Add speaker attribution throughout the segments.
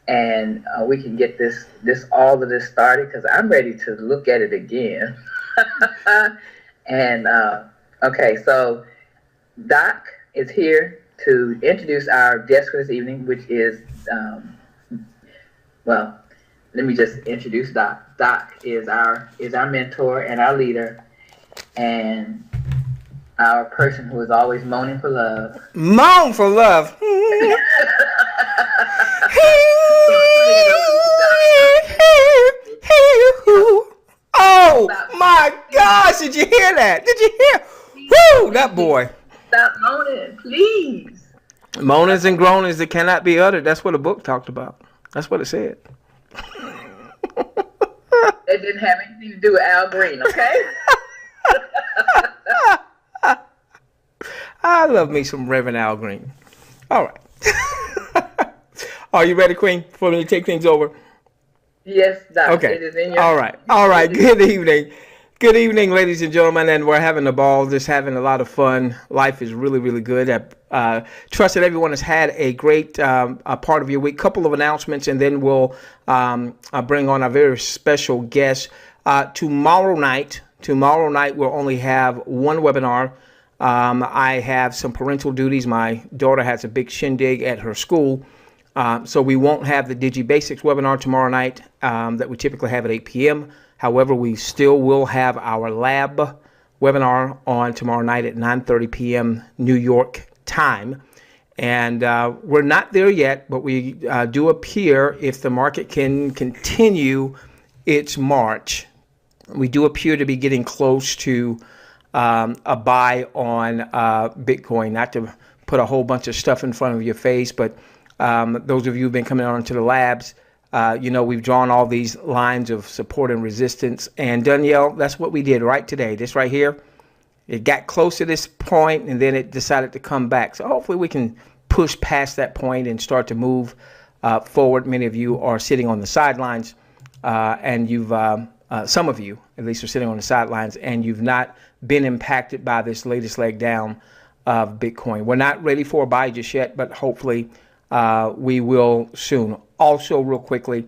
Speaker 1: and we can get all of this started because I'm ready to look at it again. And okay, so Doc is here to introduce our guest for this evening, which is well, let me just introduce Doc. Doc is our mentor and our leader, and our person who is always moaning for love.
Speaker 2: Moan for love. Oh my gosh! Did you hear that? Did you hear? Woo! That boy.
Speaker 1: Stop moaning, please.
Speaker 2: Moanings and groanings that cannot be uttered. That's what the book talked about. That's what it said.
Speaker 1: It didn't have anything to do with Al Green, okay?
Speaker 2: I love me some Reverend Al Green. All right. Are you ready, Queen, for me to take things over?
Speaker 1: Yes, Doc.
Speaker 2: Okay.
Speaker 1: It is in your
Speaker 2: All right. All right. Good evening. Good evening, ladies and gentlemen, and we're having a ball, just having a lot of fun. Life is really, really good. I trust that everyone has had a great part of your week. Couple of announcements, and then we'll bring on a very special guest. Tomorrow night, we'll only have one webinar. I have some parental duties. My daughter has a big shindig at her school. So we won't have the Digi Basics webinar tomorrow night that we typically have at 8 p.m. However, we still will have our lab webinar on tomorrow night at 9:30 p.m. New York time. And we're not there yet, but we do appear, if the market can continue its march, we do appear to be getting close to a buy on Bitcoin. Not to put a whole bunch of stuff in front of your face, but those of you who've been coming on to the labs, we've drawn all these lines of support and resistance. And Danielle, that's what we did right today. This right here, it got close to this point and then it decided to come back. So hopefully we can push past that point and start to move forward. Many of you are sitting on the sidelines and some of you at least are sitting on the sidelines and you've not been impacted by this latest leg down of Bitcoin. We're not ready for a buy just yet, but hopefully we will soon. Also, real quickly,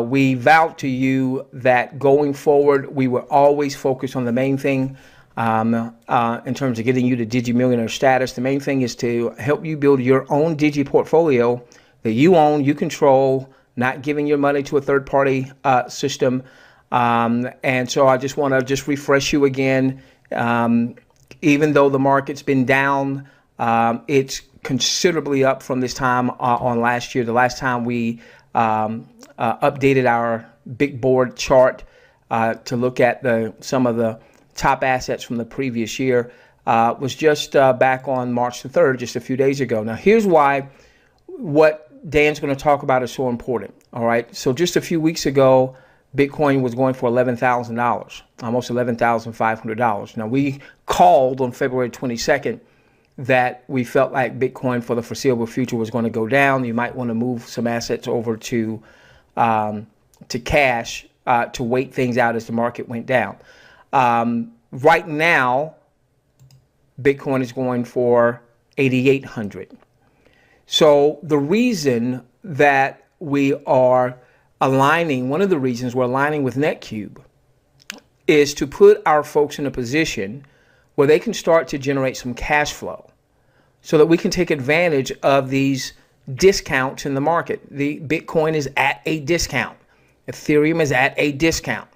Speaker 2: we vowed to you that going forward, we will always focus on the main thing in terms of getting you to Digi Millionaire status. The main thing is to help you build your own Digi portfolio that you own, you control, not giving your money to a third-party system. And so I just want to refresh you again. Even though the market's been down, it's considerably up from this time on last year. The last time we updated our big board chart to look at some of the top assets from the previous year was just back on March the 3rd, just a few days ago. Now, here's why what Dan's going to talk about is so important. All right. So just a few weeks ago, Bitcoin was going for $11,000, almost $11,500. Now, we called on February 22nd that we felt like Bitcoin for the foreseeable future was going to go down. You might want to move some assets over to cash to wait things out as the market went down. Right now, Bitcoin is going for 8,800. So the reason that we are aligning, one of the reasons we're aligning with Netqube is to put our folks in a position where they can start to generate some cash flow so that we can take advantage of these discounts in the market. The Bitcoin is at a discount. Ethereum is at a discount.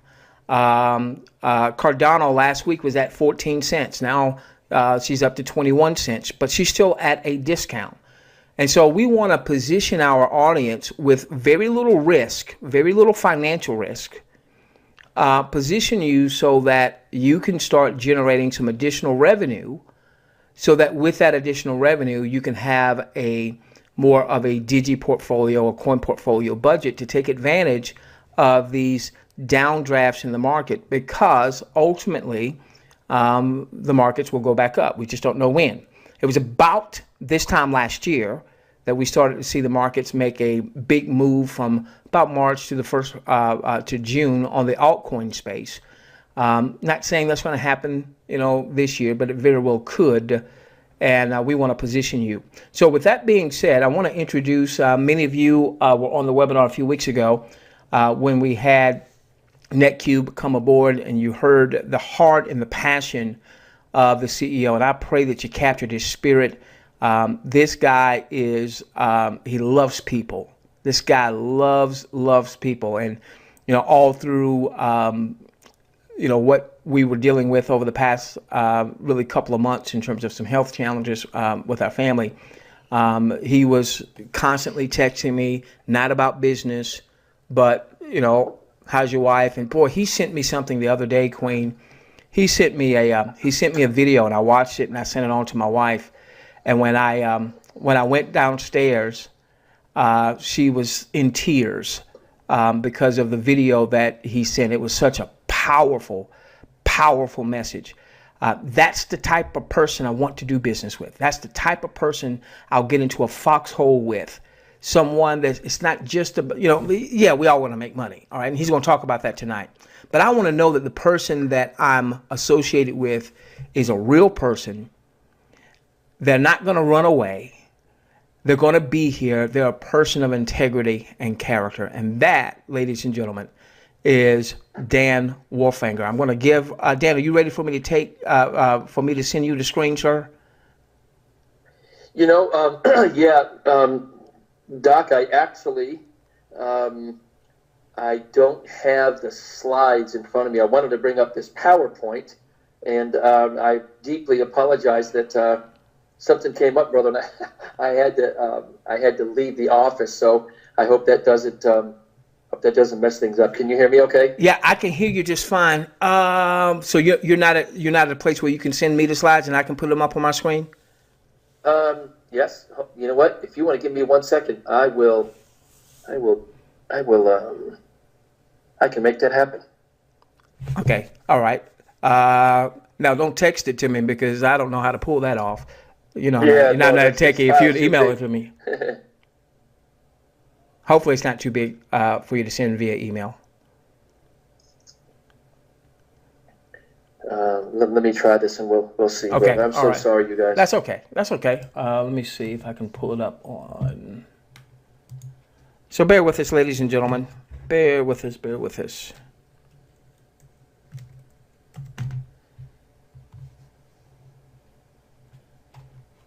Speaker 2: Cardano last week was at 14 cents. Now she's up to 21 cents, but she's still at a discount. And so we want to position our audience with very little risk, very little financial risk, position you so that you can start generating some additional revenue, so that with that additional revenue, you can have more of a Digi portfolio, a coin portfolio budget to take advantage of these downdrafts in the market, because ultimately the markets will go back up. We just don't know when. It was about this time last year that we started to see the markets make a big move from about March to the first to June on the altcoin space. Not saying that's going to happen, this year, but it very well could. and we want to position you. So with that being said, I want to introduce, many of you were on the webinar a few weeks ago when we had NetQube come aboard, and you heard the heart and the passion of the CEO, and I pray that you captured his spirit. This guy is, he loves people. This guy loves people, and all through what we were dealing with over the past really couple of months in terms of some health challenges with our family. He was constantly texting me, not about business, but how's your wife? And boy, he sent me something the other day, Queen. He sent me a video, and I watched it, and I sent it on to my wife. And when I went downstairs, she was in tears because of the video that he sent. It was such a powerful message. That's the type of person I want to do business with. That's the type of person I'll get into a foxhole with. Someone that it's not just about, yeah, we all want to make money. All right. And he's going to talk about that tonight. But I want to know that the person that I'm associated with is a real person. They're not going to run away. They're going to be here. They're a person of integrity and character. And that, ladies and gentlemen, is Dan Wolfinger. I'm going to give, Dan, are you ready for me to for me to send you the screen, sir?
Speaker 3: Yeah, Doc, I actually, I don't have the slides in front of me. I wanted to bring up this PowerPoint, and I deeply apologize that something came up, brother, and I had to leave the office. So I hope that doesn't mess things up. Can you hear me okay?
Speaker 2: Yeah, I can hear you just fine. So you're not at a place where you can send me the slides and I can put them up on my screen?
Speaker 3: Yes. You know what? If you want to give me 1 second, I can make that happen.
Speaker 2: Okay. All right. Now don't text it to me because I don't know how to pull that off. You're not a techie. If you'd email it to me. Hopefully it's not too big for you to send via email.
Speaker 3: Let me try this and we'll see.
Speaker 2: Okay.
Speaker 3: I'm so sorry, you guys.
Speaker 2: That's okay. That's okay. Let me see if I can pull it up on. So bear with us, ladies and gentlemen. Bear with us. Bear with us.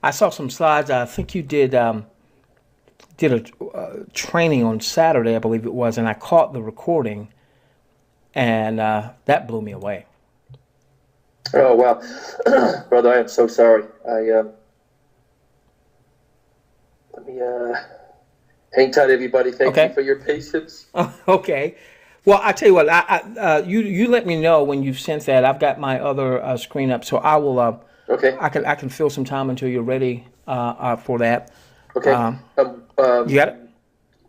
Speaker 2: I saw some slides. I think you did a training on Saturday, I believe it was, and I caught the recording, and that blew me away.
Speaker 3: Oh, wow. Brother, I am so sorry. Let me hang tight, everybody. Thank you for your patience.
Speaker 2: Okay. Well, I tell you what, you let me know when you've sent that. I've got my other screen up, so I will. Okay. I can fill some time until you're ready for that.
Speaker 3: Okay.
Speaker 2: You got it?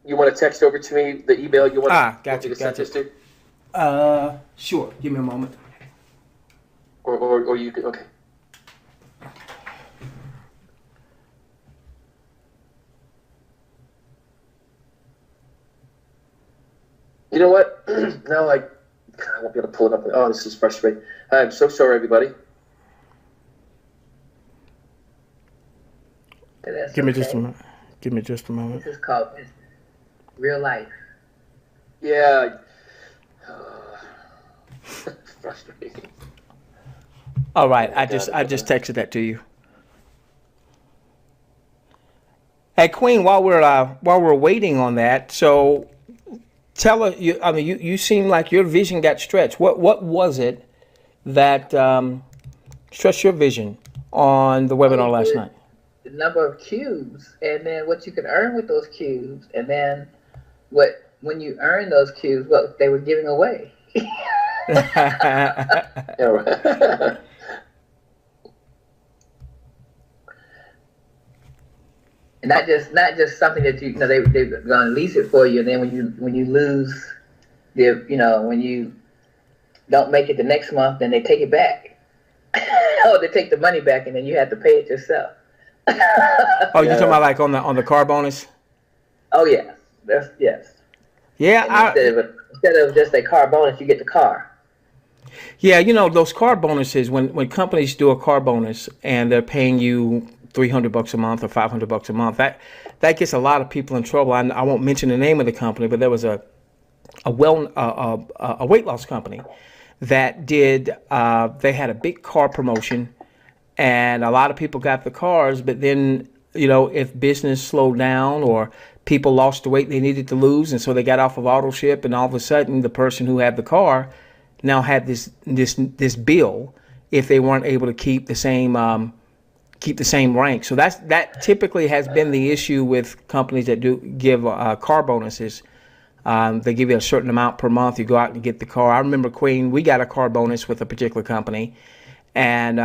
Speaker 3: You want to text over to me the email you want
Speaker 2: gotcha,
Speaker 3: me to send this to?
Speaker 2: Sure. Give me a moment.
Speaker 3: Or you could, okay. You know what? Now I won't be able to pull it up. Oh, this is frustrating. I'm so sorry, everybody.
Speaker 2: Give me just a moment. Give me just a moment.
Speaker 1: This is called real life.
Speaker 3: Yeah. Frustrating.
Speaker 2: All right, I just texted that to you. Hey, Queen, while we're waiting on that, so tell us. You seem like your vision got stretched. What was it that stretched your vision on the webinar last night?
Speaker 1: The number of cubes, and then what you can earn with those cubes, and then when you earn those cubes, what they were giving away.
Speaker 3: Yeah, right.
Speaker 1: And not just something that they're going to lease it for you, and then when you lose when you don't make it the next month, then they take it back, or they take the money back, and then you have to pay it yourself.
Speaker 2: Oh, you're talking about like on the car bonus?
Speaker 1: Oh yeah, yes.
Speaker 2: Yeah,
Speaker 1: instead of just a car bonus, you get the car.
Speaker 2: Yeah, those car bonuses, when companies do a car bonus and they're paying you $300 a month or $500 a month. That gets a lot of people in trouble. I won't mention the name of the company, but there was a weight loss company that did. They had a big car promotion, and a lot of people got the cars. But then, if business slowed down or people lost the weight they needed to lose, and so they got off of auto ship, and all of a sudden, the person who had the car now had this bill if they weren't able to keep the same rank. So that typically has been the issue with companies that do give car bonuses. They give you a certain amount per month. You go out and get the car. I remember, Queen, we got a car bonus with a particular company, and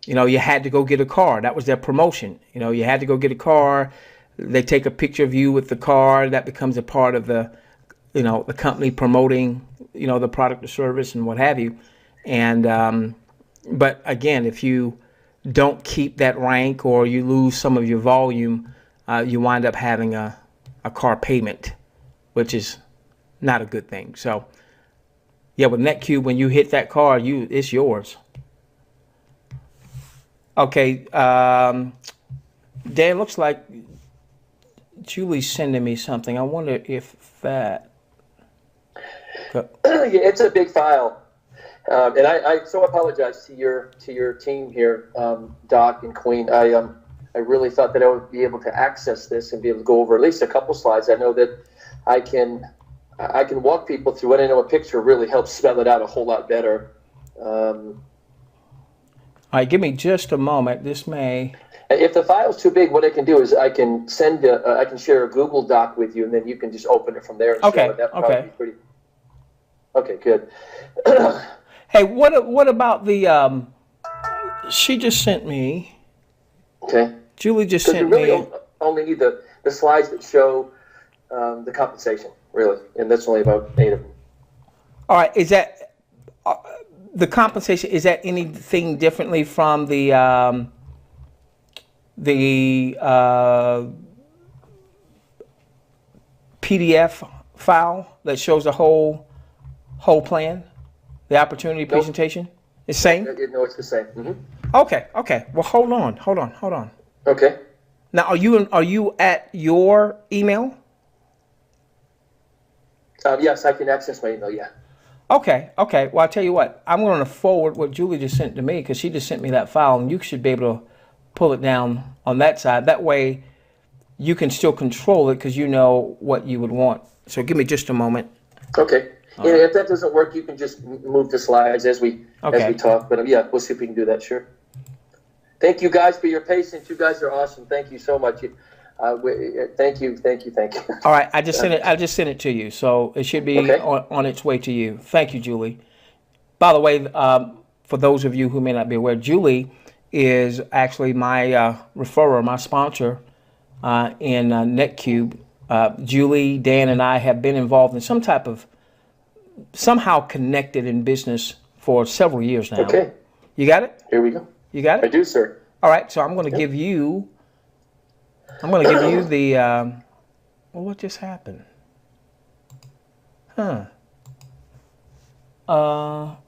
Speaker 2: you had to go get a car. That was their promotion. You had to go get a car. They take a picture of you with the car. That becomes a part of the company promoting the product or service and what have you. And but again, if you don't keep that rank or you lose some of your volume, you wind up having a car payment, which is not a good thing. So yeah, with NetQube, when you hit that car, it's yours. Okay, Dan, looks like Julie's sending me something. I wonder if that...
Speaker 3: Yeah, it's a big file. And I so apologize to your team here, Doc and Queen. I really thought that I would be able to access this and be able to go over at least a couple slides. I know that I can walk people through it. I know a picture really helps spell it out a whole lot better.
Speaker 2: All right, give me just a moment. This may...
Speaker 3: If the file's too big, what I can do is I can I can share a Google Doc with you, and then you can just open it from there and show it. That probably be pretty... Okay, good.
Speaker 2: Hey, what about the? She just sent me.
Speaker 3: Okay.
Speaker 2: Julie just sent
Speaker 3: me. Really
Speaker 2: me.
Speaker 3: Only need the slides that show the compensation, really, and that's only about 8 of them.
Speaker 2: All right. Is that the compensation? Is that anything differently from the PDF file that shows the whole plan? The opportunity presentation? It's the same?
Speaker 3: No, it's the same. Mm-hmm.
Speaker 2: Okay. Well, hold on.
Speaker 3: Okay.
Speaker 2: Now, are you at your email?
Speaker 3: Yes, I can access my email, yeah.
Speaker 2: Okay. Well, I'll tell you what. I'm going to forward what Julie just sent to me because she just sent me that file, and you should be able to pull it down on that side. That way, you can still control it because you know what you would want. So give me just a moment.
Speaker 3: Okay. Yeah, if that doesn't work, you can just move the slides as we talk. But yeah, we'll see if we can do that. Sure. Thank you guys for your patience. You guys are awesome. Thank you so much. Thank you.
Speaker 2: All right, I just sent it to you, so it should be on its way to you. Thank you, Julie. By the way, for those of you who may not be aware, Julie is actually my referrer, my sponsor in NetQube. Julie, Dan, and I have been involved in somehow connected in business for several years now.
Speaker 3: Okay.
Speaker 2: You got it?
Speaker 3: Here we go.
Speaker 2: You got it?
Speaker 3: I do, sir.
Speaker 2: All right, so I'm going to give you the, well, what just happened?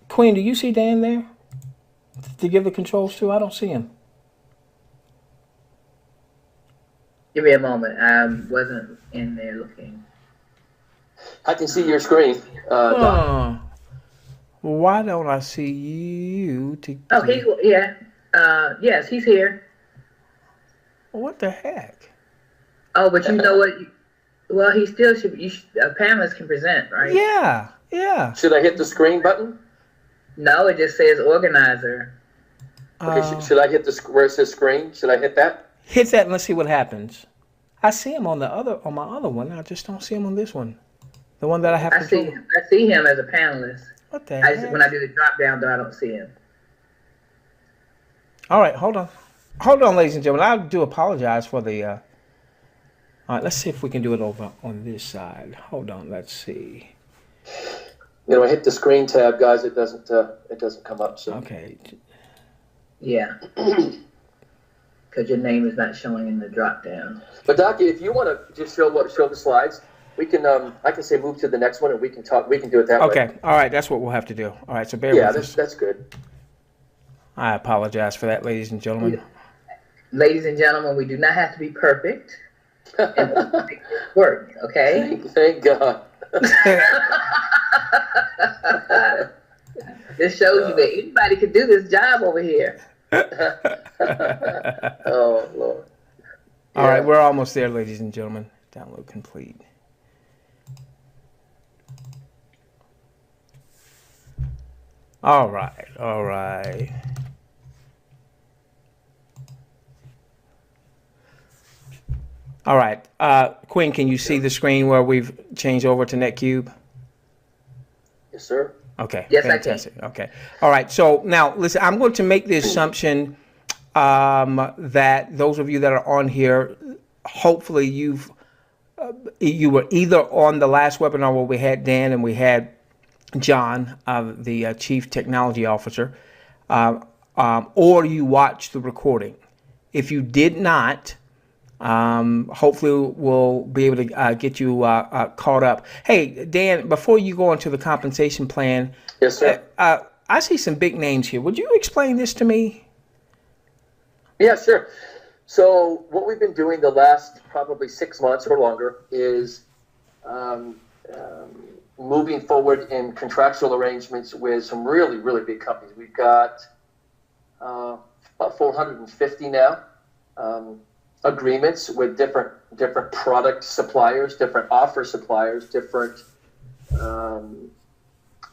Speaker 2: Queen, do you see Dan there to give the controls to? I don't see him.
Speaker 1: Give me a moment. I wasn't in there looking.
Speaker 3: I can see your screen.
Speaker 2: Why don't I see you?
Speaker 1: Yes, he's here.
Speaker 2: What the heck?
Speaker 1: Oh, but you know what? Well, he still should. Panelists can present, right?
Speaker 2: Yeah.
Speaker 3: Should I hit the screen button?
Speaker 1: No, it just says organizer.
Speaker 3: Okay, should I hit where it says screen? Should I hit that?
Speaker 2: Hit that and let's see what happens. I see him on my other one. I just don't see him on this one. The one that I have control.
Speaker 1: I see him as a panelist.
Speaker 2: What the heck?
Speaker 1: When I do the drop down, though, I don't see him.
Speaker 2: All right, hold on, ladies and gentlemen. I do apologize for the. All right, let's see if we can do it over on this side. Hold on, let's see.
Speaker 3: I hit the screen tab, guys. It doesn't come up. So.
Speaker 2: Okay.
Speaker 1: Yeah. Because your name is not showing in the drop down.
Speaker 3: But Doc, if you want to just show the slides, we can. I can say move to the next one, and we can talk. We can do it that way.
Speaker 2: Okay. All right. That's what we'll have to do. All right. So bear with us.
Speaker 3: Yeah, that's good.
Speaker 2: I apologize for that, ladies and gentlemen.
Speaker 1: ladies and gentlemen, we do not have to be perfect and make this work, okay?
Speaker 3: Thank God.
Speaker 1: This shows you that anybody can do this job over here.
Speaker 3: Oh, Lord.
Speaker 2: All right, we're almost there, ladies and gentlemen. Download complete. All right, all right. All right, Quinn, can you see the screen where we've changed over to NetQube?
Speaker 3: Yes, sir.
Speaker 2: Okay,
Speaker 1: yes,
Speaker 2: fantastic. I can. Okay, all right. So now, listen, I'm going to make the assumption that those of you that are on here, hopefully you were either on the last webinar where we had Dan and we had John, the Chief Technology Officer, or you watched the recording. If you did not, hopefully we'll be able to get you caught up. Hey, Dan, before you go into the compensation plan,
Speaker 3: yes, sir.
Speaker 2: I see some big names here. Would you explain this to me?
Speaker 3: Yeah, sure. So what we've been doing the last probably 6 months or longer is moving forward in contractual arrangements with some really, really big companies. We've got about 450 now. Agreements with different product suppliers, different offer suppliers, different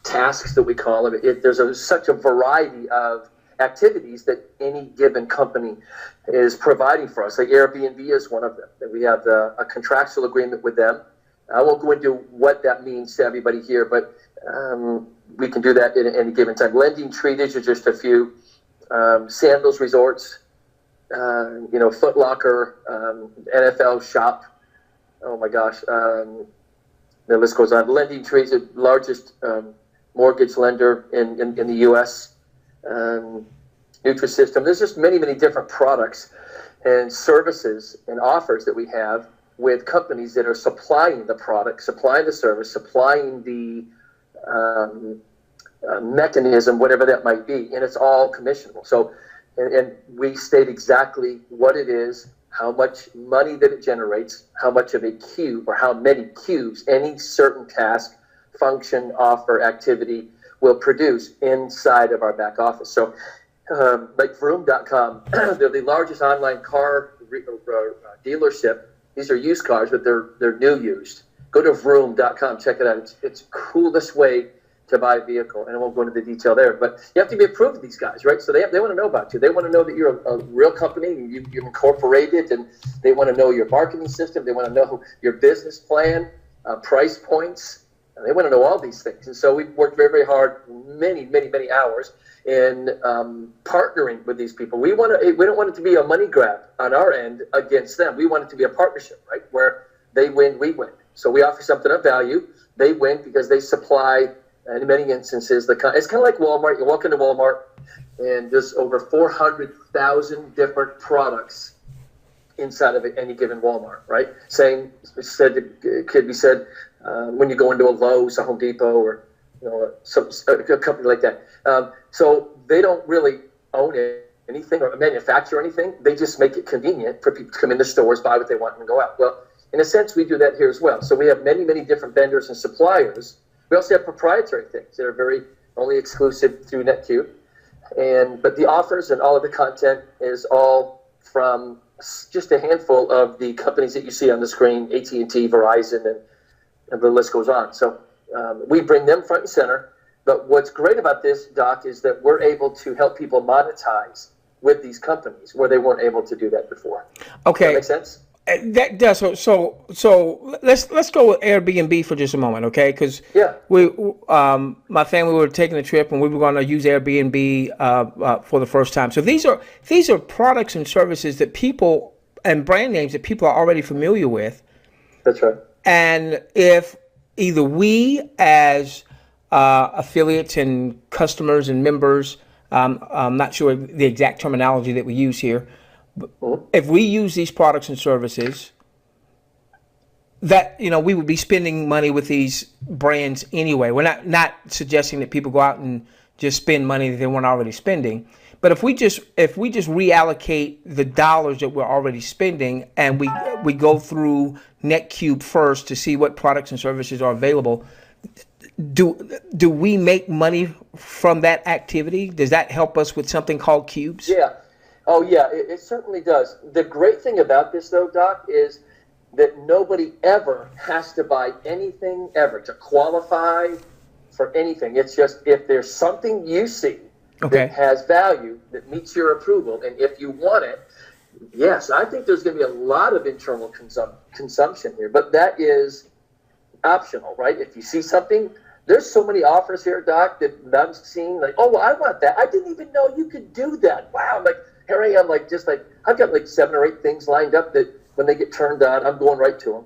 Speaker 3: tasks that we call them. There's such a variety of activities that any given company is providing for us. Like Airbnb is one of them. That we have a contractual agreement with them. I won't go into what that means to everybody here, but we can do that at any given time. Lending Tree, these are just a few. Sandals Resorts. Foot Locker, NFL Shop. Oh my gosh, the list goes on. Lending Tree is the largest mortgage lender in the U.S. Nutrisystem. There's just many, many different products and services and offers that we have with companies that are supplying the product, supplying the service, supplying the mechanism, whatever that might be, and it's all commissionable. So. And we state exactly what it is, how much money that it generates, how much of a cube or how many cubes any certain task, function, offer, activity will produce inside of our back office. So like Vroom.com, they're the largest online car dealership. These are used cars, but they're new used. Go to Vroom.com, check it out. It's the coolest way to buy a vehicle, and I won't go into the detail there, but you have to be approved of these guys, right? So they want to know about you. They want to know that you're a real company, and you're incorporated, and they want to know your marketing system. They want to know your business plan, price points. They want to know all these things. And so we've worked very, very hard, many, many, many hours in partnering with these people. We don't want it to be a money grab on our end against them. We want it to be a partnership, right? Where they win, we win. So we offer something of value. They win because they supply. And in many instances, it's kind of like Walmart. You walk into Walmart, and there's over 400,000 different products inside of any given Walmart, right? Could be said when you go into a Lowe's, a Home Depot, or a company like that. So they don't really own anything or manufacture anything. They just make it convenient for people to come in the stores, buy what they want, and go out. Well, in a sense, we do that here as well. So we have many, many different vendors and suppliers. We also have proprietary things that are very only exclusive through NetQube, but the offers and all of the content is all from just a handful of the companies that you see on the screen: AT&T, Verizon, and the list goes on. So we bring them front and center. But what's great about this, Doc, is that we're able to help people monetize with these companies where they weren't able to do that before.
Speaker 2: Okay,
Speaker 3: does that make sense?
Speaker 2: That does. So let's go with Airbnb for just a moment, okay? Because my family were taking a trip and we were going to use Airbnb for the first time. So these are products and services that people and brand names that people are already familiar with.
Speaker 3: That's right.
Speaker 2: And if either we as affiliates and customers and members, I'm not sure the exact terminology that we use here. If we use these products and services, that we would be spending money with these brands anyway. We're not suggesting that people go out and just spend money that they weren't already spending, But if we just reallocate the dollars that we're already spending, and we go through NetQube first to see what products and services are available, do we make money from that activity? Does that help us with something called cubes?
Speaker 3: Yeah. Oh, yeah, it certainly does. The great thing about this, though, Doc, is that nobody ever has to buy anything ever to qualify for anything. It's just if there's something you see that has value, that meets your approval, and if you want it, yes, I think there's going to be a lot of internal consumption here, but that is optional, right? If you see something, there's so many offers here, Doc, that I'm seeing, like, oh, well, I want that. I didn't even know you could do that. Wow. Like, here I am, like, just like, I've got like 7 or 8 things lined up that when they get turned on, I'm going right to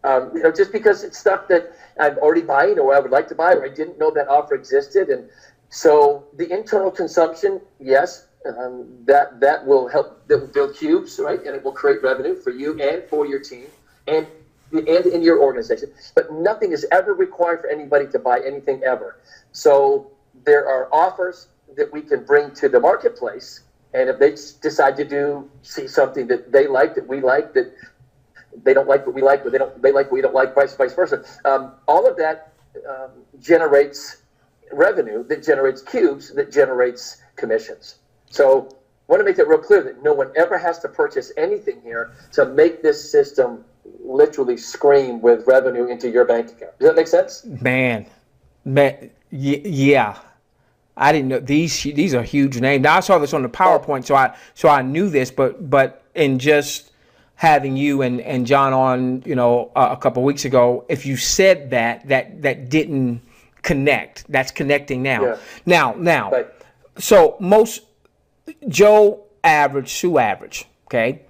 Speaker 3: them. Just because it's stuff that I'm already buying or I would like to buy, or I didn't know that offer existed. And so the internal consumption, yes, that will help, that will build cubes, right? And it will create revenue for you and for your team and in your organization. But nothing is ever required for anybody to buy anything ever. So there are offers that we can bring to the marketplace. And if they decide to see something that they like, that we like, that they don't like what we like, but they like what we don't like, vice versa. All of that generates revenue, that generates cubes, that generates commissions. So I want to make that real clear that no one ever has to purchase anything here to make this system literally scream with revenue into your bank account. Does that make sense?
Speaker 2: Man, yeah. I didn't know these are huge names. Now I saw this on the PowerPoint, so I knew this, but in just having you and John on, a couple of weeks ago, if you said that didn't connect, that's connecting now. Yeah. Now. Right. So most Joe average, Sue average, okay.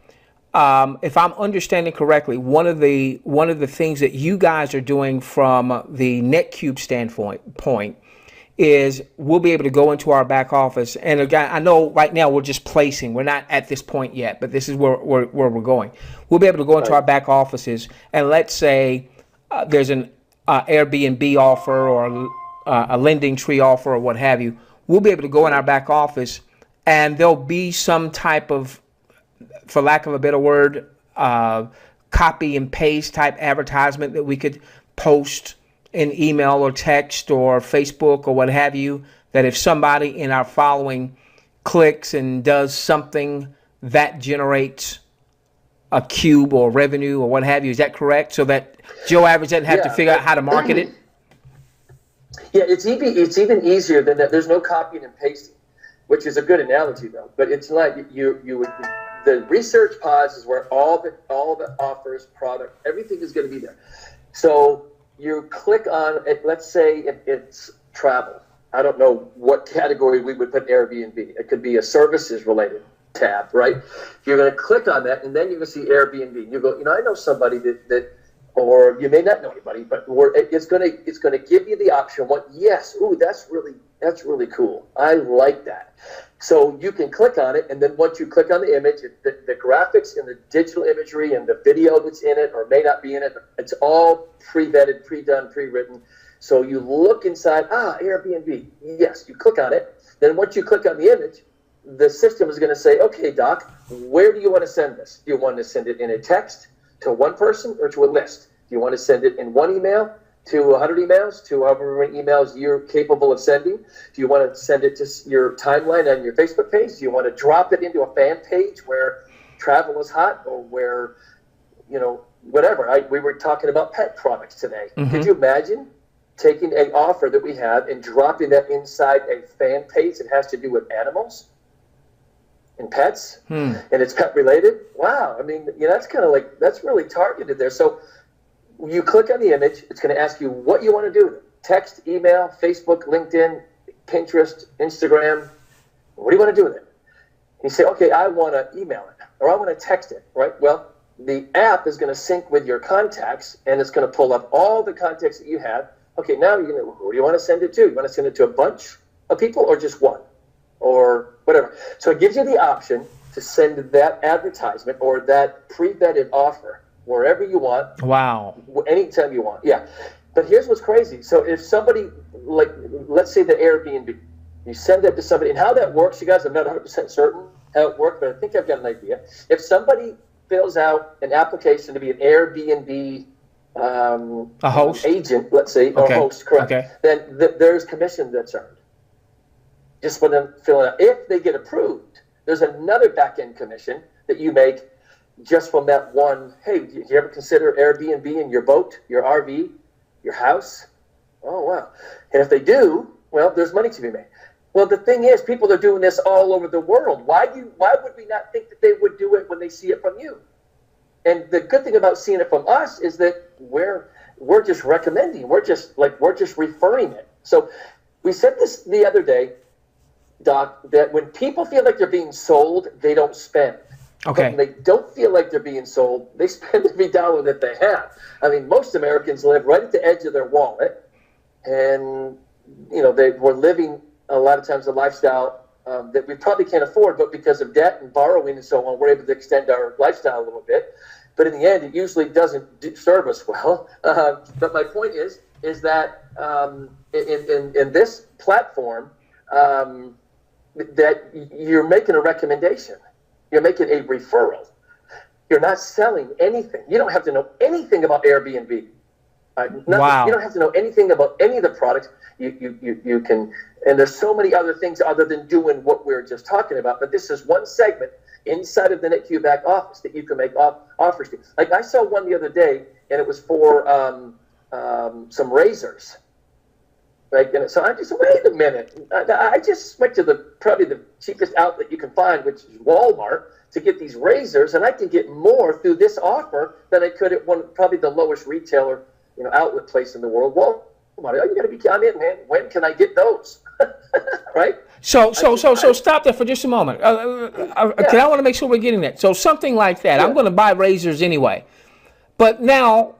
Speaker 2: If I'm understanding correctly, one of the things that you guys are doing from the NetQube standpoint is we'll be able to go into our back office. And again, I know right now we're just placing. We're not at this point yet, but this is where we're going. We'll be able to go into our back offices, and let's say there's an Airbnb offer or a lending tree offer or what have you. We'll be able to go in our back office, and there'll be some type of, for lack of a better word, copy and paste type advertisement that we could post in email or text or Facebook or what have you, that if somebody in our following clicks and does something, that generates a cube or revenue or what have you. Is that correct? So that Joe Average doesn't have to figure out how to market it?
Speaker 3: Yeah, it's even easier than that. There's no copying and pasting, which is a good analogy though. But it's like the research pods is where all the offers, product, everything is going to be there. So you click on it. Let's say it's travel. I don't know what category we would put Airbnb. It could be a services related tab, right? You're going to click on that, and then you're going to see Airbnb. You go, I know somebody that, or you may not know anybody, but it's going to give you the option. Yes, ooh, that's really cool. I like that. So you can click on it, and then once you click on the image, the graphics and the digital imagery and the video that's in it or may not be in it, it's all pre-vetted, pre-done, pre-written. So you look inside, Airbnb. Yes, you click on it. Then once you click on the image, the system is going to say, okay, Doc, where do you want to send this? Do you want to send it in a text to one person or to a list? Do you want to send it in one email to 100 emails, to however many emails you're capable of sending? Do you want to send it to your timeline on your Facebook page? Do you want to drop it into a fan page where travel is hot, or where, whatever? We were talking about pet products today. Mm-hmm. Could you imagine taking an offer that we have and dropping that inside a fan page that has to do with animals and pets, and it's pet related? Wow. I mean, that's kind of like, that's really targeted there. So you click on the image, it's going to ask you what you want to do with it. Text, email, Facebook, LinkedIn, Pinterest, Instagram. What do you want to do with it? You say, okay, I want to email it, or I want to text it, right? Well, the app is going to sync with your contacts, and it's going to pull up all the contacts that you have. Okay, now who do you want to send it to? You want to send it to a bunch of people or just one? Or whatever. So it gives you the option to send that advertisement or that pre-vetted offer wherever you want.
Speaker 2: Wow.
Speaker 3: Anytime you want. Yeah. But here's what's crazy. So if somebody, like, let's say the Airbnb, You send that to somebody, and how that works, you guys, I'm not 100% certain how it works, but I think I've got an idea. If somebody fills out an application to be an Airbnb
Speaker 2: a host
Speaker 3: agent, let's say, or host, correct, then there's commission that's earned just for them filling out. If they get approved, there's another back-end commission that you make just from that one. Hey, do you ever consider Airbnb in your boat, your RV, your house? Oh, wow. And if they do, well, there's money to be made. Well, the thing is, people are doing this all over the world. Why would we not think that they would do it when they see it from you? And the good thing about seeing it from us is that we're just recommending. We're just referring it. So we said this the other day, Doc, that when people feel like they're being sold, they don't spend.
Speaker 2: Okay.
Speaker 3: But when they don't feel like they're being sold, they spend every dollar that they have. I mean, most Americans live right at the edge of their wallet, and we're living a lot of times a lifestyle that we probably can't afford, but because of debt and borrowing and so on, we're able to extend our lifestyle a little bit. But in the end, it usually doesn't serve us well. But my point is that in this platform, that you're making a recommendation. You're making a referral. You're not selling anything. You don't have to know anything about Airbnb.
Speaker 2: Wow.
Speaker 3: You don't have to know anything about any of the products. You can, and there's so many other things other than doing what we're just talking about. But this is one segment inside of the NetQube back office that you can make offers to. Like I saw one the other day, and it was for some razors. Like, and so I just wait a minute. I just went to probably the cheapest outlet you can find, which is Walmart, to get these razors, and I can get more through this offer than I could at probably the lowest retailer, outlet place in the world, Walmart. Oh, you got to be I'm in, man. When can I get those? Right?
Speaker 2: So stop there for just a moment. I want to make sure we're getting that. So something like that. Yeah. I'm going to buy razors anyway, but now,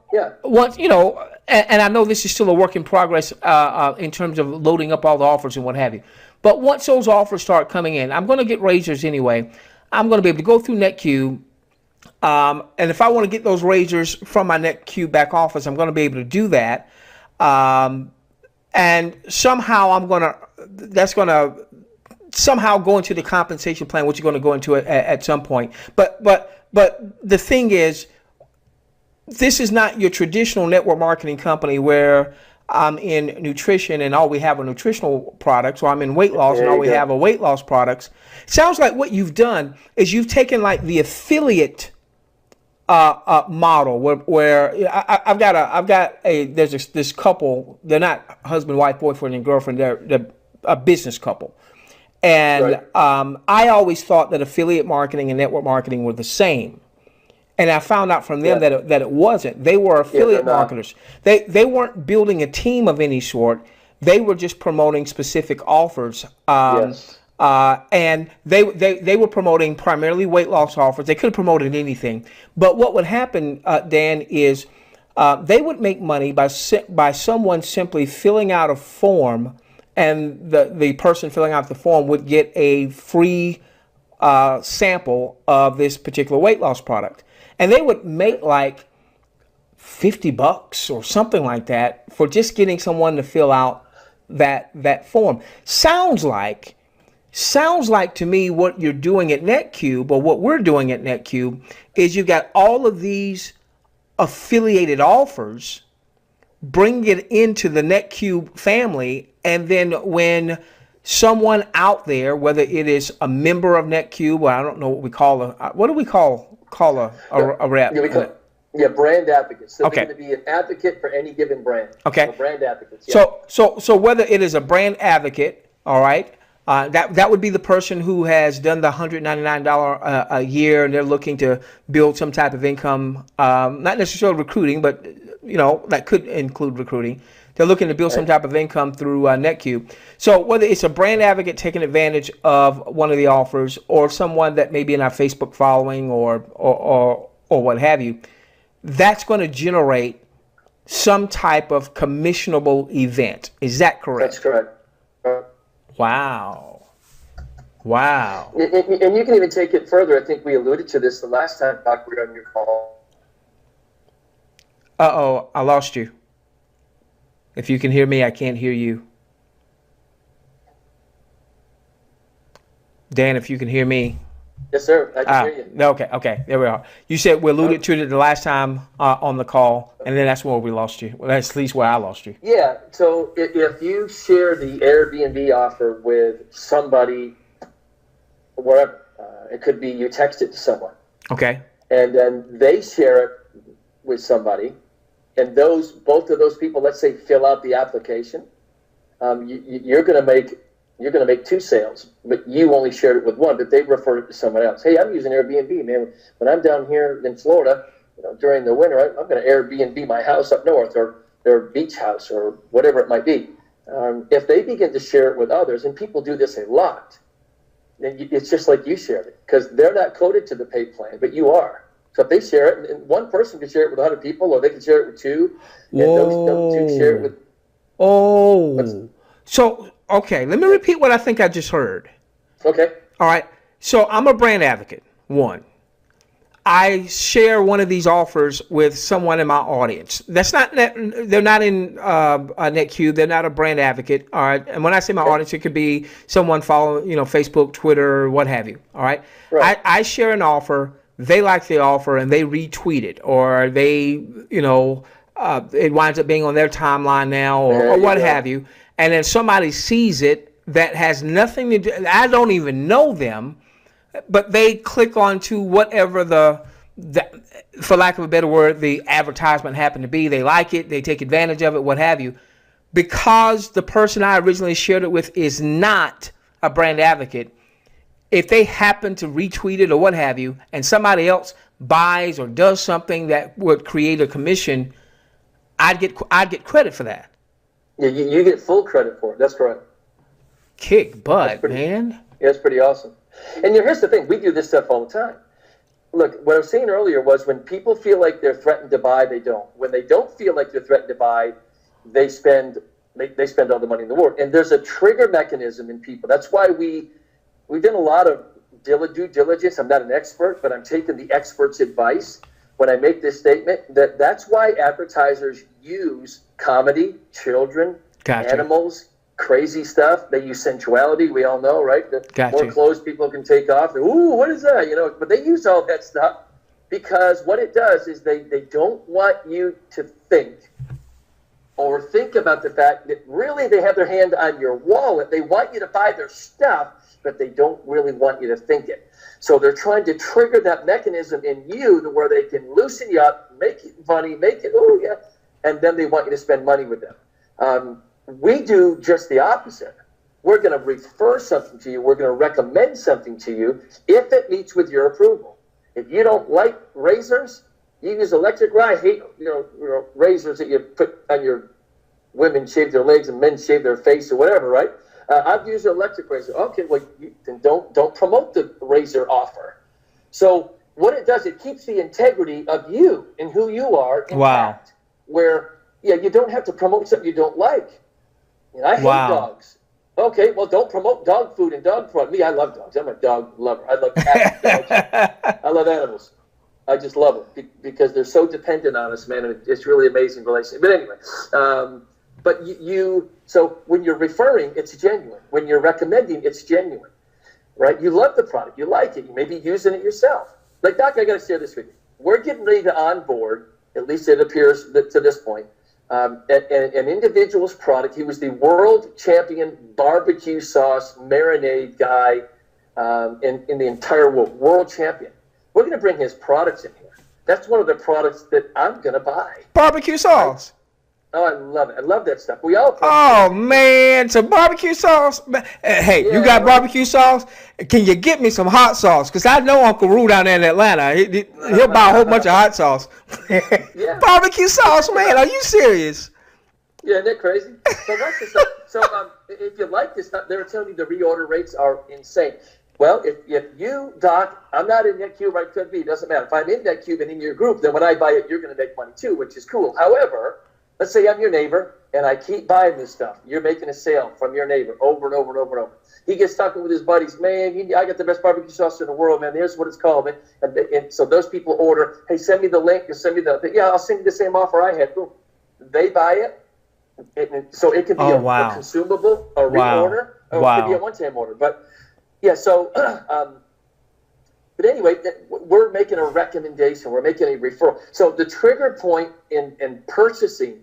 Speaker 2: once and I know this is still a work in progress in terms of loading up all the offers and what have you. But once those offers start coming in, I'm going to get razors anyway. I'm going to be able to go through NetQube. And if I want to get those razors from my NetQube back office, I'm going to be able to do that. And somehow that's going to somehow go into the compensation plan, which you're going to go into at some point. But the thing is, this is not your traditional network marketing company where I'm in nutrition and all we have are nutritional products, or I'm in weight loss and all we have are weight loss products. It sounds like what you've done is you've taken like the affiliate model where there's this couple. They're not husband, wife, boyfriend, and girlfriend. They're a business couple. And I always thought that affiliate marketing and network marketing were the same. And I found out from them that it wasn't. They were affiliate marketers. They weren't building a team of any sort. They were just promoting specific offers. And they were promoting primarily weight loss offers. They could have promoted anything. But what would happen, Dan, is they would make money by someone simply filling out a form, and the person filling out the form would get a free sample of this particular weight loss product. And they would make like $50 or something like that for just getting someone to fill out that form. Sounds like to me what you're doing at NetQube, or what we're doing at NetQube, is you've got all of these affiliated offers, bring it into the NetQube family, and then when someone out there, whether it is a member of NetQube, or I don't know what we call a rep.
Speaker 3: Brand advocates. So they're going to be an advocate for any given brand.
Speaker 2: Okay.
Speaker 3: So brand advocates. Yeah.
Speaker 2: So whether it is a brand advocate, all right, that would be the person who has done the $199 a year, and they're looking to build some type of income, not necessarily recruiting, but that could include recruiting. They're looking to build some type of income through NetQube. So whether it's a brand advocate taking advantage of one of the offers, or someone that may be in our Facebook following or what have you, that's going to generate some type of commissionable event. Is that correct?
Speaker 3: That's correct.
Speaker 2: Wow.
Speaker 3: And you can even take it further. I think we alluded to this the last time, Doc, we were on your call.
Speaker 2: Uh-oh, I lost you. If you can hear me, I can't hear you. Dan, if you can hear me.
Speaker 3: Yes, sir. I can hear you.
Speaker 2: Okay. There we are. You said we alluded to it the last time on the call, and then that's where we lost you. Well, that's at least where I lost you.
Speaker 3: Yeah. So if you share the Airbnb offer with somebody, wherever, it could be you text it to someone.
Speaker 2: Okay.
Speaker 3: And then they share it with somebody, and both of those people, let's say, fill out the application. You're going to make 2 sales, but you only shared it with one, but they referred it to someone else. Hey, I'm using Airbnb, man. When I'm down here in Florida, during the winter, I'm going to Airbnb my house up north, or their beach house, or whatever it might be. If they begin to share it with others, and people do this a lot, then it's just like you shared it, because they're not coded to the paid plan, but you are. So if they share it, and one person can share it with 100 people, or they can share it with 2, and those 2 share it with...
Speaker 2: So, okay, let me repeat what I think I just heard.
Speaker 3: Okay.
Speaker 2: All right. So I'm a brand advocate. One, I share one of these offers with someone in my audience. They're not in NetQube. They're not a brand advocate. All right. And when I say my audience, it could be someone following, Facebook, Twitter, what have you. All right. I share an offer. They like the offer and they retweet it, or they, it winds up being on their timeline now, or what have you. And then somebody sees it that has nothing to do, I don't even know them, but they click onto whatever the for lack of a better word, the advertisement happened to be. They like it, they take advantage of it, what have you. Because the person I originally shared it with is not a brand advocate, if they happen to retweet it or what have you, and somebody else buys or does something that would create a commission, I'd get credit for that.
Speaker 3: Yeah, you get full credit for it. That's correct.
Speaker 2: Kick butt, man.
Speaker 3: Yeah, it's pretty awesome. And here's the thing. We do this stuff all the time. Look, what I was saying earlier was when people feel like they're threatened to buy, they don't. When they don't feel like they're threatened to buy, they spend all the money in the world. And there's a trigger mechanism in people. That's why we've done a lot of due diligence. I'm not an expert, but I'm taking the expert's advice when I make this statement. That's why advertisers use comedy, children, animals, crazy stuff. They use sensuality. We all know, right? The more clothes people can take off. Ooh, what is that? But they use all that stuff because what it does is they don't want you to think about the fact that really they have their hand on your wallet. They want you to buy their stuff, but they don't really want you to think it. So they're trying to trigger that mechanism in you to where they can loosen you up, make it funny, and then they want you to spend money with them. We do just the opposite. We're going to refer something to you. We're going to recommend something to you if it meets with your approval. If you don't like razors, you use electric razors. I hate razors that you put on your women shave their legs and men shave their face or whatever, right? I've used an electric razor. Okay, well, then don't promote the razor offer. So what it does, it keeps the integrity of you and who you are intact.
Speaker 2: Wow.
Speaker 3: Where, you don't have to promote something you don't like. I hate dogs. Okay, well, don't promote dog food and dog product. Me, I love dogs. I'm a dog lover. I love cats, dogs. I love animals. I just love them because they're so dependent on us, man. And it's really amazing relationship. But anyway, so when you're referring, it's genuine. When you're recommending, it's genuine, right? You love the product. You like it. You may be using it yourself. Like, Doc, I got to share this with you. We're getting ready to onboard, at least it appears to this point, an individual's product. He was the world champion barbecue sauce marinade guy in the entire world champion. We're going to bring his products in here. That's one of the products that I'm going to buy.
Speaker 2: Barbecue sauce.
Speaker 3: Oh, I love it. I love that stuff. We all.
Speaker 2: Oh man, some barbecue sauce. Hey, you got barbecue sauce? Can you get me some hot sauce? Because I know Uncle Roo down there in Atlanta. He'll buy a whole bunch of hot sauce. Barbecue sauce, man. Are you serious?
Speaker 3: Yeah, isn't that crazy? So that's the stuff. So if you like this stuff, they're telling you the reorder rates are insane. Well, if you, Doc, I'm not in NetQube, I could be. It doesn't matter. If I'm in NetQube and in your group, then when I buy it, you're going to make money too, which is cool. However, let's say I'm your neighbor and I keep buying this stuff. You're making a sale from your neighbor over and over and over and over. He gets talking with his buddies. Man, I got the best barbecue sauce in the world, man. Here's what it's called, man. And so those people order, hey, send me the link or send me I'll send you the same offer I had. Boom. They buy it. So it could be a consumable, a reorder, or it could be a one-time order. But Yeah, so, but anyway, we're making a recommendation. We're making a referral. So the trigger point in purchasing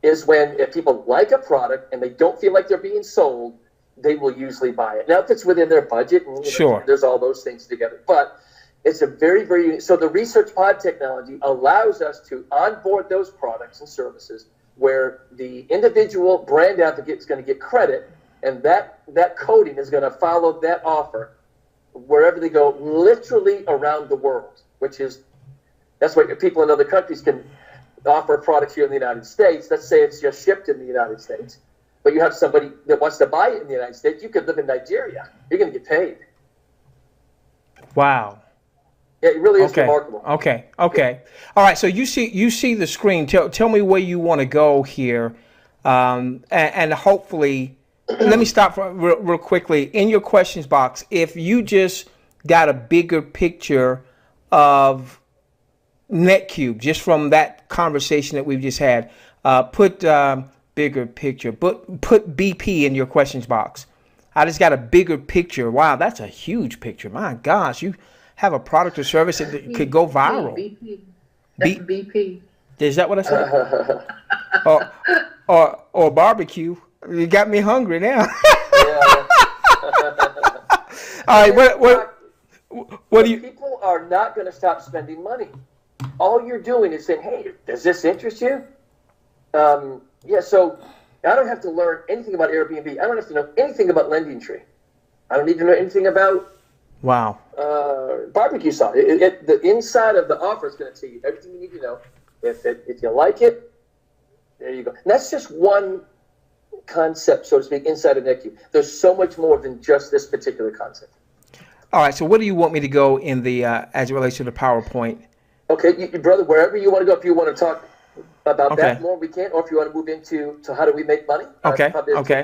Speaker 3: is when if people like a product and they don't feel like they're being sold, they will usually buy it. Now, if it's within their budget, and,
Speaker 2: Sure,
Speaker 3: there's all those things together. But it's a very, very, so the research pod technology allows us to onboard those products and services where the individual brand advocate is going to get credit, and that coding is going to follow that offer wherever they go, literally around the world, that's why people in other countries can offer products here in the United States. Let's say it's just shipped in the United States, but you have somebody that wants to buy it in the United States. You could live in Nigeria. You're going to get paid.
Speaker 2: wow.
Speaker 3: Yeah, it really is remarkable.
Speaker 2: Okay. All right. So you see the screen. Tell me where you want to go here, and hopefully, let me stop real quickly. In your questions box, if you just got a bigger picture of NetQube, just from that conversation that we've just had, put bigger picture. Put BP in your questions box. I just got a bigger picture. Wow, that's a huge picture. My gosh, you have a product or service that could go viral.
Speaker 1: BP. That's BP.
Speaker 2: Is that what I said? or barbecue. You got me hungry now. All right, what do you?
Speaker 3: People are not going to stop spending money. All you're doing is saying, "Hey, does this interest you?" So I don't have to learn anything about Airbnb. I don't have to know anything about Lending Tree. I don't need to know anything about barbecue sauce. The inside of the offer is going to tell you everything you need to know. If you like it, there you go. And that's just one concept, so to speak, inside of NetQube. There's so much more than just this particular concept.
Speaker 2: All right. So where do you want me to go in the as it relates to the PowerPoint?
Speaker 3: Okay, brother, wherever you want to go. If you want to talk about that more, we can. Or if you want to move into how do we make money?
Speaker 2: Okay.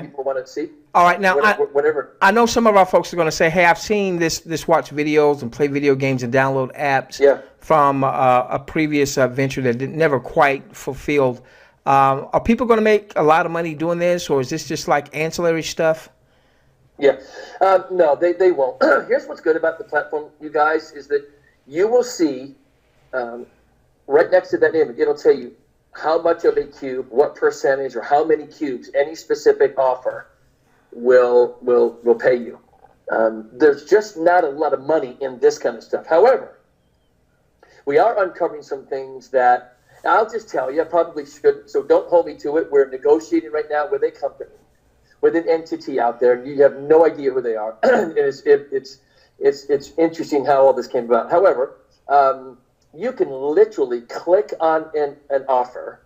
Speaker 3: People want to see.
Speaker 2: All right, now
Speaker 3: whatever.
Speaker 2: I know some of our folks are going to say, "Hey, I've seen this watch videos and play video games and download apps from a previous venture that never quite fulfilled." Are people going to make a lot of money doing this, or is this just like ancillary stuff?
Speaker 3: Yeah, no, they won't. Here's what's good about the platform, you guys, is that you will see right next to that image, it'll tell you how much of a cube, what percentage, or how many cubes any specific offer will pay you. There's just not a lot of money in this kind of stuff. However, we are uncovering some things that I'll just tell you, I probably should, so don't hold me to it. We're negotiating right now with a company, with an entity out there, and you have no idea who they are. It's interesting how all this came about. However, you can literally click on an offer,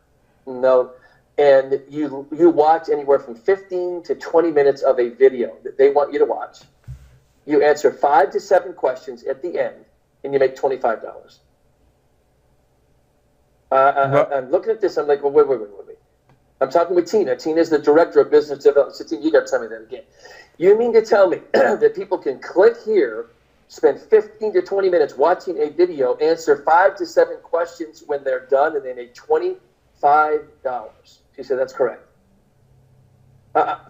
Speaker 3: and you watch anywhere from 15 to 20 minutes of a video that they want you to watch. You answer 5 to 7 questions at the end, and you make $25. I'm looking at this. I'm like, well, wait. I'm talking with Tina. Tina's the director of business development. So Tina, you got to tell me that again. You mean to tell me that people can click here, spend 15 to 20 minutes watching a video, answer 5 to 7 questions when they're done, and they make $25? She said, that's correct.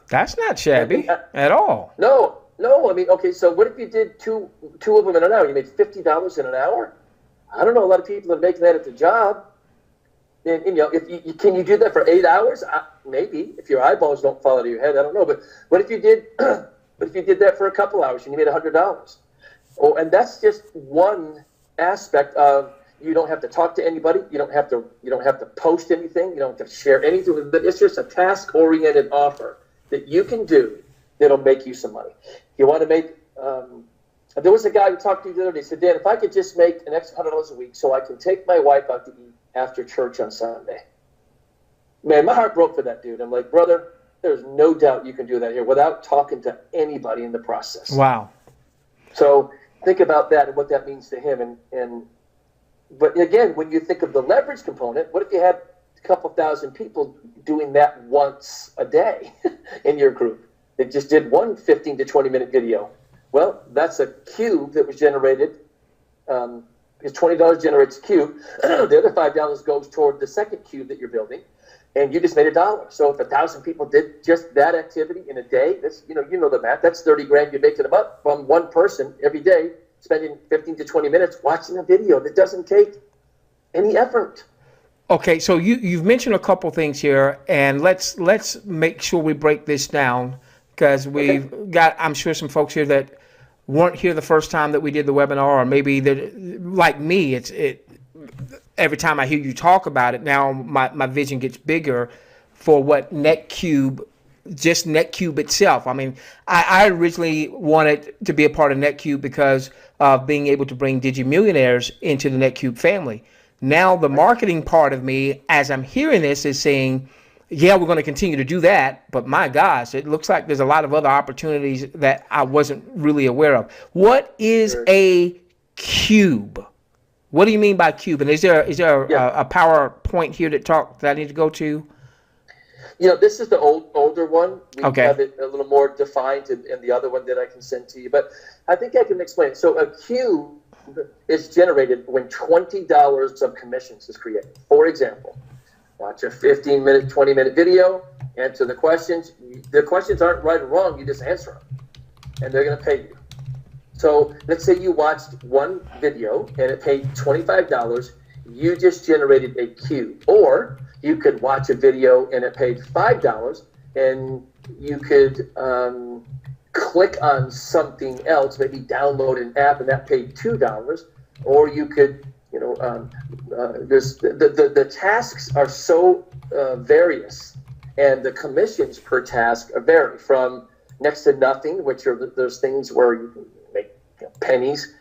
Speaker 2: That's not shabby at all.
Speaker 3: No. I mean, okay, so what if you did two of them in an hour? You made $50 in an hour? I don't know a lot of people that are making that at the job. And if can you do that for 8 hours? Maybe, if your eyeballs don't fall out of your head, I don't know. But what if you did? What if you did that for a couple hours and you made $100? Oh, and that's just one aspect of you don't have to talk to anybody. You don't have to post anything. You don't have to share anything. But it's just a task-oriented offer that you can do that'll make you some money. You want to make. There was a guy who talked to me the other day. He said, Dan, if I could just make an extra $100 a week so I can take my wife out to eat after church on Sunday. Man, my heart broke for that dude. I'm like, brother, there's no doubt you can do that here without talking to anybody in the process.
Speaker 2: Wow.
Speaker 3: So think about that and what that means to him. But again, when you think of the leverage component, what if you had a couple thousand people doing that once a day in your group? They just did one 15 to 20 minute video. Well, that's a cube that was generated. Because $20 generates a cube. The other $5 goes toward the second cube that you're building. and you just made $1. So if 1,000 people did just that activity in a day, that's, you know the math. That's 30 grand you're making a month from one person every day, spending 15 to 20 minutes watching a video that doesn't take any effort.
Speaker 2: Okay, so you've mentioned a couple things here, and let's make sure we break this down, because we've got, I'm sure, some folks here that weren't here the first time that we did the webinar, or maybe that, like me, every time I hear you talk about it, now my vision gets bigger for what NetQube, just NetQube itself. I mean, I originally wanted to be a part of NetQube because of being able to bring Digi Millionaires into the NetQube family. Now the marketing part of me, as I'm hearing this, is saying, yeah, we're going to continue to do that, but my gosh, it looks like there's a lot of other opportunities that I wasn't really aware of. What is a cube? What do you mean by cube? And is there a PowerPoint here that I need to go to?
Speaker 3: You know, this is the older one. We have it a little more defined in the other one that I can send to you. But I think I can explain it. So a cube is generated when $20 of commissions is created. For example, watch a 15-minute, 20-minute video, answer the questions. The questions aren't right or wrong. You just answer them, and they're going to pay you. So let's say you watched one video and it paid $25. You just generated a cube. Or you could watch a video and it paid $5, and you could click on something else, maybe download an app, and that paid $2. Or you could, the tasks are so various, and the commissions per task vary from next to nothing, which are those things where you can make pennies.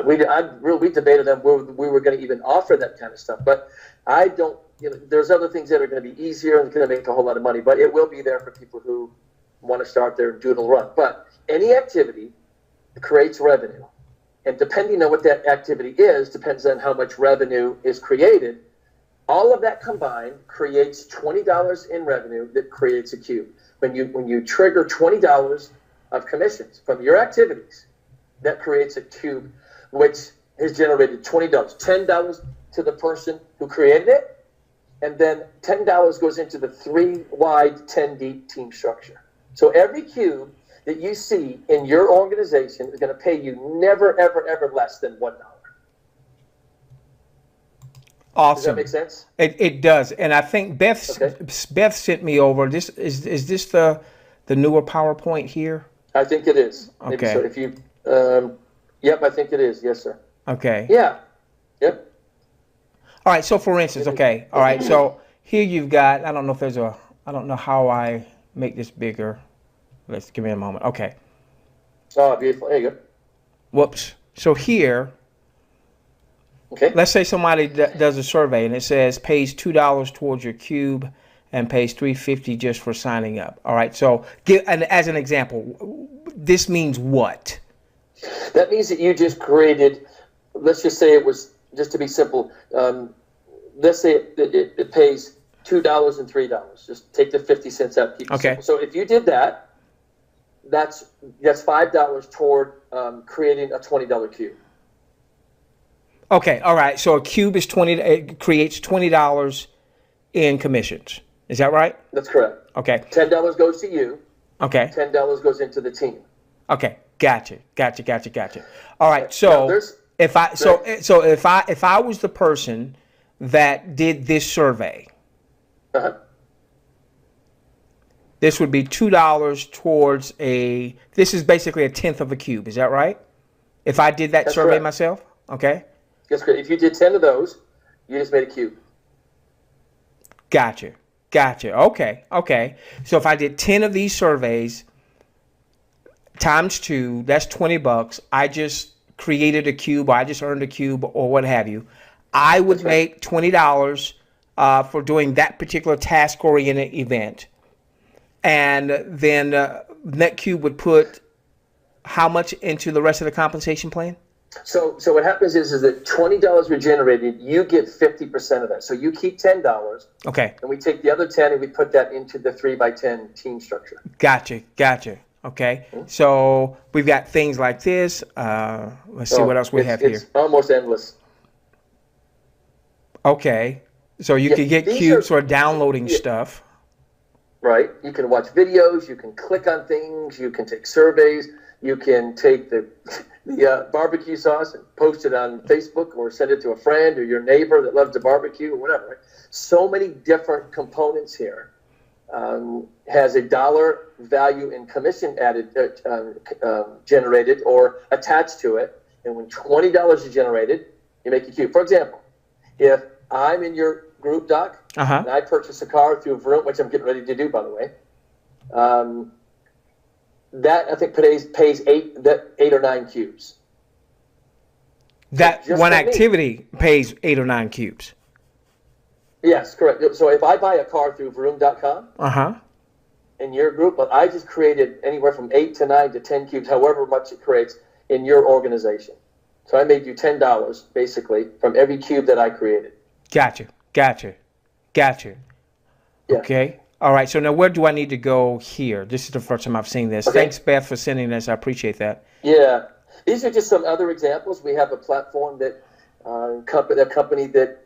Speaker 3: We debated on where we were going to even offer that kind of stuff, but I don't. There's other things that are going to be easier and going to make a whole lot of money, but it will be there for people who want to start their doodle run. But any activity creates revenue, and depending on what that activity is, depends on how much revenue is created. All of that combined creates $20 in revenue that creates a cube. When you trigger $20 of commissions from your activities, that creates a cube, which has generated $20, $10 to the person who created it, and then $10 goes into the 3-wide, 10-deep team structure. So every cube that you see in your organization is going to pay you never, ever, ever less than $1.
Speaker 2: Awesome.
Speaker 3: Does that make sense?
Speaker 2: It does, and I think Beth sent me over. This is this the newer PowerPoint here?
Speaker 3: I think it is.
Speaker 2: Okay.
Speaker 3: Maybe so. If you, yep, I think it is. Yes, sir.
Speaker 2: Okay.
Speaker 3: Yeah. Yep.
Speaker 2: All right. So for instance, okay. All right. So here you've got. I don't know if there's a. I don't know how I make this bigger. Let's give me a moment. Okay.
Speaker 3: Oh, beautiful. There you go.
Speaker 2: Whoops. So here.
Speaker 3: Okay.
Speaker 2: Let's say somebody does a survey and it says pays $2 towards your cube and pays $3.50 just for signing up. All right. So as an example, this means what?
Speaker 3: That means that you just created. Let's just say it was, just to be simple. Let's say it pays $2 and $3. Just take the 50 cents out. Keep it simple. So if you did that, that's $5 toward creating a $20 cube.
Speaker 2: Okay, all right. So a cube is it creates $20 in commissions. Is that right?
Speaker 3: That's correct.
Speaker 2: Okay.
Speaker 3: $10 goes to you.
Speaker 2: Okay.
Speaker 3: $10 goes into the team.
Speaker 2: Okay, gotcha. All right. So if I was the person that did this survey, this would be $2 towards this is basically a tenth of a cube. Is that right? If I did that survey myself? Okay.
Speaker 3: That's great. If you did 10 of those, you just made a cube.
Speaker 2: Gotcha. Okay. So if I did 10 of these surveys times 2, that's $20. I just created a cube, or I just earned a cube, or what have you. I would make $20 for doing that particular task-oriented event. And then NetQube would put how much into the rest of the compensation plan?
Speaker 3: So what happens is that $20 were generated, you get 50% of that. So you keep $10.
Speaker 2: Okay.
Speaker 3: And we take the other 10 and we put that into the 3x10 team structure.
Speaker 2: Gotcha. Okay. So we've got things like this. Let's see what else we have here.
Speaker 3: It's almost endless.
Speaker 2: Okay. So you can get cubes for downloading stuff.
Speaker 3: Right. You can watch videos. You can click on things. You can take surveys. You can take the barbecue sauce and post it on Facebook or send it to a friend or your neighbor that loves to barbecue or whatever. Right? So many different components here. Has a dollar value in commission added, generated or attached to it. And when $20 is generated, you make a cube. For example, if I'm in your group, Doc, and I purchase a car through Vroom, which I'm getting ready to do, by the way, that I think pays eight or nine cubes.
Speaker 2: That one activity pays 8 or 9 cubes.
Speaker 3: Yes, correct. So if I buy a car through Vroom.com, in your group, but I just created anywhere from 8 to 9 to 10 cubes, however much it creates in your organization. So I made you $10 basically from every cube that I created. Gotcha.
Speaker 2: Yeah. Okay. All right. So now where do I need to go here? This is the first time I've seen this. Okay. Thanks, Beth, for sending this. I appreciate that.
Speaker 3: Yeah. These are just some other examples. We have a platform that a company that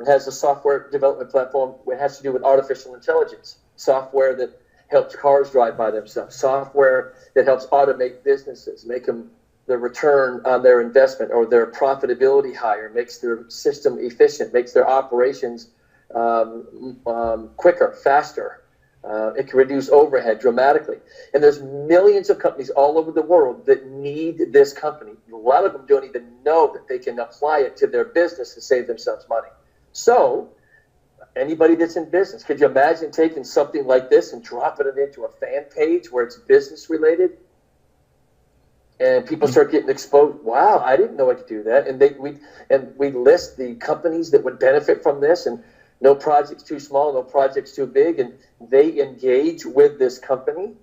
Speaker 3: has a software development platform that has to do with artificial intelligence, software that helps cars drive by themselves, software that helps automate businesses, make them the return on their investment or their profitability higher, makes their system efficient, makes their operations quicker, faster. It can reduce overhead dramatically. And there's millions of companies all over the world that need this company. A lot of them don't even know that they can apply it to their business to save themselves money. So anybody that's in business, could you imagine taking something like this and dropping it into a fan page where it's business related? And people start getting exposed. Wow, I didn't know I could do that. And we list the companies that would benefit from this, and no project's too small, no project's too big, and they engage with this company.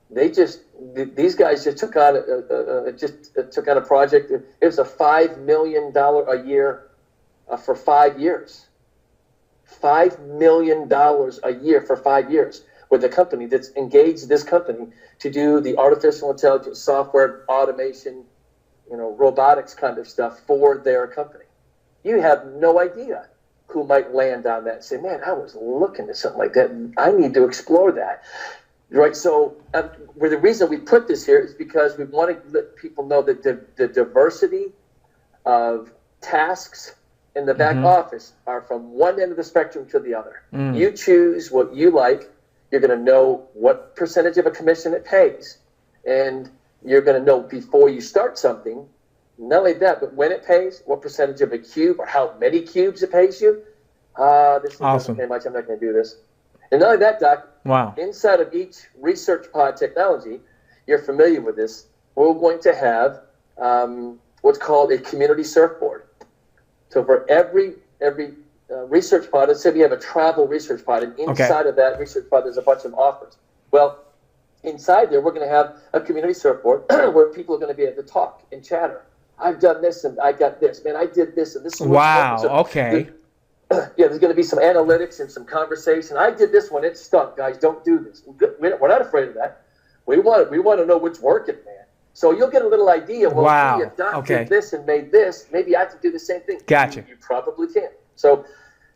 Speaker 3: These guys just took on a project. It was a $5 million a year for 5 years. $5 million a year for 5 years with a company that's engaged this company to do the artificial intelligence, software, automation, robotics kind of stuff for their company. You have no idea who might land on that and say, man, I was looking at something like that. I need to explore that. Right. So the reason we put this here is because we want to let people know that the diversity of tasks in the back office are from one end of the spectrum to the other. You choose what you like. You're going to know what percentage of a commission it pays. And you're going to know before you start something, not only that, but when it pays, what percentage of a cube or how many cubes it pays you. This doesn't pay much. I'm not going to do this. And not only that, Doc, inside of each research pod technology, you're familiar with this, we're going to have what's called a community surfboard. So for every research pod, let's say we have a travel research pod, and inside of that research pod, there's a bunch of offers. Well, inside there, we're going to have a community surfboard where people are going to be able to talk and chatter. I've done this, and I got this. Man, I did this, and this is there's going to be some analytics and some conversation. I did this one. It stunk, guys. Don't do this. We're not afraid of that. We want to know what's working, man. So you'll get a little idea. Well, if Doc did this and made this, maybe I can do the same thing.
Speaker 2: Gotcha.
Speaker 3: You probably can. So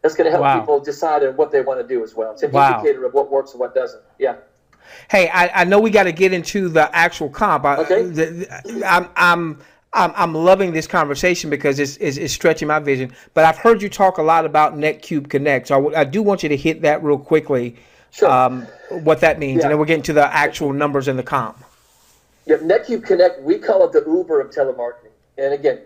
Speaker 3: that's going to help people decide on what they want to do as well. It's an indicator of what works and what doesn't. Yeah.
Speaker 2: Hey, I know we got to get into the actual comp. I'm loving this conversation because it's stretching my vision. But I've heard you talk a lot about NetQube Connect. So I do want you to hit that real quickly.
Speaker 3: Sure.
Speaker 2: What that means, and then we'll get into the actual numbers in the comp.
Speaker 3: Yeah, NetQube Connect, we call it the Uber of telemarketing. And again,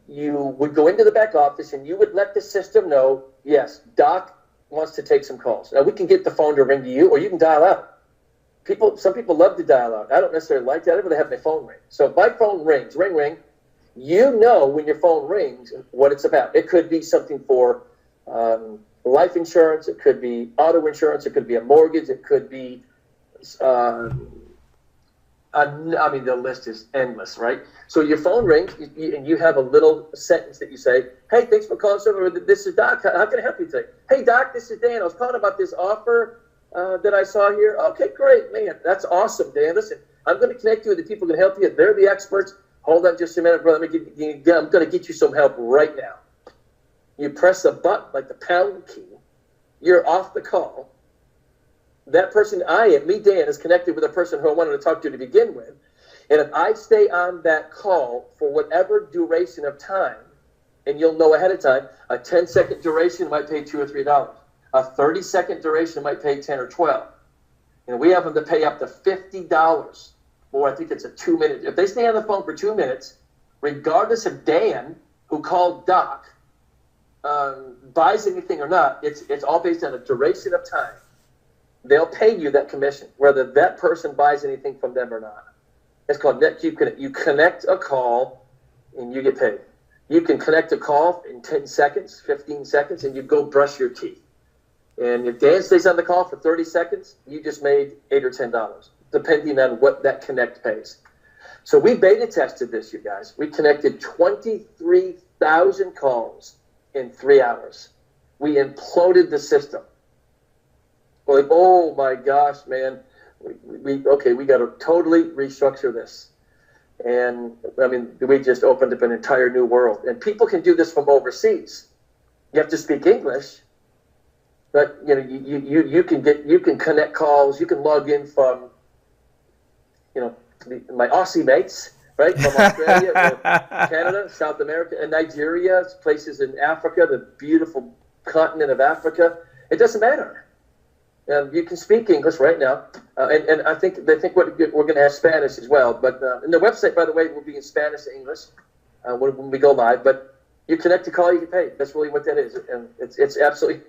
Speaker 3: you would go into the back office and you would let the system know, yes, Doc wants to take some calls. Now we can get the phone to ring to you, or you can dial out. Some people love to dial out. I don't necessarily like that. I'd rather have my phone ring. So if my phone rings, ring, ring, you know when your phone rings what it's about. It could be something for life insurance. It could be auto insurance. It could be a mortgage. It could be, the list is endless, right? So your phone rings, and you have a little sentence that you say, hey, thanks for calling. This is Doc. How can I help you today? Hey, Doc, this is Dan. I was calling about this offer that I saw here. Okay, great, man. That's awesome, Dan. Listen, I'm going to connect you with the people who can help you. They're the experts. Hold on just a minute, brother. I'm going to get you some help right now. you press a button like the pound key, you're off the call. That person, Dan, is connected with a person who I wanted to talk to begin with. And if I stay on that call for whatever duration of time, and you'll know ahead of time, a 10-second duration might pay $2 or $3. A 30-second duration might pay 10 or 12. And we have them to pay up to $50. Or I think it's a 2-minute. If they stay on the phone for 2 minutes, regardless of Dan, who called Doc, buys anything or not, it's all based on a duration of time. They'll pay you that commission, whether that person buys anything from them or not. It's called NetQube Connect. You connect a call, and you get paid. You can connect a call in 10 seconds, 15 seconds, and you go brush your teeth. And if Dan stays on the call for 30 seconds, you just made $8 or $10, depending on what that connect pays. So we beta tested this, you guys. We connected 23,000 calls in 3 hours. We imploded the system. We're like, oh my gosh, man. We got to totally restructure this. And I mean, we just opened up an entire new world. And people can do this from overseas. You have to speak English, but you can connect calls. You can log in from my Aussie mates, right, from Australia, Canada, South America, and Nigeria, places in Africa, the beautiful continent of Africa. It doesn't matter. You can speak English right now, and I think they think we're going to have Spanish as well. But and the website, by the way, will be in Spanish and English when we go live. But you connect to call, you get paid. That's really what that is, and it's absolutely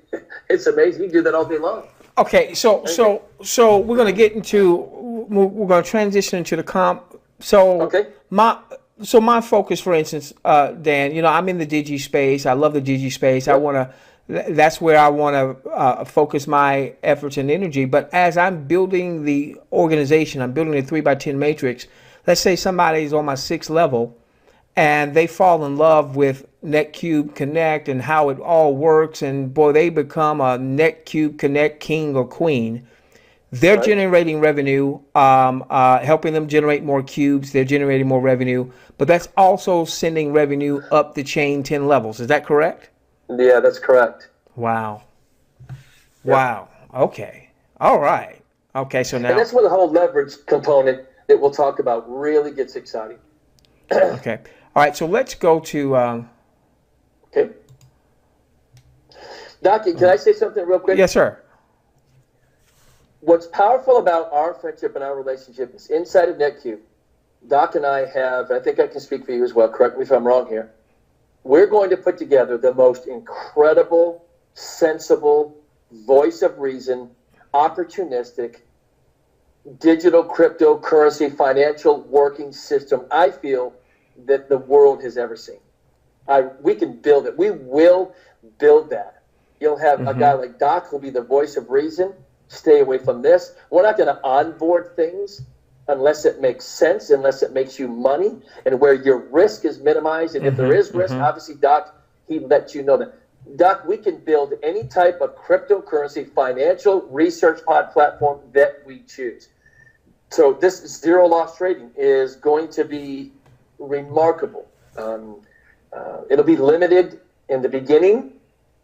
Speaker 3: it's amazing. You can do that all day long.
Speaker 2: Okay, so we're going to get into we're going to transition into the comp. So
Speaker 3: okay.
Speaker 2: My focus, for instance, Dan, I'm in the Digi space. I love the Digi space. Yep. That's where I want to focus my efforts and energy. But as I'm building the organization, I'm building a 3x10 matrix. Let's say somebody's on my 6th level and they fall in love with NetQube Connect and how it all works. And boy, they become a NetQube Connect king or queen. They're generating revenue, helping them generate more cubes. They're generating more revenue. But that's also sending revenue up the chain 10 levels. Is that correct?
Speaker 3: Yeah, that's correct.
Speaker 2: Wow. Wow. Okay. All right. Okay, so now...
Speaker 3: And that's where the whole leverage component that we'll talk about really gets exciting.
Speaker 2: Okay. All right, so let's go to...
Speaker 3: Okay. Doc, can I say something real quick?
Speaker 2: Yes, sir.
Speaker 3: What's powerful about our friendship and our relationship is inside of NetQube, Doc and I have, I think I can speak for you as well, correct me if I'm wrong here, we're going to put together the most incredible, sensible, voice of reason, opportunistic, digital cryptocurrency financial working system I feel that the world has ever seen. We can build it. We will build that. You'll have a guy like Doc who'll be the voice of reason. Stay away from this. We're not going to onboard things unless it makes sense, unless it makes you money, and where your risk is minimized. And if there is risk, obviously, Doc, he lets you know that. Doc, we can build any type of cryptocurrency financial research pod platform that we choose. So this zero loss trading is going to be remarkable. It'll be limited in the beginning.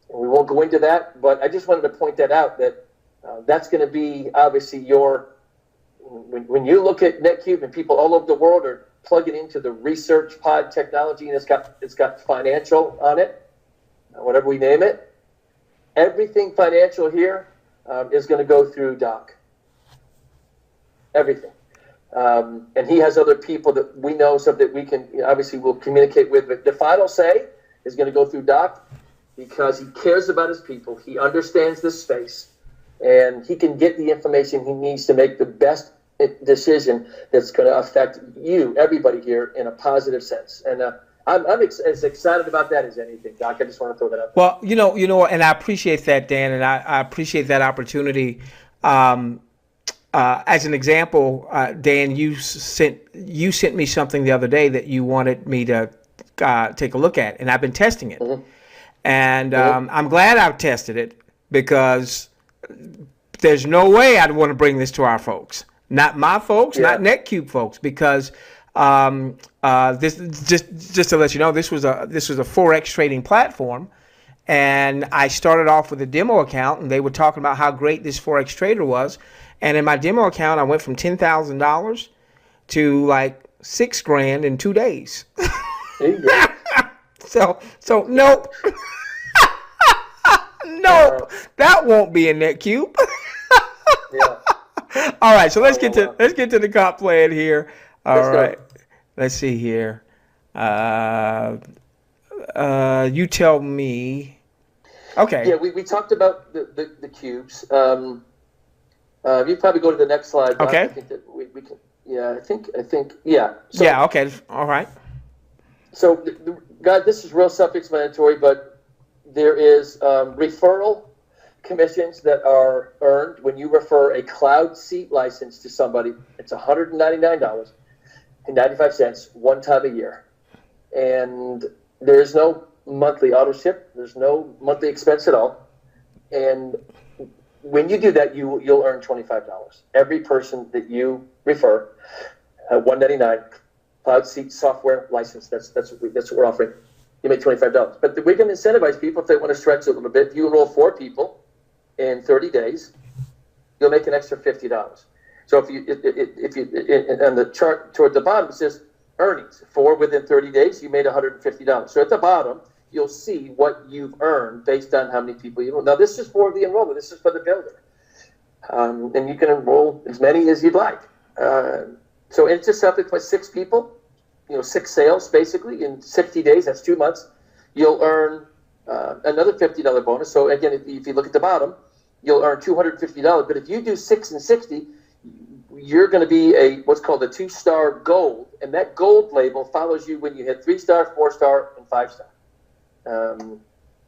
Speaker 3: We won't go into that, but I just wanted to point that out, that that's going to be obviously your... When you look at NetQube and people all over the world are plugging into the research pod technology, and it's got financial on it, whatever we name it, everything financial here is going to go through Doc. Everything. And he has other people that we know, so that we can obviously will communicate with. But the final say is going to go through Doc because he cares about his people. He understands this space. And he can get the information he needs to make the best decision that's going to affect you, everybody here, in a positive sense. And I'm as excited about that as anything, Doc. I just want to throw that out there.
Speaker 2: Well, you know, and I appreciate that, Dan, and I appreciate that opportunity. As an example, Dan, you sent me something the other day that you wanted me to take a look at, and I've been testing it. And I'm glad I've tested it, because there's no way I'd want to bring this to our folks, not my folks, not NetQube folks, because this just to let you know, this was a Forex trading platform, And I started off with a demo account, and they were talking about how great this Forex trader was. And in my demo account, I went from $10,000 to like $6,000 in 2 days. So nope. Nope. That won't be a NetQube.
Speaker 3: Yeah.
Speaker 2: All right, so let's get to the comp plan here. All right. Let's see here. You tell me. Okay.
Speaker 3: Yeah, we talked about the cubes. You probably go to the next slide. Bob.
Speaker 2: Okay.
Speaker 3: I think that we can. Yeah, I think. Yeah. So,
Speaker 2: yeah. Okay. All right.
Speaker 3: So, God, this is real self-explanatory, but there is referral commissions that are earned when you refer a cloud seat license to somebody. It's $199.95 one time a year, and there is no monthly auto ship. There's no monthly expense at all, and when you do that, you'll earn $25. Every person that you refer, $199 cloud seat software license. That's what we're offering. You make $25. But we're going to incentivize people if they want to stretch a little bit. If you enroll 4 people in 30 days, you'll make an extra $50. So if you on the chart toward the bottom it says earnings 4 within 30 days, you made $150. So at the bottom you'll see what you've earned based on how many people you enroll. Now this is for the enrollment. This is for the builder, and you can enroll as many as you'd like. So it's just something with 6 people, 6 sales basically in 60 days. That's 2 months. You'll earn another $50 bonus. So again, if you look at the bottom, you'll earn $250. But if you do 6 and 60, you're going to be what's called a 2-star gold, and that gold label follows you when you hit 3-star, 4-star, and 5-star.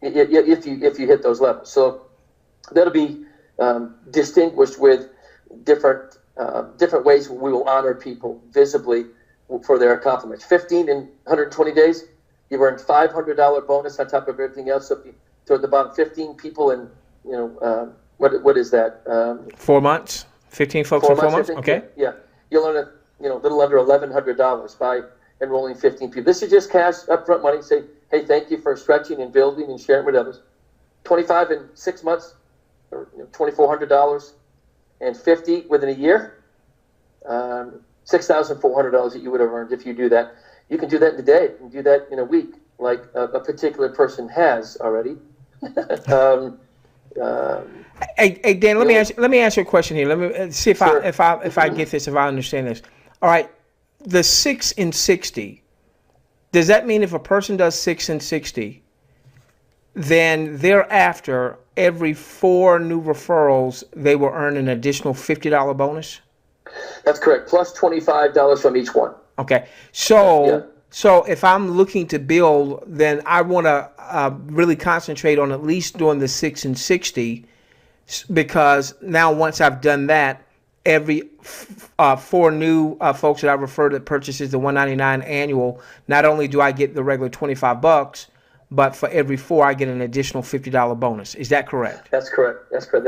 Speaker 3: If you hit those levels, so that'll be distinguished with different ways we will honor people visibly for their accomplishments. 15 in 120 days, you've earned $500 bonus on top of everything else. So if you toward the bottom, 15 people in what is that?
Speaker 2: 4 months. 15 folks in 4 months.
Speaker 3: 15,
Speaker 2: okay.
Speaker 3: Yeah, you'll earn a little under $1,100 by enrolling 15 people. This is just cash upfront money. Say, hey, thank you for stretching and building and sharing with others. 25 in 6 months, or $2,400, and 50 within a year. $6,400 that you would have earned if you do that. You can do that in a day. You can do that in a week, like a particular person has already.
Speaker 2: Hey Dan, let me ask you a question here. Let me see if
Speaker 3: Sure.
Speaker 2: I get this, if I understand this. All right, the 6 and 60. Does that mean if a person does 6 and 60, then thereafter every 4 new referrals they will earn an additional $50 bonus?
Speaker 3: That's correct. Plus $25 from each one.
Speaker 2: Okay, so if I'm looking to build, then I want to really concentrate on at least doing the 6 and 60, because now once I've done that, every 4 new folks that I refer that purchases the $199 annual, not only do I get the regular $25, but for every 4 I get an additional $50 bonus. Is that correct?
Speaker 3: That's correct. That's correct.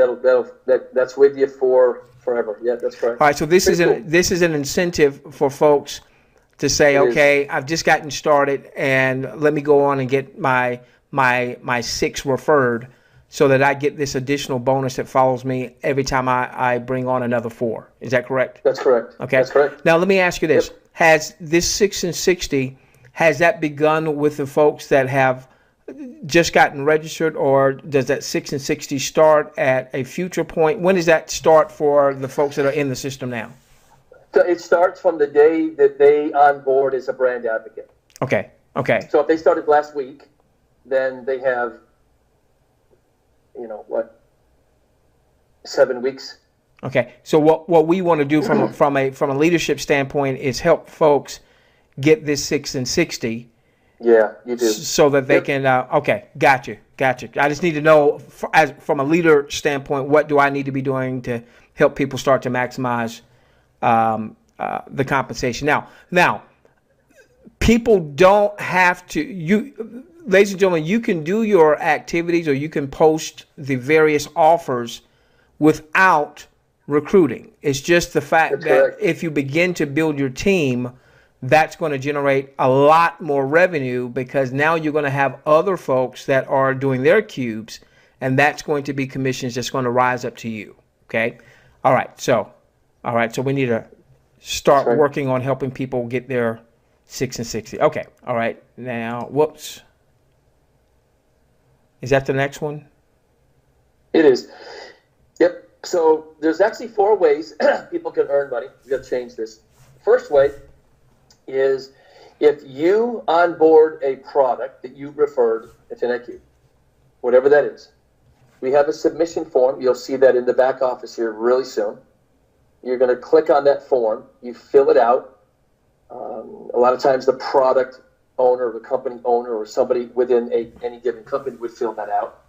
Speaker 3: That's with you for forever. Yeah, that's correct.
Speaker 2: All right, so this is an incentive for folks to say, okay, I've just gotten started, and let me go on and get my 6 referred, so that I get this additional bonus that follows me every time I bring on another 4. Is that correct?
Speaker 3: That's correct.
Speaker 2: Okay.
Speaker 3: That's correct.
Speaker 2: Now let me ask you this:
Speaker 3: Yep.
Speaker 2: Has this 6 and 60, has that begun with the folks that have just gotten registered, or does that 6 and 60 start at a future point? When does that start for the folks that are in the system now?
Speaker 3: So it starts from the day that they onboard as a brand advocate.
Speaker 2: Okay. Okay.
Speaker 3: So if they started last week, then they have, 7 weeks.
Speaker 2: Okay. So what we want to do from a leadership standpoint is help folks get this 6 and 60.
Speaker 3: Yeah, you do.
Speaker 2: So that they can. Okay. Gotcha. I just need to know, from a leader standpoint, what do I need to be doing to help people start to maximize the compensation. Now, people don't have to. Ladies and gentlemen, you can do your activities, or you can post the various offers without recruiting. It's just the fact that if you begin to build your team, that's going to generate a lot more revenue, because now you're going to have other folks that are doing their cubes, and that's going to be commissions that's going to rise up to you. Okay. All right. So we need to start working on helping people get their 6 and 60. Okay. All right. Now, whoops. Is that the next one?
Speaker 3: It is. Yep. So there's actually 4 ways people can earn money. We got to change this. First way is if you onboard a product that you referred to NetQube, whatever that is. We have a submission form. You'll see that in the back office here really soon. You're going to click on that form. You fill it out. A lot of times the product owner or the company owner or somebody within any given company would fill that out.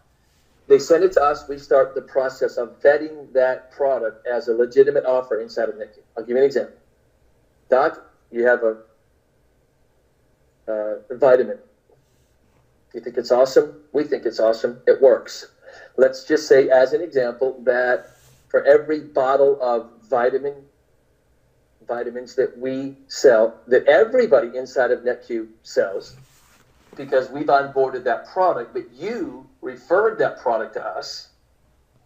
Speaker 3: They send it to us. We start the process of vetting that product as a legitimate offer inside of NetQube. I'll give you an example. Doc, you have a vitamin. You think it's awesome? We think it's awesome. It works. Let's just say, as an example, that for every bottle of vitamins that we sell, that everybody inside of NetQube sells, because we've onboarded that product, but you referred that product to us,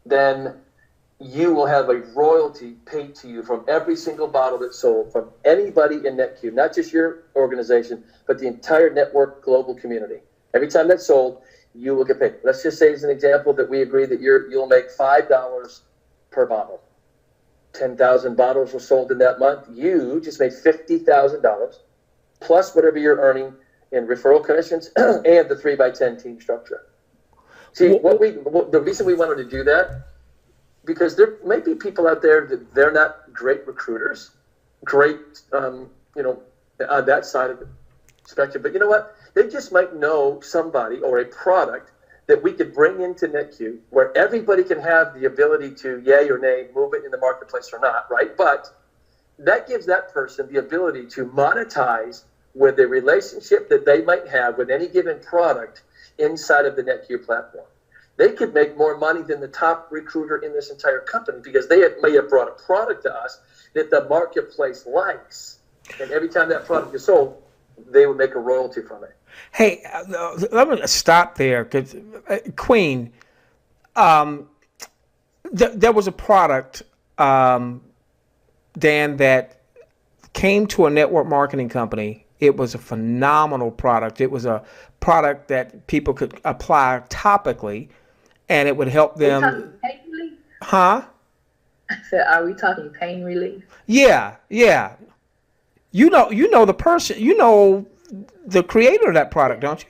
Speaker 3: then you will have a royalty paid to you from every single bottle that's sold from anybody in NetQube, not just your organization, but the entire network global community. Every time that's sold, you will get paid. Let's just say, as an example, that we agree that you'll make $5 per bottle. 10,000 bottles were sold in that month. You just made $50,000 plus whatever you're earning in referral commissions and the 3x10 team structure. See, the reason we wanted to do that, because there may be people out there that they're not great recruiters, great, on that side of the spectrum. But you know what? They just might know somebody or a product that we could bring into NetQube where everybody can have the ability to, yay or nay, move it in the marketplace or not, right? But that gives that person the ability to monetize with the relationship that they might have with any given product inside of the NetQube platform. They could make more money than the top recruiter in this entire company, because they may have brought a product to us that the marketplace likes. And every time that product is sold, they would make a royalty from it.
Speaker 2: Hey, let me stop there, because Queen, there was a product, Dan, that came to a network marketing company. It was a phenomenal product. It was a product that people could apply topically, and it would help them.
Speaker 1: Are we talking pain relief?
Speaker 2: Huh?
Speaker 1: I said, are we talking pain relief?
Speaker 2: Yeah. You know the person. You know the creator of that product, don't you?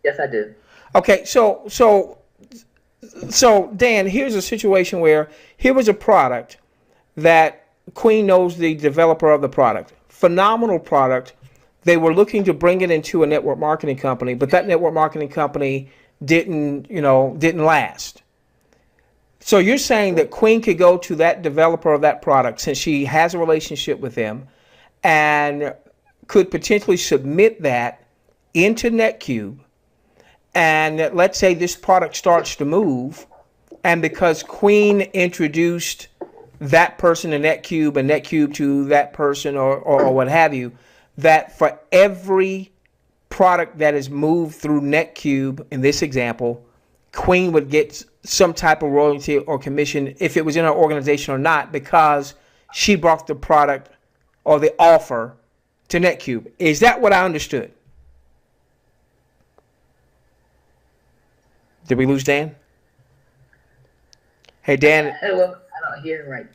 Speaker 1: Yes, I do.
Speaker 2: Okay, so Dan, here's a situation where here was a product that Queen knows the developer of the product. Phenomenal product. They were looking to bring it into a network marketing company, but that network marketing company didn't last. So you're saying that Queen could go to that developer of that product, since she has a relationship with them, and could potentially submit that into NetQube, and let's say this product starts to move, and because Queen introduced that person to NetQube and NetQube to that person or what have you, that for every product that is moved through NetQube, in this example, Queen would get some type of royalty or commission, if it was in her organization or not, because she brought the product or the offer to NetQube. Is that what I understood? Did we lose Dan? Hey, Dan.
Speaker 1: Well, I don't hear right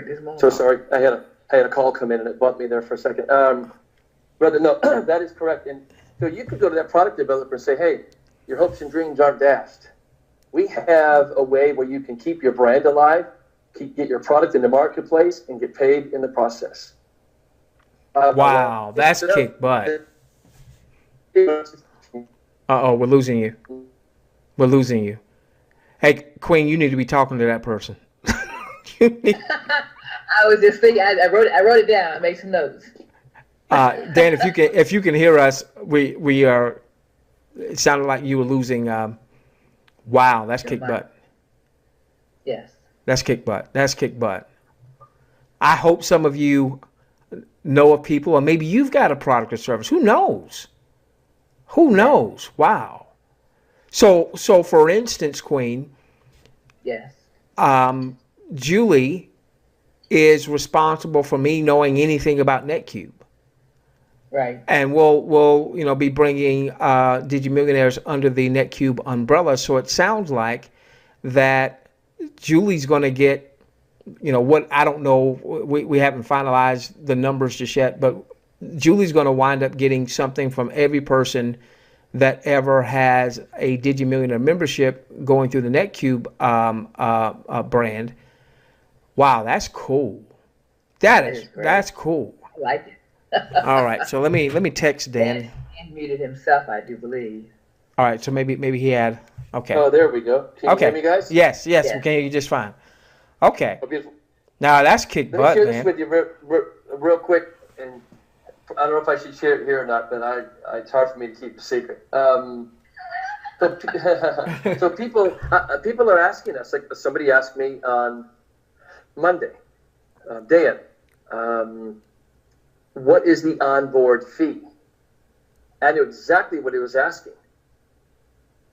Speaker 1: this moment.
Speaker 3: So sorry, I had a call come in and it bumped me there for a second. Brother, no, that is correct. And so you could go to that product developer and say, hey, your hopes and dreams aren't dashed. We have a way where you can keep your brand alive, get your product in the marketplace, and get paid in the process.
Speaker 2: Wow, that's kick butt. Uh-oh, we're losing you. We're losing you. Hey, Queen, you need to be talking to that person.
Speaker 1: I was just thinking. I wrote it down. I made some notes.
Speaker 2: Dan, if you can hear us, we are. It sounded like you were losing. Wow, that's kick butt.
Speaker 1: Yes.
Speaker 2: That's kick butt. That's kick butt. I hope some of you know of people, or maybe you've got a product or service. Who knows? Who knows? Wow. So for instance, Queen,
Speaker 1: Yes.
Speaker 2: Julie is responsible for me knowing anything about NetQube.
Speaker 1: Right.
Speaker 2: And we'll be bringing Digi Millionaires under the NetQube umbrella. So it sounds like that Julie's going to get, what I don't know. We haven't finalized the numbers just yet, but Julie's going to wind up getting something from every person that ever has a Digi Millionaire membership going through the NetQube brand. Wow, that's cool. That's cool.
Speaker 1: I like it.
Speaker 2: All right, so let me text Dan.
Speaker 1: Dan muted himself, I do believe.
Speaker 2: All right, so maybe he had. Okay.
Speaker 3: Oh, there we go. Can you hear me, guys?
Speaker 2: Yes, we can hear you just fine. Okay.
Speaker 3: Oh, beautiful.
Speaker 2: Now that's kick butt,
Speaker 3: man. Let me
Speaker 2: man.
Speaker 3: share this with you real quick, and I don't know if I should share it here or not, but it's hard for me to keep a secret. So people are asking us, like somebody asked me on Monday, Dan, what is the onboard fee? I knew exactly what he was asking.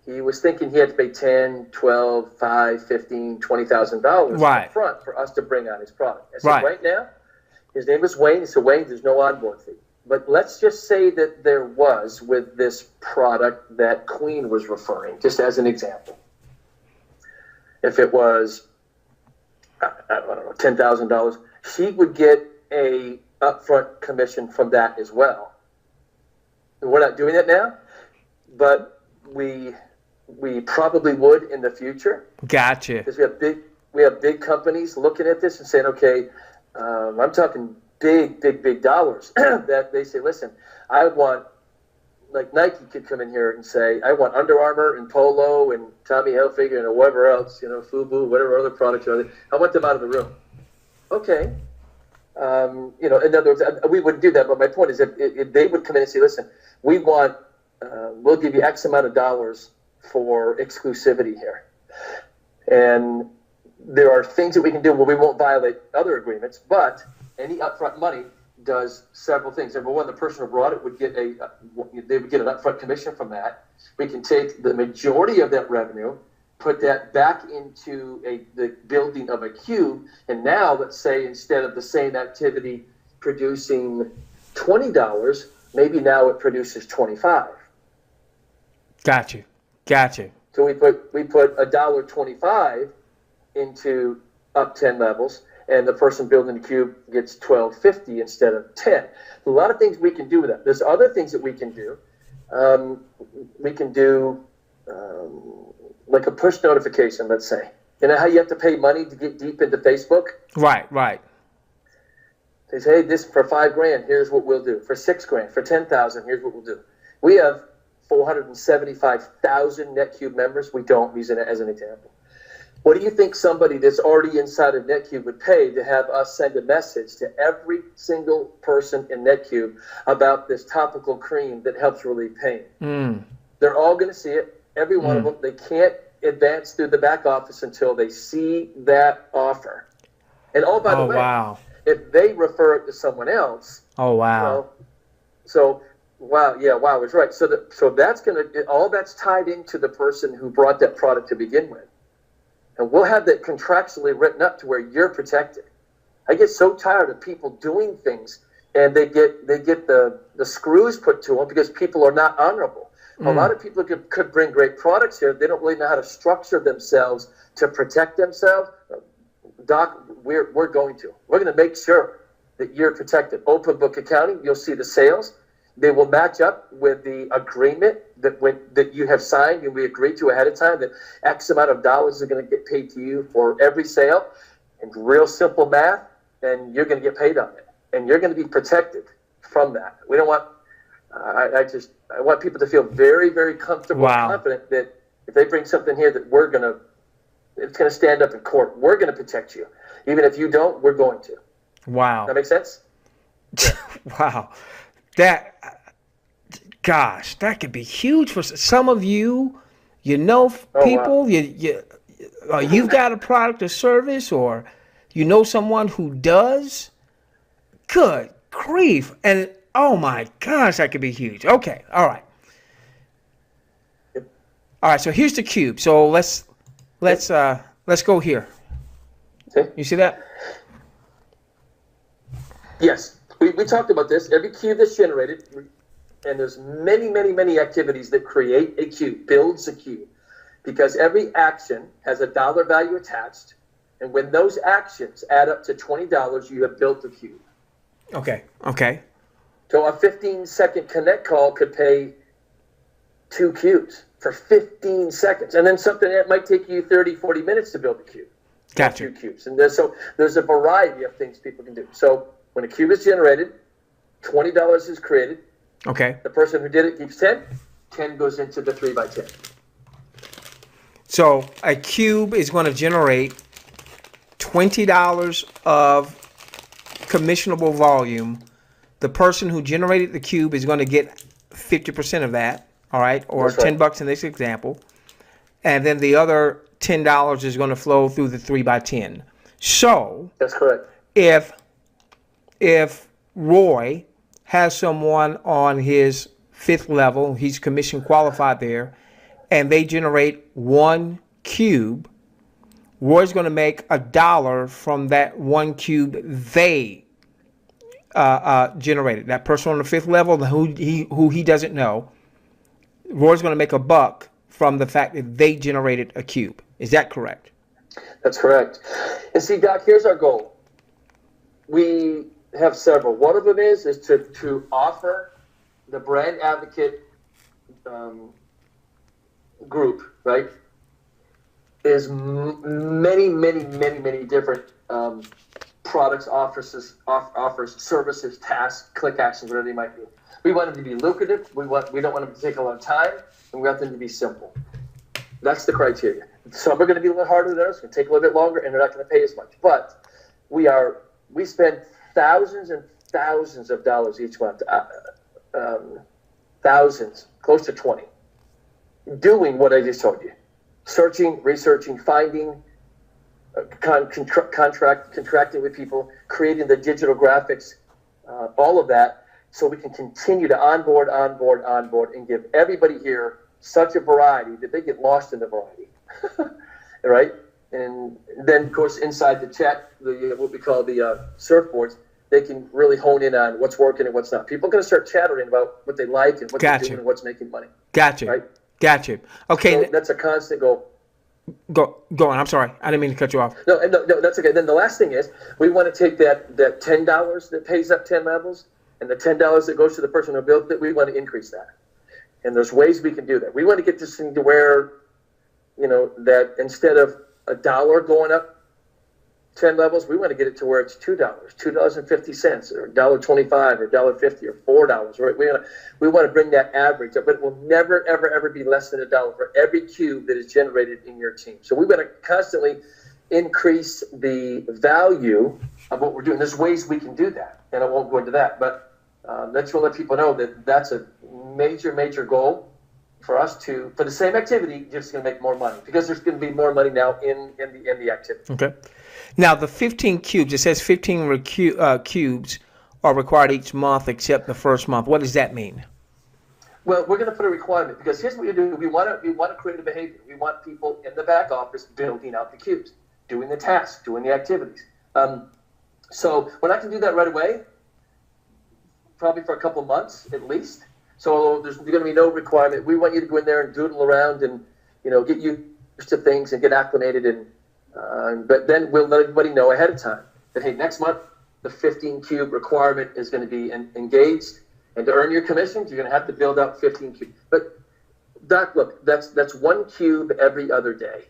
Speaker 3: He was thinking he had to pay $10, $12, $5, $15, $20,000 up front for us to bring on his product. I said, right now, his name is Wayne. He said, Wayne, there's no onboard fee. But let's just say that there was with this product that Queen was referring, just as an example. If it was, I don't know, $10,000, she would get a upfront commission from that as well. And we're not doing it now, but we probably would in the future.
Speaker 2: Gotcha.
Speaker 3: Because we have big companies looking at this and saying, okay, I'm talking big dollars that they say, listen, I want, like Nike could come in here and say, I want Under Armour and Polo and Tommy Hilfiger and whatever else, FUBU, whatever other products are there. I want them out of the room. Okay. In other words, we wouldn't do that. But my point is, if they would come in and say, listen, we want, we'll give you X amount of dollars for exclusivity here. And there are things that we can do where we won't violate other agreements, but any upfront money does several things. Number one, the person who brought it would get they would get an upfront commission from that. We can take the majority of that revenue, put that back into the building of a cube, and now let's say instead of the same activity producing $20, maybe now it produces $25.
Speaker 2: Gotcha.
Speaker 3: So we put $1.25 into up 10 levels, and the person building the cube gets $12.50 instead of 10. A lot of things we can do with that. There's other things that we can do. We can do like a push notification, let's say. You know how you have to pay money to get deep into Facebook?
Speaker 2: Right.
Speaker 3: They say, hey, this for $5,000, here's what we'll do. For $6,000, for $10,000, here's what we'll do. We have 475,000 NetQube members. We don't use it as an example. What do you think somebody that's already inside of NetQube would pay to have us send a message to every single person in NetQube about this topical cream that helps relieve pain? They're all going to see it, every one of them. They can't advance through the back office until they see that offer. And by the way, if they refer it to someone else, Wow is right. So that's all that's tied into the person who brought that product to begin with. And we'll have that contractually written up to where you're protected. I get so tired of people doing things and they get the screws put to them because people are not honorable. A lot of people could bring great products here. They don't really know how to structure themselves to protect themselves. Doc, we're going to make sure that you're protected. Open book accounting, you'll see the sales. They will match up with the agreement that you have signed and we agreed to ahead of time that X amount of dollars are going to get paid to you for every sale. And real simple math, and you're going to get paid on it. And you're going to be protected from that. We don't want, I want people to feel very, very comfortable and confident that if they bring something here that it's going to stand up in court. We're going to protect you. Even if you don't, we're going to.
Speaker 2: Wow.
Speaker 3: That make sense? Yeah.
Speaker 2: Wow. That could be huge for some of you. People. Wow. You've got a product or service, or someone who does. Good grief. And oh my gosh, that could be huge. Okay, all right. All right, so here's the cube. So let's go here.
Speaker 3: Okay.
Speaker 2: You see that?
Speaker 3: Yes. We talked about this. Every cube that's generated, and there's many activities that create a cube, builds a cube, because every action has a dollar value attached, and when those actions add up to $20, you have built a cube.
Speaker 2: Okay.
Speaker 3: So a 15-second connect call could pay 2 cubes for 15 seconds, and then something that might take you 30, 40 minutes to build a cube.
Speaker 2: Gotcha.
Speaker 3: 2 cubes. And there's a variety of things people can do. So when a cube is generated, $20 is created.
Speaker 2: Okay.
Speaker 3: The person who did it keeps 10. 10 goes into the 3x10.
Speaker 2: So a cube is going to generate $20 of commissionable volume. The person who generated the cube is going to get 50% of that. All right, or
Speaker 3: That's right.
Speaker 2: $10 in this example, and then the other $10 is going to flow through the 3x10. So
Speaker 3: That's correct.
Speaker 2: If Roy has someone on his 5th level, he's commission qualified there, and they generate 1 cube, Roy's going to make $1 from that 1 cube they generated. That person on the 5th level, who he doesn't know, Roy's going to make $1 from the fact that they generated a cube. Is that correct?
Speaker 3: That's correct. And see, Doc, here's our goal. We have several. One of them is to offer the brand advocate group, right? Is many different products, offers, services, tasks, click actions, whatever they might be. We want them to be lucrative. We don't want them to take a lot of time, and we want them to be simple. That's the criteria. Some are going to be a little harder than others. It's going to take a little bit longer, and they're not going to pay as much. But we spend thousands and thousands of dollars each month, thousands, close to 20, doing what I just told you: searching, researching, finding, contracting with people, creating the digital graphics, all of that. So we can continue to onboard, and give everybody here such a variety that they get lost in the variety, right? And then, of course, inside the chat, what we call the surfboards, they can really hone in on what's working and what's not. People are going to start chattering about what they like and what they're doing and what's making money.
Speaker 2: Gotcha.
Speaker 3: Right?
Speaker 2: Gotcha. Okay.
Speaker 3: So that's a constant goal.
Speaker 2: Go on. I'm sorry. I didn't mean to cut you off.
Speaker 3: No, that's okay. Then the last thing is we want to take that $10 that pays up 10 levels, and the $10 that goes to the person who built it, we want to increase that. And there's ways we can do that. We want to get this thing to where, that instead of $1 going up 10 levels, we want to get it to where it's $2, $2.50, or $1.25, or $1.50, or $4. Right? We want to bring that average up, but it will never, ever be less than $1 for every cube that is generated in your team. So we've got to constantly increase the value of what we're doing. There's ways we can do that, and I won't go into that, but let's let people know that that's a major goal for us for the same activity, just going to make more money, because there's going to be more money now in the activity.
Speaker 2: Okay. Now the 15 cubes, it says 15 cubes are required each month except the first month. What does that mean?
Speaker 3: Well, we're going to put a requirement, because here's what we do. We want to create a behavior. We want people in the back office building out the cubes, doing the tasks, doing the activities. So we're not going to do that right away, probably for a couple months at least. So there's going to be no requirement. We want you to go in there and doodle around and get used to things and get acclimated. But then we'll let everybody know ahead of time that, hey, next month the 15 cube requirement is going to be engaged, and to earn your commissions, you're going to have to build out 15 cubes. But Doc, look, that's 1 cube every other day.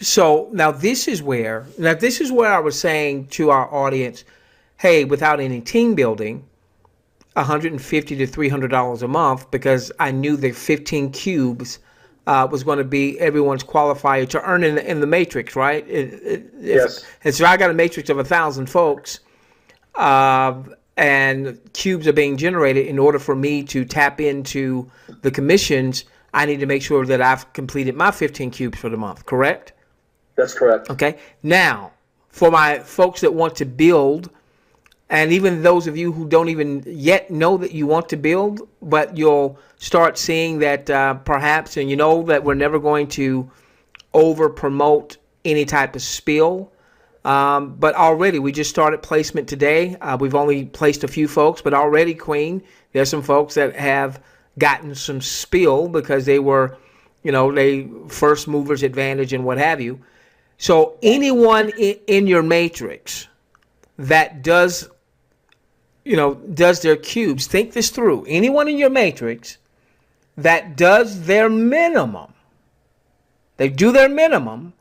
Speaker 2: So now this is where I was saying to our audience, hey, without any team building, $150 to $300 a month, because I knew that 15 cubes was going to be everyone's qualifier to earn in the matrix, right?
Speaker 3: Yes.
Speaker 2: And so I got a matrix of 1,000 folks, and cubes are being generated. In order for me to tap into the commissions, I need to make sure that I've completed my 15 cubes for the month, correct?
Speaker 3: That's correct.
Speaker 2: Okay. Now, for my folks that want to build And even those of you who don't even yet know that you want to build, but you'll start seeing that perhaps, and you know that we're never going to over promote any type of spill. But already we just started placement today. We've only placed a few folks, but already, Queen, there's some folks that have gotten some spill because they were, they first movers advantage and what have you. So anyone in your matrix that does their cubes, think this through. Anyone in your matrix that does their minimum, they do their minimum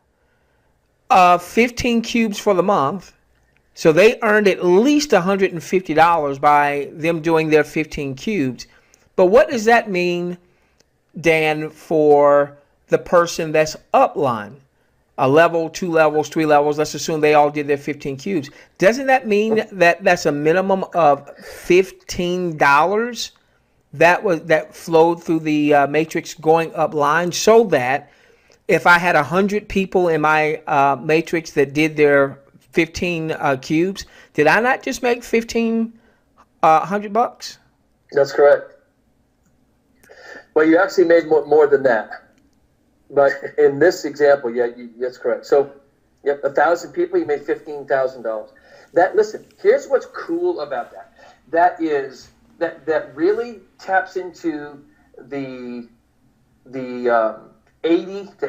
Speaker 2: of 15 cubes for the month. So they earned at least $150 by them doing their 15 cubes. But what does that mean, Dan, for the person that's upline? A level, 2 levels, 3 levels. Let's assume they all did their 15 cubes. Doesn't that mean that that's a minimum of $15 that flowed through the matrix going upline, so that if I had 100 people in my matrix that did their 15 cubes, did I not just make $1,500?
Speaker 3: That's correct. Well, you actually made more than that. But in this example, yeah, that's correct. So, 1,000 people, you made $15,000. Listen, here's what's cool about that. That really taps into the 80 to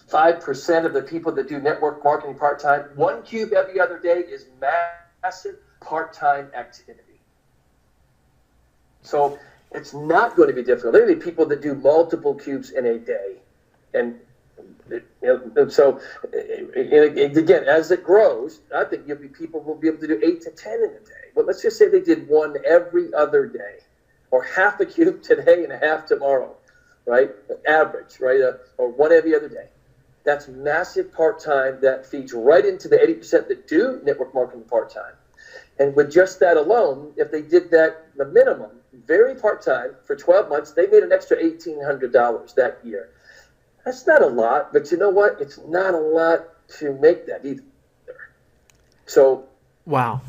Speaker 3: 85% of the people that do network marketing part-time. 1 cube every other day is massive part-time activity. So it's not going to be difficult. There are going to be people that do multiple cubes in a day. And so, again, as it grows, I think people will be able to do 8 to 10 in a day. But let's just say they did 1 every other day, or half a cube today and a half tomorrow, right? Average, right? Or 1 every other day. That's massive part-time that feeds right into the 80% that do network marketing part-time. And with just that alone, if they did that, the minimum, very part-time, for 12 months, they made an extra $1,800 that year. That's not a lot, but you know what? It's not a lot to make that either. So,
Speaker 2: wow.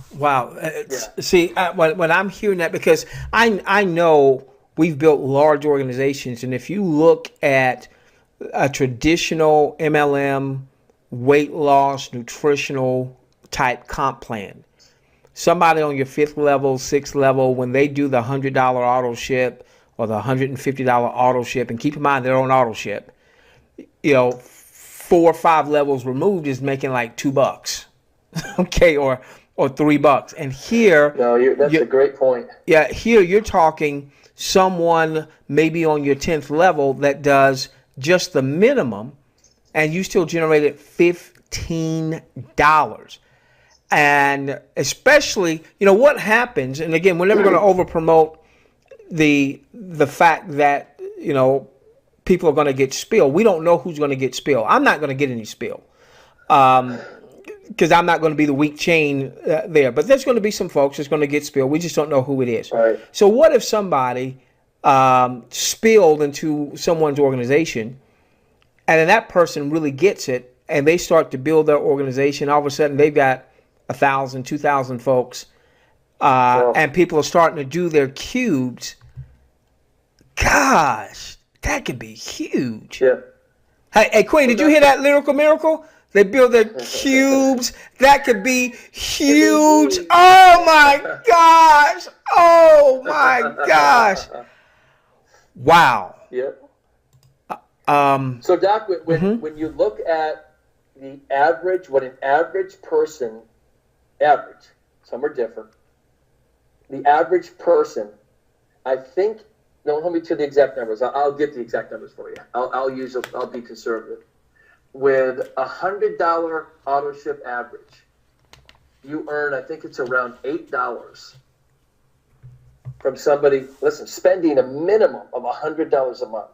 Speaker 2: See, when I'm hearing that, because I know we've built large organizations, and if you look at a traditional MLM weight loss nutritional type comp plan, somebody on your 5th level, 6th level, when they do the $100 auto ship or the $150 auto ship, and keep in mind they're on auto ship, 4 or 5 levels removed is making like $2, okay, or $3. And here,
Speaker 3: that's a great point.
Speaker 2: Yeah, here you're talking someone maybe on your 10th level that does just the minimum, and you still generated $15. And especially, what happens, and again, we're never going to over promote the fact that people are going to get spilled. We don't know who's going to get spilled. I'm not going to get any spill because I'm not going to be the weak chain there. But there's going to be some folks that's going to get spilled. We just don't know who it is.
Speaker 3: Right.
Speaker 2: So what if somebody spilled into someone's organization, and then that person really gets it, and they start to build their organization. All of a sudden, they've got 1,000, 2,000 folks, and people are starting to do their cubes. Gosh. That could be huge.
Speaker 3: Yeah.
Speaker 2: Hey, Queen, did you hear that lyrical miracle? They build their cubes. That could be huge. Oh my gosh. Oh my gosh. Wow.
Speaker 3: Yeah. So Doc, when you look at the average, what an average person, some are different. The average person, I think. Don't hold me to the exact numbers. I'll get the exact numbers for you. I'll be conservative. With $100 auto ship average, you earn, I think it's around $8 from somebody, spending a minimum of $100 a month.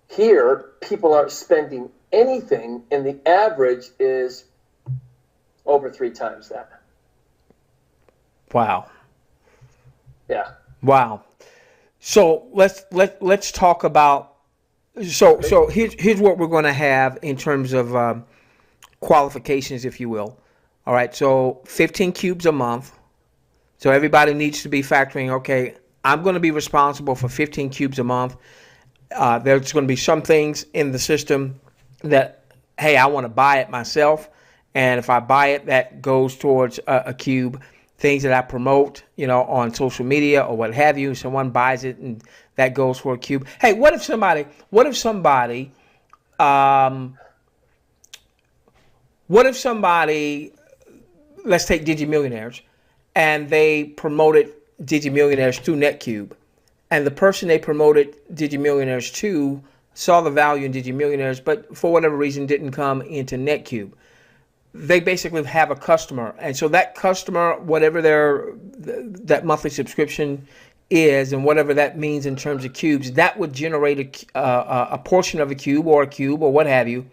Speaker 3: Here, people aren't spending anything, and the average is over 3 times that.
Speaker 2: Wow.
Speaker 3: Yeah.
Speaker 2: Wow. So let's talk about. So here's what we're going to have in terms of qualifications, if you will. All right. So 15 cubes a month. So everybody needs to be factoring, okay, I'm going to be responsible for 15 cubes a month. There's going to be some things in the system that, hey, I want to buy it myself. And if I buy it, that goes towards a cube. Things that I promote, on social media or what have you. Someone buys it and that goes for a cube. Hey, what if somebody, let's take Digi Millionaires, and they promoted Digi Millionaires to NetQube, and the person they promoted Digi Millionaires to saw the value in Digi Millionaires, but for whatever reason didn't come into NetQube. They basically have a customer, and so that customer, whatever that monthly subscription is, and whatever that means in terms of cubes, that would generate a portion of a cube or what have you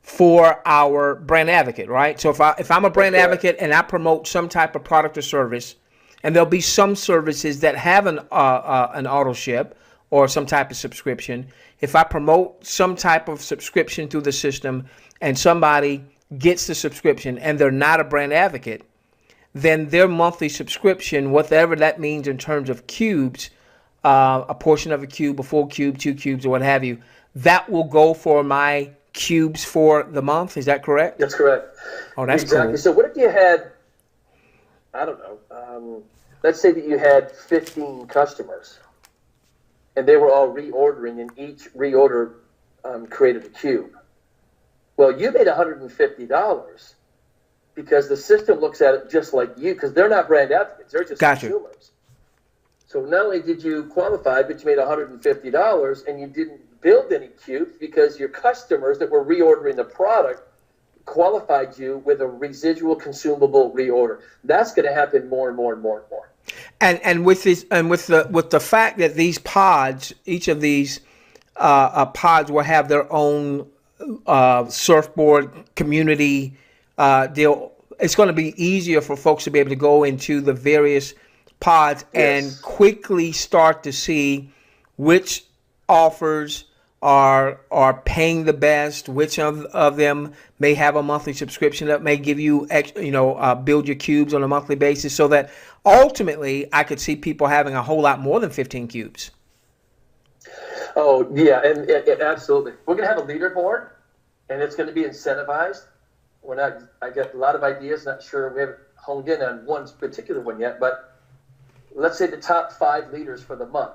Speaker 2: for our brand advocate, right? So if I'm a brand advocate and I promote some type of product or service, and there'll be some services that have an auto ship or some type of subscription. If I promote some type of subscription through the system and somebody gets the subscription and they're not a brand advocate, then their monthly subscription, whatever that means in terms of cubes, a portion of a cube, a full cube, 2 cubes, or what have you, that will go for my cubes for the month. Is that correct?
Speaker 3: That's correct.
Speaker 2: Oh, that's
Speaker 3: exactly.
Speaker 2: Cool.
Speaker 3: So what if you had, I don't know, let's say that you had 15 customers and they were all reordering, and each reorder created a cube. Well, you made $150 because the system looks at it just like you, because they're not brand advocates, they're just consumers. So not only did you qualify, but you made $150, and you didn't build any cubes because your customers that were reordering the product qualified you with a residual consumable reorder. That's going to happen more and more and more and more.
Speaker 2: And with this, and with the fact that these pods, each of these pods will have their own surfboard community deal, it's going to be easier for folks to be able to go into the various pods and quickly start to see which offers are paying the best, which of them may have a monthly subscription that may give you build your cubes on a monthly basis, so that ultimately I could see people having a whole lot more than 15 cubes.
Speaker 3: Oh, yeah, and absolutely. We're going to have a leaderboard, and it's going to be incentivized. I got a lot of ideas, not sure we haven't honed in on one particular one yet, but let's say the top 5 leaders for the month.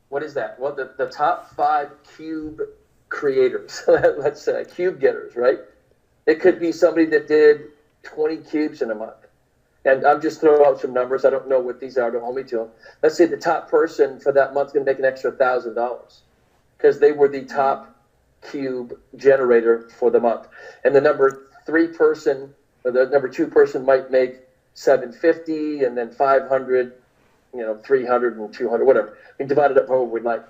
Speaker 3: What is that? Well, the top 5 cube creators, let's say, cube getters, right? It could be somebody that did 20 cubes in a month. And I'm just throwing out some numbers. I don't know what these are. Don't hold me to them. Let's say the top person for that month is going to make an extra $1,000 because they were the top cube generator for the month. And the number 3 person, or the number 2 person might make $750, and then 500, 300 and 200, whatever. We can divide it up however we'd like.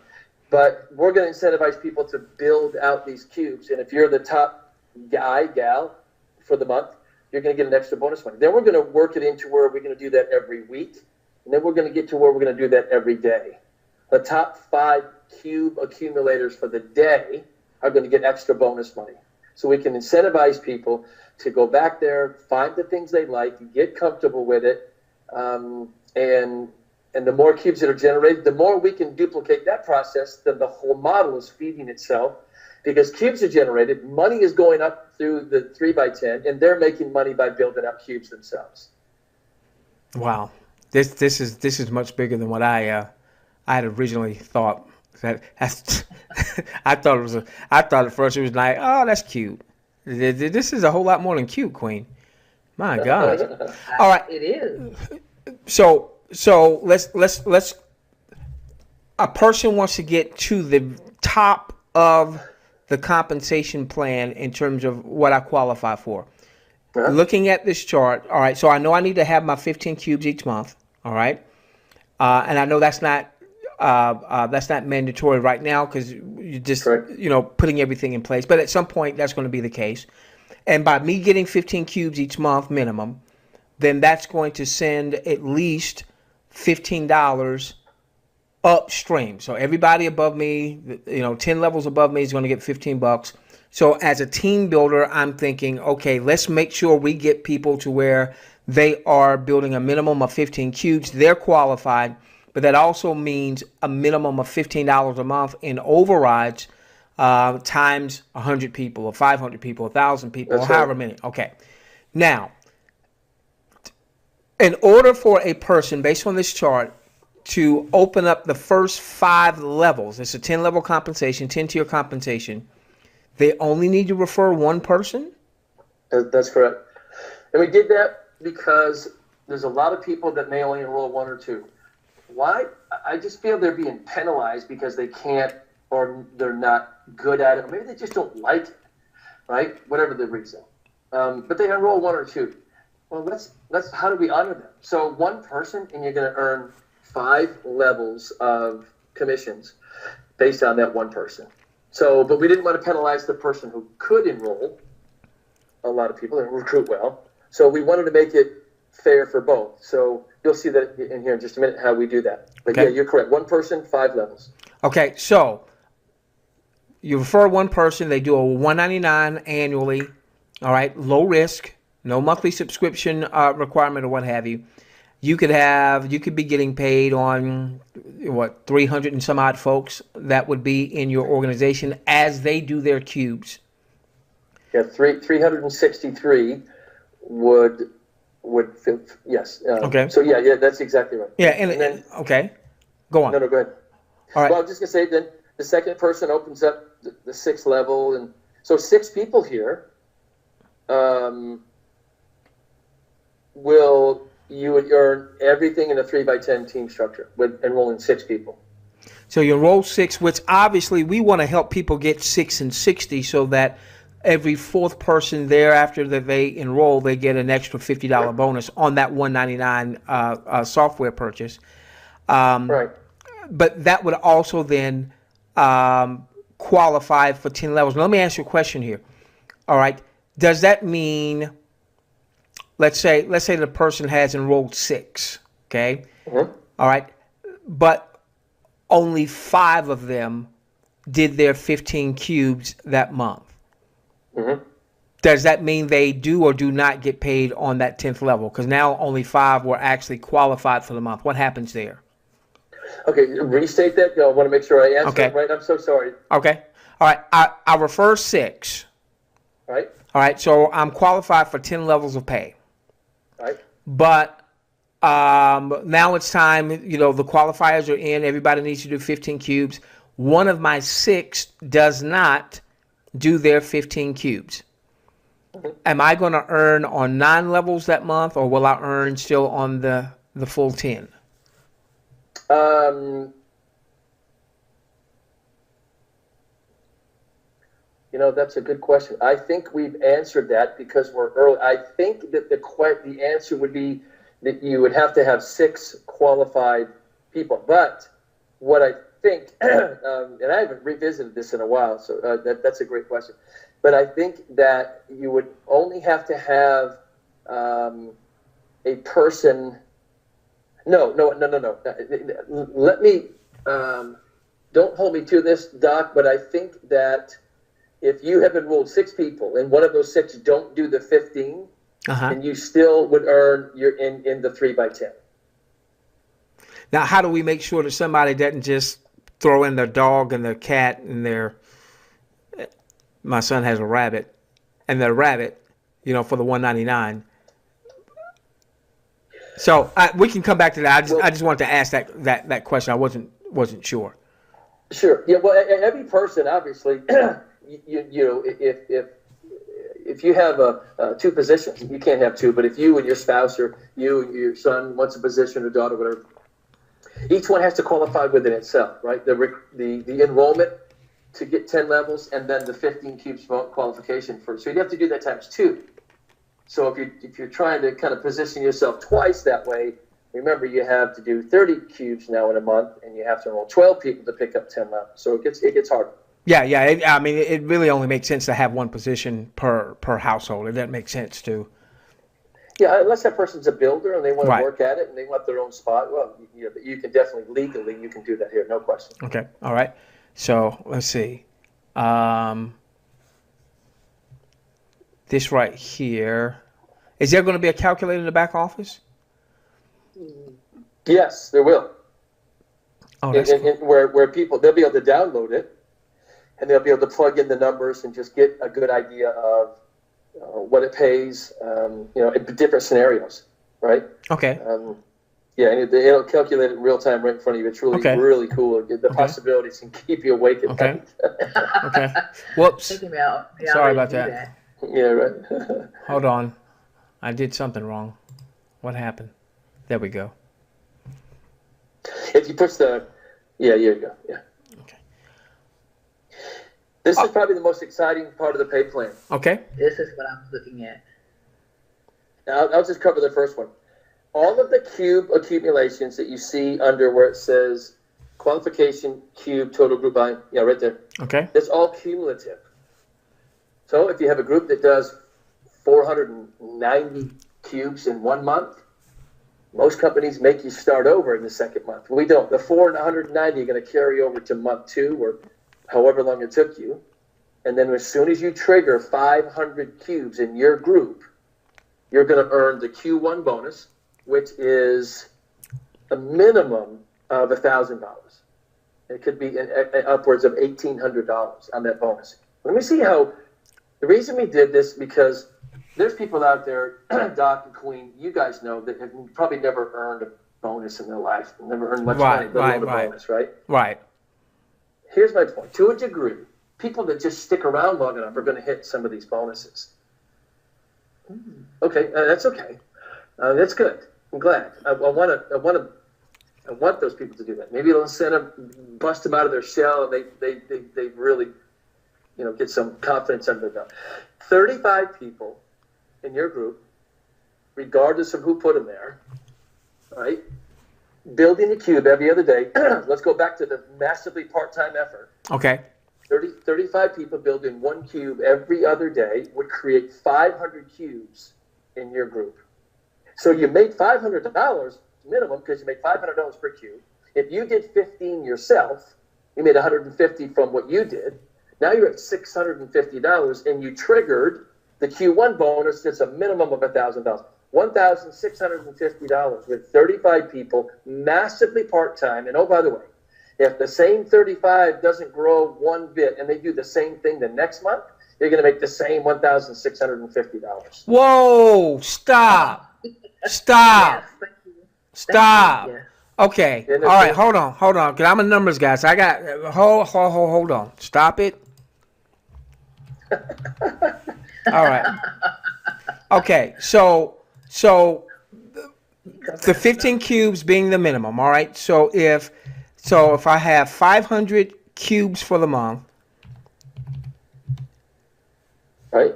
Speaker 3: But we're going to incentivize people to build out these cubes. And if you're the top guy, gal for the month, you're going to get an extra bonus money. Then we're going to work it into where we're going to do that every week. And then we're going to get to where we're going to do that every day. The top 5 cube accumulators for the day are going to get extra bonus money. So we can incentivize people to go back there, find the things they like, get comfortable with it, and the more cubes that are generated, the more we can duplicate that process, then the whole model is feeding itself. Because cubes are generated, money is going up through the 3x10, and they're making money by building up cubes themselves.
Speaker 2: Wow, this is much bigger than what I had originally thought. That's I thought at first it was like, oh, that's cute. This is a whole lot more than cute, Queen. My God. All right,
Speaker 1: it is.
Speaker 2: So let's. A person wants to get to the top of the compensation plan in terms of what I qualify for. Uh-huh. Looking at this chart, all right, so I know I need to have my 15 cubes each month, all right? And I know that's not mandatory right now because you're just, putting everything in place. But at some point, that's going to be the case. And by me getting 15 cubes each month minimum, then that's going to send at least $15 upstream. So everybody above me, 10 levels above me is going to get $15. So as a team builder, I'm thinking, okay, let's make sure we get people to where they are building a minimum of 15 cubes. They're qualified, but that also means a minimum of $15 a month in overrides times 100 people or 500 people, 1,000 people,
Speaker 3: That's
Speaker 2: or however many. Okay. Now, in order for a person, based on this chart, to open up the first 5 levels, it's a 10-level compensation, 10-tier compensation, they only need to refer one person?
Speaker 3: That's correct. And we did that because there's a lot of people that may only enroll 1 or 2. Why? I just feel they're being penalized because they can't, or they're not good at it, or maybe they just don't like it, right? Whatever the reason. But they enroll 1 or 2. Well, let's how do we honor them? So one person, and you're going to earn 5 levels of commissions based on that one person. So, but we didn't want to penalize the person who could enroll a lot of people and recruit well. So we wanted to make it fair for both. So you'll see that in here in just a minute how we do that. But
Speaker 2: okay.
Speaker 3: Yeah, you're correct. One person, 5 levels.
Speaker 2: Okay, so you refer one person, they do a $199 annually, all right, low risk, no monthly subscription requirement or what have you. You could be getting paid on, 300 and some odd folks that would be in your organization as they do their cubes.
Speaker 3: Yeah, 363 would fit, yes.
Speaker 2: Okay.
Speaker 3: So yeah, that's exactly right.
Speaker 2: Yeah, and then, okay, go on.
Speaker 3: No, go ahead.
Speaker 2: All right.
Speaker 3: Well, I'm just gonna say then the second person opens up the 6th level, and so 6 people here. You would earn everything in a 3x10 team structure with enrolling 6 people.
Speaker 2: So you enroll 6, which obviously we want to help people get 6 and 60 so that every 4th person thereafter that they enroll, they get an extra $50 bonus on that $199 software purchase.
Speaker 3: Right.
Speaker 2: But that would also then qualify for 10 levels. Now, let me ask you a question here. All right. Does that mean, let's say the person has enrolled 6, okay?
Speaker 3: Mm-hmm.
Speaker 2: All right. But only 5 of them did their 15 cubes that month.
Speaker 3: Mm-hmm.
Speaker 2: Does that mean they do or do not get paid on that 10th level? Because now only 5 were actually qualified for the month. What happens there?
Speaker 3: Okay, restate that. I want to make sure I answer
Speaker 2: Okay.
Speaker 3: it right. I'm so sorry.
Speaker 2: Okay. All right. I refer 6.
Speaker 3: Right.
Speaker 2: All right. So I'm qualified for 10 levels of pay.
Speaker 3: Right.
Speaker 2: But now it's time, the qualifiers are in. Everybody needs to do 15 cubes. One of my 6 does not do their 15 cubes. Mm-hmm. Am I going to earn on 9 levels that month, or will I earn still on the full 10?
Speaker 3: That's a good question. I think we've answered that because we're early. I think that the answer would be that you would have to have 6 qualified people. But what I think, and I haven't revisited this in a while, so that's a great question. But I think that you would only have to have a person. No. Let me, don't hold me to this, Doc, but I think that if you have enrolled 6 people and one of those 6 don't do the 15, then you still would earn your in the 3x10.
Speaker 2: Now, how do we make sure that somebody doesn't just throw in their dog and their cat and my son has a rabbit, and their rabbit, for the $199? So we can come back to that. I just wanted to ask that question. I wasn't sure.
Speaker 3: Sure. Yeah. Well, every person, obviously, if you have 2 positions, you can't have 2. But if you and your spouse, or you and your son wants a position, or daughter, whatever, each one has to qualify within itself, right? The enrollment to get 10 levels, and then the 15 cubes qualification for. So you'd have to do that times 2. So if you're trying to kind of position yourself twice that way, remember you have to do 30 cubes now in a month, and you have to enroll 12 people to pick up 10 levels. So it gets harder. Yeah.
Speaker 2: It really only makes sense to have one position per household. It doesn't make sense to.
Speaker 3: Yeah, unless that person's a builder and they want to
Speaker 2: Right.
Speaker 3: work at it and they want their own spot. Well, you can definitely legally you can do that here, no question.
Speaker 2: Okay. All right. So let's see. This right here. Is there going to be a calculator in the back office?
Speaker 3: Yes, there will.
Speaker 2: Oh, that's cool.
Speaker 3: Where people, they'll be able to download it, and they'll be able to plug in the numbers and just get a good idea of what it pays, in different scenarios, right?
Speaker 2: Okay.
Speaker 3: Yeah, and it'll calculate it in real time right in front of you. It's really cool. The possibilities can keep you awake at night.
Speaker 2: Okay. Whoops.
Speaker 1: Yeah,
Speaker 2: Sorry about that.
Speaker 3: Yeah, right.
Speaker 2: Hold on. I did something wrong. What happened? There we go.
Speaker 3: If you push here you go. Yeah.
Speaker 2: Okay.
Speaker 3: This is probably the most exciting part of the pay plan.
Speaker 2: Okay.
Speaker 1: This is what I'm looking at.
Speaker 3: Now, I'll just cover the first one. All of the cube accumulations that you see under where it says qualification, cube, total group buy, right there.
Speaker 2: Okay.
Speaker 3: That's all cumulative. So if you have a group that does 490 cubes in 1 month, most companies make you start over in the second month. We don't. The 490 are going to carry over to month 2 or however long it took you. And then as soon as you trigger 500 cubes in your group, you're going to earn the Q1 bonus, which is a minimum of $1,000. It could be upwards of $1,800 on that bonus. Let me see how. The reason we did this because there's people out there, Doc and Queen, you guys know that have probably never earned a bonus in their life, never earned much money, let alone a bonus, right?
Speaker 2: Right.
Speaker 3: Here's my point. To a degree, people that just stick around long enough are going to hit some of these bonuses. Okay, that's okay. That's good. I'm glad. I want those people to do that. Maybe it'll send them, bust them out of their shell, and they really, get some confidence under their belt. 35 people in your group, regardless of who put them there, right? Building a cube every other day. Let's go back to the massively part-time effort.
Speaker 2: Okay.
Speaker 3: 35 people building 1 cube every other day would create 500 cubes in your group. So you made $500 minimum because you made $500 per cube. If you did 15 yourself, you made $150 from what you did. Now you're at $650 and you triggered the Q1 bonus that's a minimum of $1,000. $1,650 with 35 people, massively part-time. And oh, by the way, if the same 35 doesn't grow one bit and they do the same thing the next month, you're going to make the same $1,650.
Speaker 2: Whoa, stop. Stop.
Speaker 1: Yes,
Speaker 2: Stop.
Speaker 1: yes.
Speaker 2: Okay. All right, hold on. Because I'm a numbers guy, so I got, hold on. Stop it. All right. Okay, so the 15 cubes being the minimum, all right? So if I have 500 cubes for the month,
Speaker 3: right?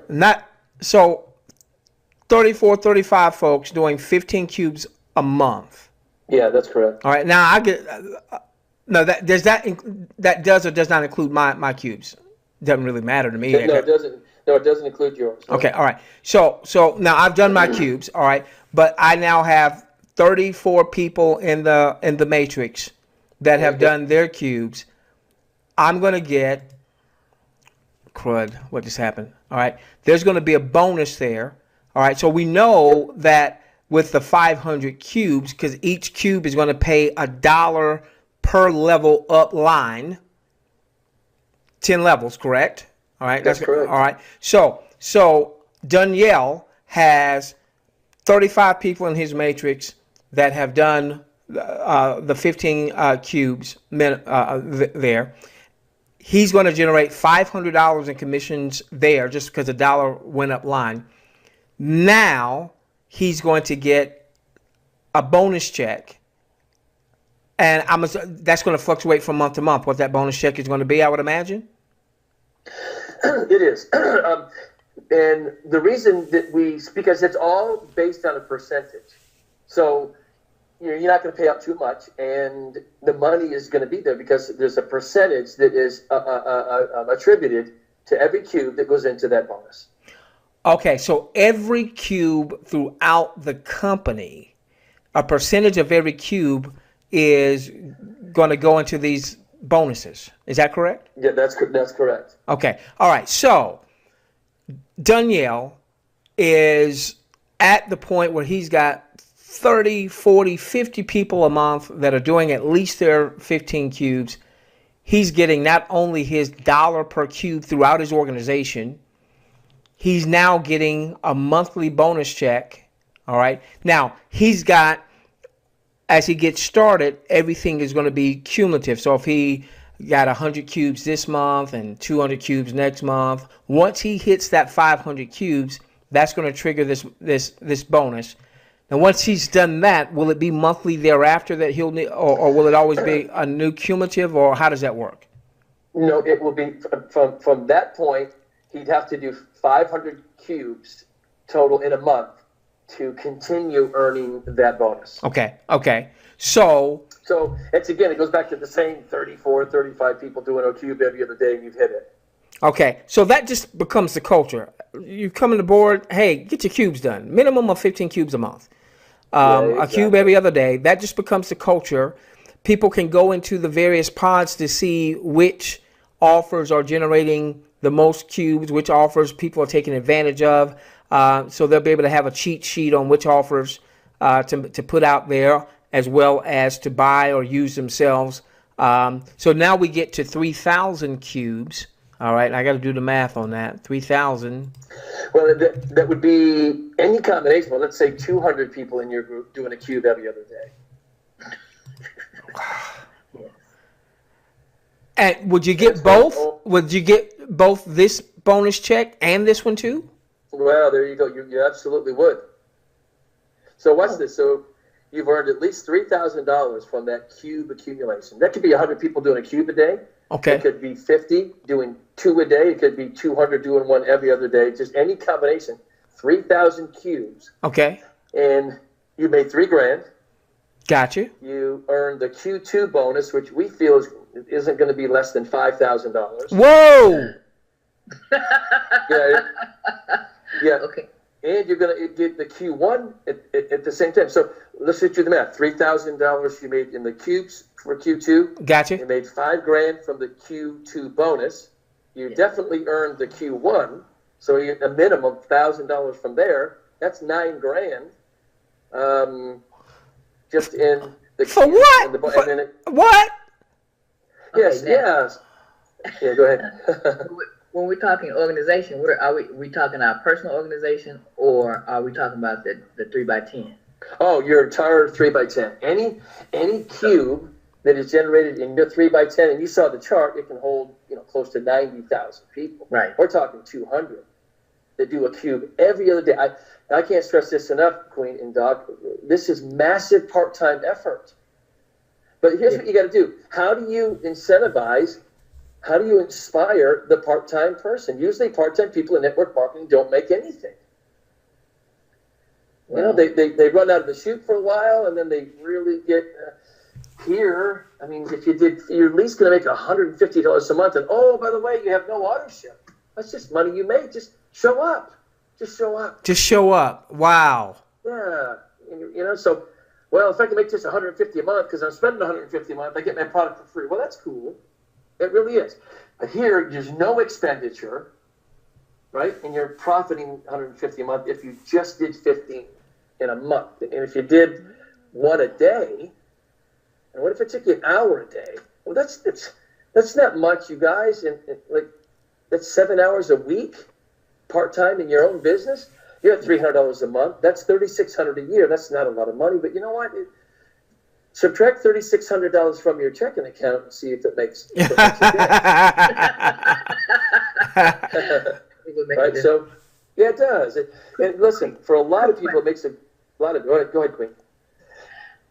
Speaker 2: 35 folks doing 15 cubes a month.
Speaker 3: Yeah, that's correct.
Speaker 2: All right, now I get that does or does not include my cubes. Doesn't really matter to me.
Speaker 3: No, it doesn't. No, it doesn't include yours. No.
Speaker 2: Okay, all right. So now I've done my cubes, all right, but I now have 34 people in the matrix that have done their cubes. I'm gonna get crud. What just happened? All right, there's gonna be a bonus there. All right, so we know that with the 500 cubes, because each cube is going to pay $1 per level up line. 10 levels, correct? All right,
Speaker 3: that's correct.
Speaker 2: All right, so Danielle has 35 people in his matrix that have done the 15 cubes there. He's going to generate $500 in commissions there just because $1 went up line. Now he's going to get a bonus check, and that's going to fluctuate from month to month. What that bonus check is going to be, I would imagine.
Speaker 3: It is, and the reason that because it's all based on a percentage. So you're not going to pay out too much, and the money is going to be there because there's a percentage that is attributed to every cube that goes into that bonus.
Speaker 2: Okay, so every cube throughout the company, a percentage of every cube is going to go into these bonuses. Is that correct?
Speaker 3: Yeah, that's correct.
Speaker 2: Okay, all right. So Danielle is at the point where he's got 30, 40, 50 people a month that are doing at least their 15 cubes, he's getting not only his dollar per cube throughout his organization, he's now getting a monthly bonus check. All right. Now, he's got, as he gets started, everything is going to be cumulative. So if he got 100 cubes this month and 200 cubes next month, once he hits that 500 cubes, that's going to trigger this bonus. Now, once he's done that, will it be monthly thereafter that he'll need, or will it always be a new cumulative, or how does that work?
Speaker 3: No, it will be from that point. He'd have to do 500 cubes total in a month to continue earning that bonus.
Speaker 2: Okay. So
Speaker 3: it's, again, it goes back to the same 34, 35 people doing a cube every other day, and you've hit it.
Speaker 2: Okay, so that just becomes the culture. You come on the board, hey, get your cubes done. Minimum of 15 cubes a month.
Speaker 3: Exactly.
Speaker 2: A cube every other day. That just becomes the culture. People can go into the various pods to see which offers are generating the most cubes, which offers people are taking advantage of. So they'll be able to have a cheat sheet on which offers to put out there, as well as to buy or use themselves. So now we get to 3,000 cubes. All right, I got to do the math on that. 3,000.
Speaker 3: Well, that would be any combination. Well, let's say 200 people in your group doing a cube every other day.
Speaker 2: And would you get both? Would you get both this bonus check and this one too?
Speaker 3: Well, there you go. You absolutely would. So watch this. So you've earned at least $3,000 from that cube accumulation. That could be 100 people doing a cube a day.
Speaker 2: Okay.
Speaker 3: It could be 50 doing 2 a day. It could be 200 doing 1 every other day. Just any combination. 3,000 cubes.
Speaker 2: Okay.
Speaker 3: And you made $3,000.
Speaker 2: Gotcha.
Speaker 3: You earned the Q2 bonus, which we feel isn't going to be less than $5,000.
Speaker 2: Whoa.
Speaker 3: Yeah.
Speaker 1: Okay.
Speaker 3: And you're going to get the Q1 at the same time. So let's do the math. $3,000 you made in the cubes for Q2.
Speaker 2: Gotcha.
Speaker 3: You made $5,000 from the Q2 bonus. You definitely earned the Q1. So you a minimum $1,000 from there. That's $9,000. Just in the
Speaker 2: For what? What?
Speaker 3: Yes.
Speaker 1: Okay,
Speaker 3: yes. Yeah. Go ahead.
Speaker 1: When we're talking organization, are we talking our personal organization, or are we talking about the 3x10?
Speaker 3: Oh, your entire 3x10. Any cube that is generated in your 3x10, and you saw the chart, it can hold close to 90,000 people.
Speaker 1: Right.
Speaker 3: We're talking 200 that do a cube every other day. I can't stress this enough, Queen and Doc. This is massive part-time effort. But here's what you got to do. How do you incentivize? How do you inspire the part-time person? Usually part-time people in network marketing don't make anything. Well, they run out of the chute for a while, and then they really get here. I mean, if you're at least going to make $150 a month, and oh, by the way, you have no auto ship. That's just money you make. Just show up. Just show up.
Speaker 2: Just show up. Wow.
Speaker 3: Yeah. So, well, if I can make just $150 a month because I'm spending $150 a month, I get my product for free. Well, that's cool. It really is. But here, there's no expenditure, right? And you're profiting $150 a month if you just did 15 in a month. And if you did 1 a day, and what if it took you an hour a day? Well, that's not much, you guys. And that's 7 hours a week, part-time in your own business. You're at $300 a month. That's $3,600 a year. That's not a lot of money, but you know what? Subtract $3,600 from your checking account and see if it makes a difference. Right? So, yeah, it does. And listen, for a lot of people, it makes a lot of. Go ahead, Queen.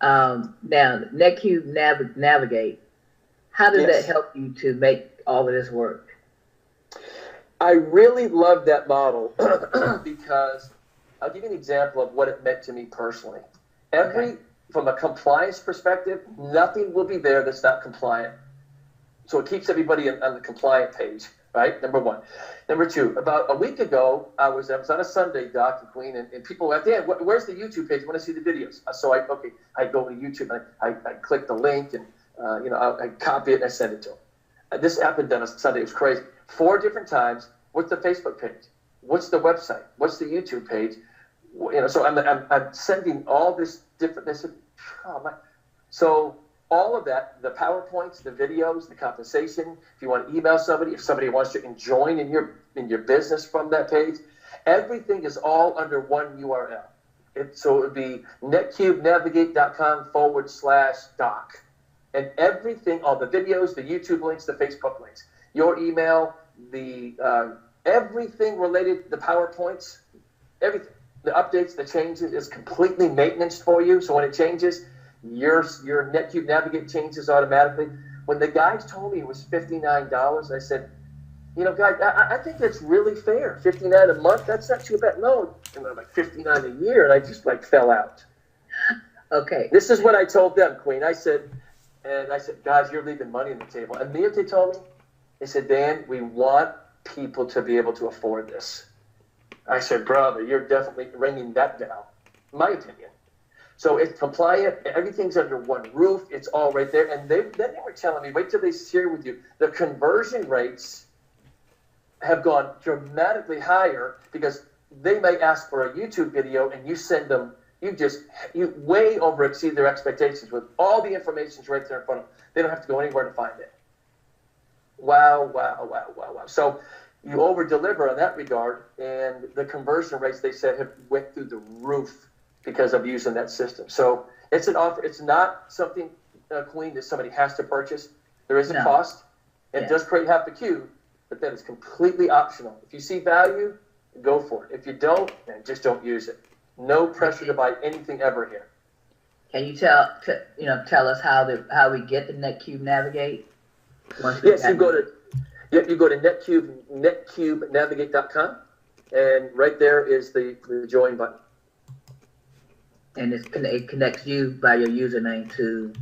Speaker 1: Now, NetQube Navigate. How does that help you to make all of this work?
Speaker 3: I really love that model because I'll give you an example of what it meant to me personally. From a compliance perspective, nothing will be there that's not compliant. So it keeps everybody on the compliant page, right? Number one. Number two, about a week ago, I was on a Sunday, Doc and Queen, and people were at the end, where's the YouTube page? I want to see the videos. So I go to YouTube, and I click the link, and I copy it, and I send it to them. This happened on a Sunday. It was crazy. 4 different times. What's the Facebook page? What's the website? What's the YouTube page? So I'm sending all this different. They said, oh my. So all of that, the PowerPoints, the videos, the compensation. If you want to email somebody, if somebody wants to join in your business from that page, everything is all under one URL. So it would be netqubnavigate.com/doc. And everything, all the videos, the YouTube links, the Facebook links, your email, the everything related to the PowerPoints, everything, the updates, the changes is completely maintenance for you. So when it changes, your NetQube Navigate changes automatically. When the guys told me it was $59, I said, guys, I think that's really fair. $59 a month, that's not too bad. No, like $59 a year, and I just fell out.
Speaker 1: Okay.
Speaker 3: This is what I told them, Queen. I said, guys, you're leaving money on the table. And what they told me, they said, Dan, we want people to be able to afford this. I said, brother, you're definitely ringing that bell, in my opinion. So it's compliant. Everything's under one roof. It's all right there. And then they were telling me, wait till they share with you, the conversion rates have gone dramatically higher because they may ask for a YouTube video and you send them, you way over exceed their expectations with all the information's right there in front of them. They don't have to go anywhere to find it. Wow. So you over deliver in that regard, and the conversion rates, they said, have went through the roof because of using that system. So it's an offer. It's not something, Queen, that somebody has to purchase. There is a cost. It does create half the queue, but that is completely optional. If you see value, go for it. If you don't, then just don't use it. No pressure to buy anything ever here.
Speaker 1: Can you tell us how we get the NetQube Navigate?
Speaker 3: Yes, you go to netqubnavigate.com, and right there is the join button.
Speaker 1: And it connects you by your username to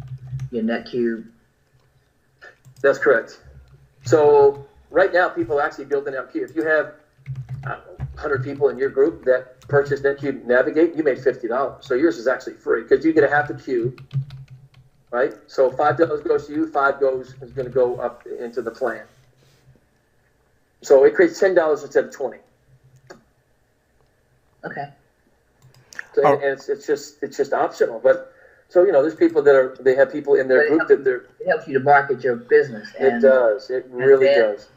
Speaker 1: your NetQube.
Speaker 3: That's correct. So right now, people are actually building out queue. If you have 100 people in your group that purchase NetQube Navigate, you made $50. So yours is actually free because you get a half a queue, right? So $5 goes to you, $5 is going to go up into the plan. So it creates $10 instead of $20.
Speaker 1: Okay.
Speaker 3: So, and it's just optional, but so there's people they have people in their group that
Speaker 1: it helps you to market your business.
Speaker 3: It does. It really does.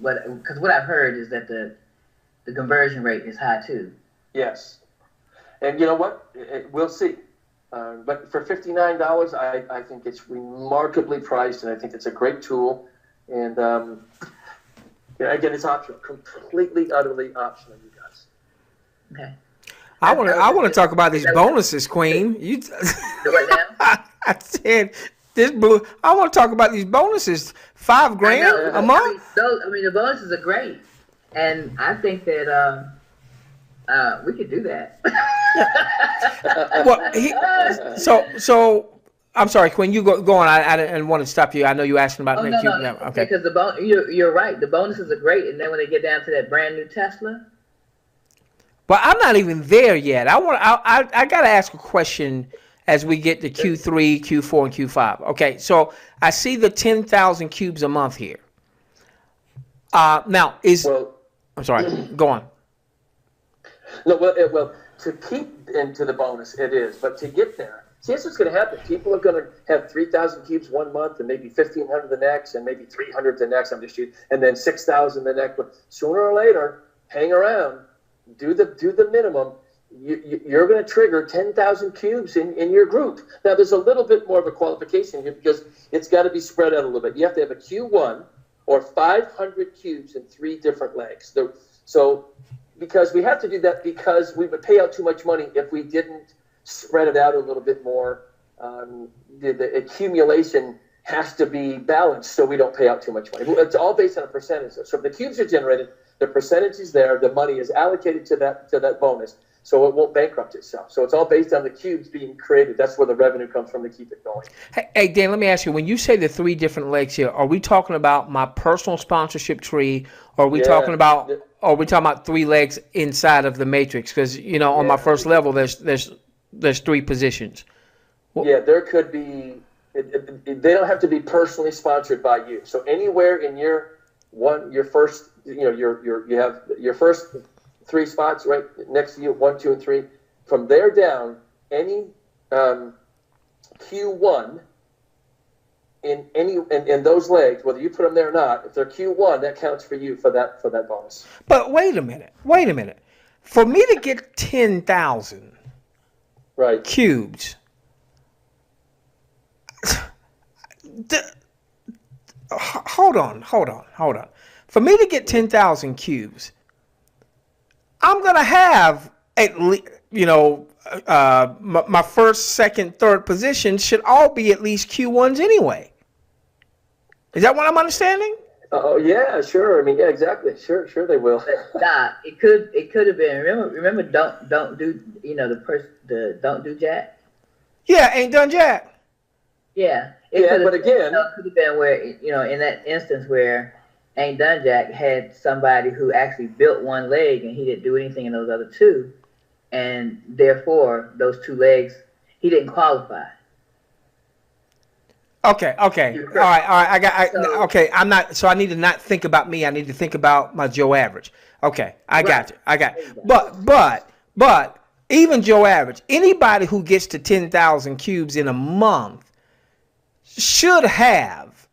Speaker 1: Because what I've heard is that the conversion rate is high too.
Speaker 3: Yes, and you know what? We'll see. But for $59, I think it's remarkably priced, and I think it's a great tool. And again, it's optional, completely, utterly optional, you guys.
Speaker 1: Okay.
Speaker 2: I want to talk about these bonuses, Queen. I said this blue. I want to talk about these bonuses. $5,000 a month.
Speaker 1: The bonuses are great, and I think that we could do that.
Speaker 2: So I'm sorry, Quinn. You go on. I didn't want to stop you. I know you asking about NetQube.
Speaker 1: No.
Speaker 2: Okay.
Speaker 1: Because you're right. The bonuses are great, and then when they get down to that brand new Tesla.
Speaker 2: But I'm not even there yet. I got to ask a question as we get to Q3, Q4, and Q5. Okay, so I see the 10,000 cubes a month here. I'm sorry. Go on.
Speaker 3: No, well, to keep into the bonus, it is. But to get there, see, that's what's going to happen. People are going to have 3,000 cubes one month, and maybe 1,500 the next, and maybe 300 the next. I'm just shooting, and then 6,000 the next. But sooner or later, hang around. Do the minimum. You're going to trigger 10,000 cubes in your group. Now, there's a little bit more of a qualification here because it's got to be spread out a little bit. You have to have a Q1 or 500 cubes in 3 different legs. So because we have to do that because we would pay out too much money if we didn't spread it out a little bit more. The accumulation has to be balanced so we don't pay out too much money. It's all based on a percentage. So if the cubes are generated, the percentage is there, the money is allocated to that bonus, so it won't bankrupt itself. So it's all based on the cubes being created. That's where the revenue comes from to keep it going.
Speaker 2: Hey, Dan, let me ask you, when you say the 3 different legs here, are we talking about my personal sponsorship tree, or are we talking about 3 legs inside of the matrix? Because, on my first level, there's 3 positions.
Speaker 3: Yeah, there could be, they don't have to be personally sponsored by you. So anywhere in your first, you have your first 3 spots right next to you, 1, 2, and 3. From there down, any Q1 in those legs, whether you put them there or not, if they're Q1, that counts for you for that bonus.
Speaker 2: But wait a minute. For me to get 10,000
Speaker 3: right
Speaker 2: cubes, hold on. For me to get 10,000 cubes, I'm gonna have at least, my first, second, third position should all be at least Q1s anyway. Is that what I'm understanding?
Speaker 3: Oh yeah, sure. I mean, yeah, exactly. Sure, they will.
Speaker 1: Nah, it could have been. Remember, don't do don't do jack.
Speaker 2: Yeah, ain't done jack.
Speaker 1: Yeah,
Speaker 3: but again,
Speaker 1: it could have been where in that instance where ain't done jack had somebody who actually built one leg and he didn't do anything in those other two, and therefore those 2 legs he didn't qualify.
Speaker 2: Okay. All right. Okay. I'm not. So I need to not think about me. I need to think about my Joe Average. Okay. I got you. But even Joe Average, anybody who gets to 10,000 cubes in a month should have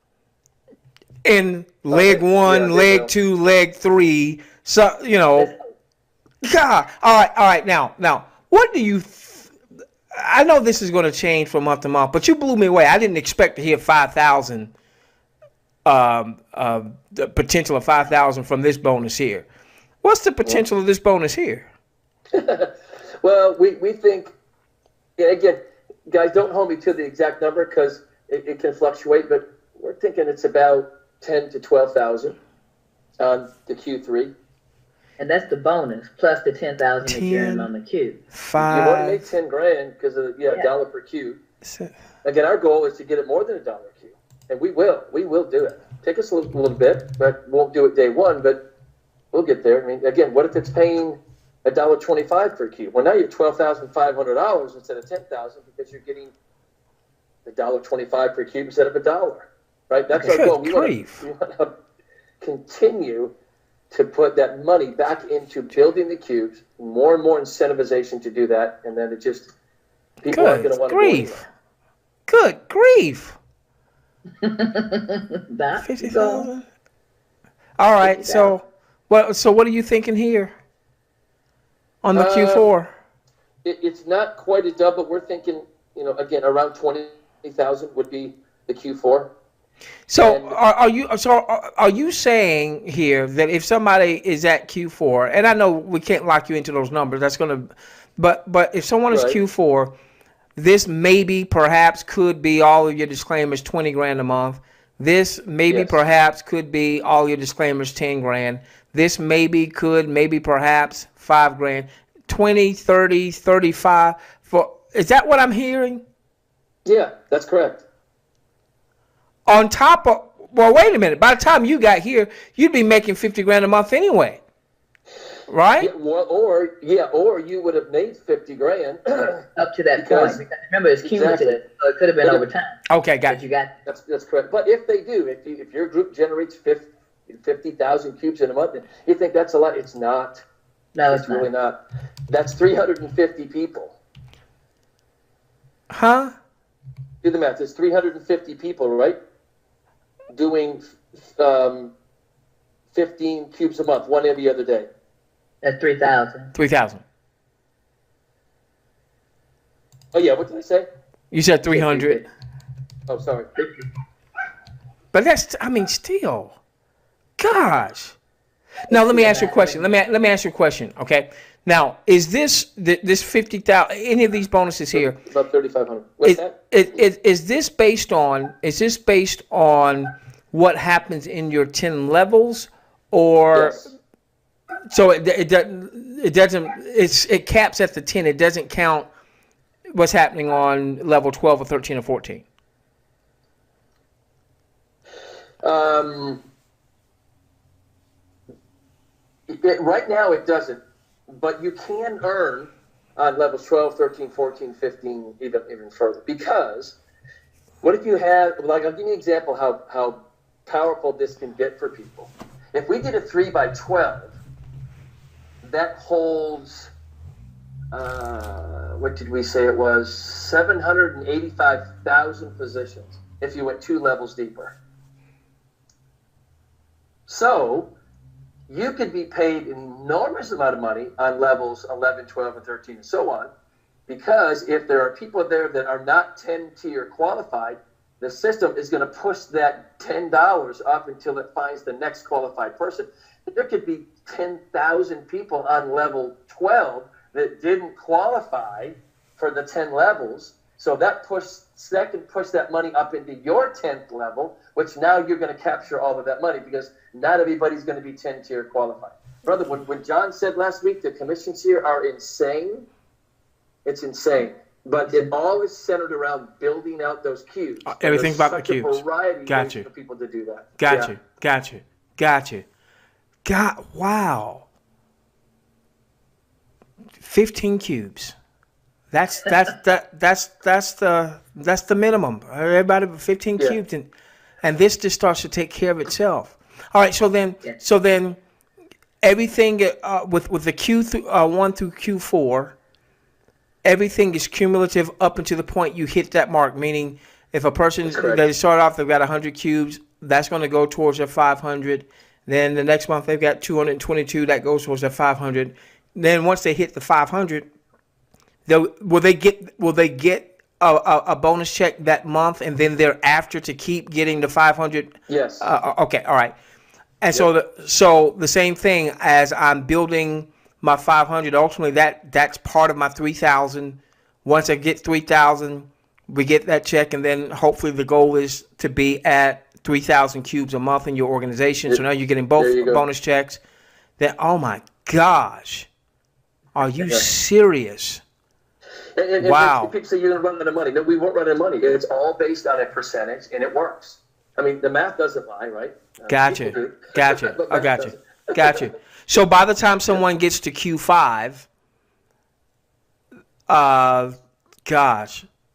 Speaker 2: in leg 1, leg 2, leg 3. So God. All right. Now, what do you? I know this is going to change from month to month, but you blew me away. I didn't expect to hear 5,000, the potential of 5,000 from this bonus here. What's the potential of this bonus here?
Speaker 3: Well, we think, again, guys, don't hold me to the exact number because it can fluctuate, but we're thinking it's about 10 to 12,000 on the Q3.
Speaker 1: And that's the bonus plus the 10,000 that you're in on the cube.
Speaker 2: 5.
Speaker 3: You want to make 10 grand because of $1 per cube. Again, our goal is to get it more than $1 a cube, and we will do it. Take us a little bit, but won't do it day one. But we'll get there. I mean, again, what if it's paying $1.25 per cube? Well, now you're $12,500 instead of $10,000 because you're getting $1.25 per cube instead of $1. Right? That's our goal. We want to continue to put that money back into building the cubes, more and more incentivization to do that, and then it just people aren't going to want to go anywhere.
Speaker 2: Good grief!
Speaker 1: 50,000.
Speaker 2: All right, so what are you thinking here on the Q4?
Speaker 3: It's not quite a double. We're thinking, again, around 20,000 would be the Q4.
Speaker 2: So are you saying here that if somebody is at Q4, and I know we can't lock you into those numbers, that's gonna, but if someone is Q4, this maybe perhaps could be all of your disclaimers 20 grand a month. This maybe perhaps could be all your disclaimers 10 grand. This maybe perhaps 5 grand, 20, 30, 35 is that what I'm hearing?
Speaker 3: Yeah, that's correct.
Speaker 2: On top of, well, wait a minute. By the time you got here, you'd be making 50 grand a month anyway, right?
Speaker 3: Yeah, or you would have made 50 grand
Speaker 1: up to that point. Because remember, it's cumulative, so it could have been over time.
Speaker 2: Okay, got you.
Speaker 3: That's correct. But if they do, if your group generates 50,000 cubes in a month, you think that's a lot? It's not.
Speaker 1: No, it's
Speaker 3: really not. That's 350 people.
Speaker 2: Huh?
Speaker 3: Do the math. It's 350 people, right? Doing 15 cubes a month, one every other day.
Speaker 1: That's 3,000.
Speaker 2: 3,000.
Speaker 3: Oh yeah, what did I say?
Speaker 2: You said 300.
Speaker 3: Oh, sorry.
Speaker 2: But that's, I mean, still, gosh. Now let me ask you a question. Let me ask you a question. Okay. Now, is this 50,000? Any of these bonuses here?
Speaker 3: About 3,500. What's that?
Speaker 2: Is this based on? Is this based on what happens in your 10 levels, or?
Speaker 3: Yes.
Speaker 2: So it doesn't. It caps at the 10. It doesn't count what's happening on level 12 or 13 or 14.
Speaker 3: Right now it doesn't, but you can earn on levels 12, 13, 14, 15, even further. Because what if you have, like, I'll give you an example how powerful this can get for people. If we did a 3 by 12, that holds, what did we say it was? 785,000 positions if you went 2 levels deeper. So you could be paid an enormous amount of money on levels 11, 12, and 13, and so on, because if there are people there that are not 10-tier qualified, the system is going to push that $10 up until it finds the next qualified person. There could be 10,000 people on level 12 that didn't qualify for the 10 levels. So that can push that money up into your 10th level, which now you're going to capture all of that money because not everybody's going to be 10-tier qualified. Brother, when John said last week the commissions here are insane, it's insane. But it all is centered around building out those queues.
Speaker 2: Everything about the queues.
Speaker 3: There's such a variety of ways for people to do that. Got you.
Speaker 2: Wow. 15 cubes. That's the minimum. Everybody 15 cubes, and this just starts to take care of itself. All right, so then everything with the Q1 through Q4, everything is cumulative up until the point you hit that mark. Meaning, if a person they start off, they've got 100 cubes, that's going to go towards their 500. Then the next month they've got 222, that goes towards their 500. Then once they hit the 500, will they get a bonus check that month, and then thereafter to keep getting the 500?
Speaker 3: Yes.
Speaker 2: Okay. All right. And so the same thing as I'm building my 500. Ultimately, that's part of my 3,000. Once I get 3,000, we get that check, and then hopefully the goal is to be at 3,000 cubes a month in your organization. So now you're getting both bonus checks. Then, oh my gosh, are you serious?
Speaker 3: And
Speaker 2: wow.
Speaker 3: People say you're going to run out of money. No, we won't run out of money. It's all based on a percentage, and it works. I mean, the math doesn't lie, right?
Speaker 2: Gotcha. I got you. So by the time someone gets to Q5, by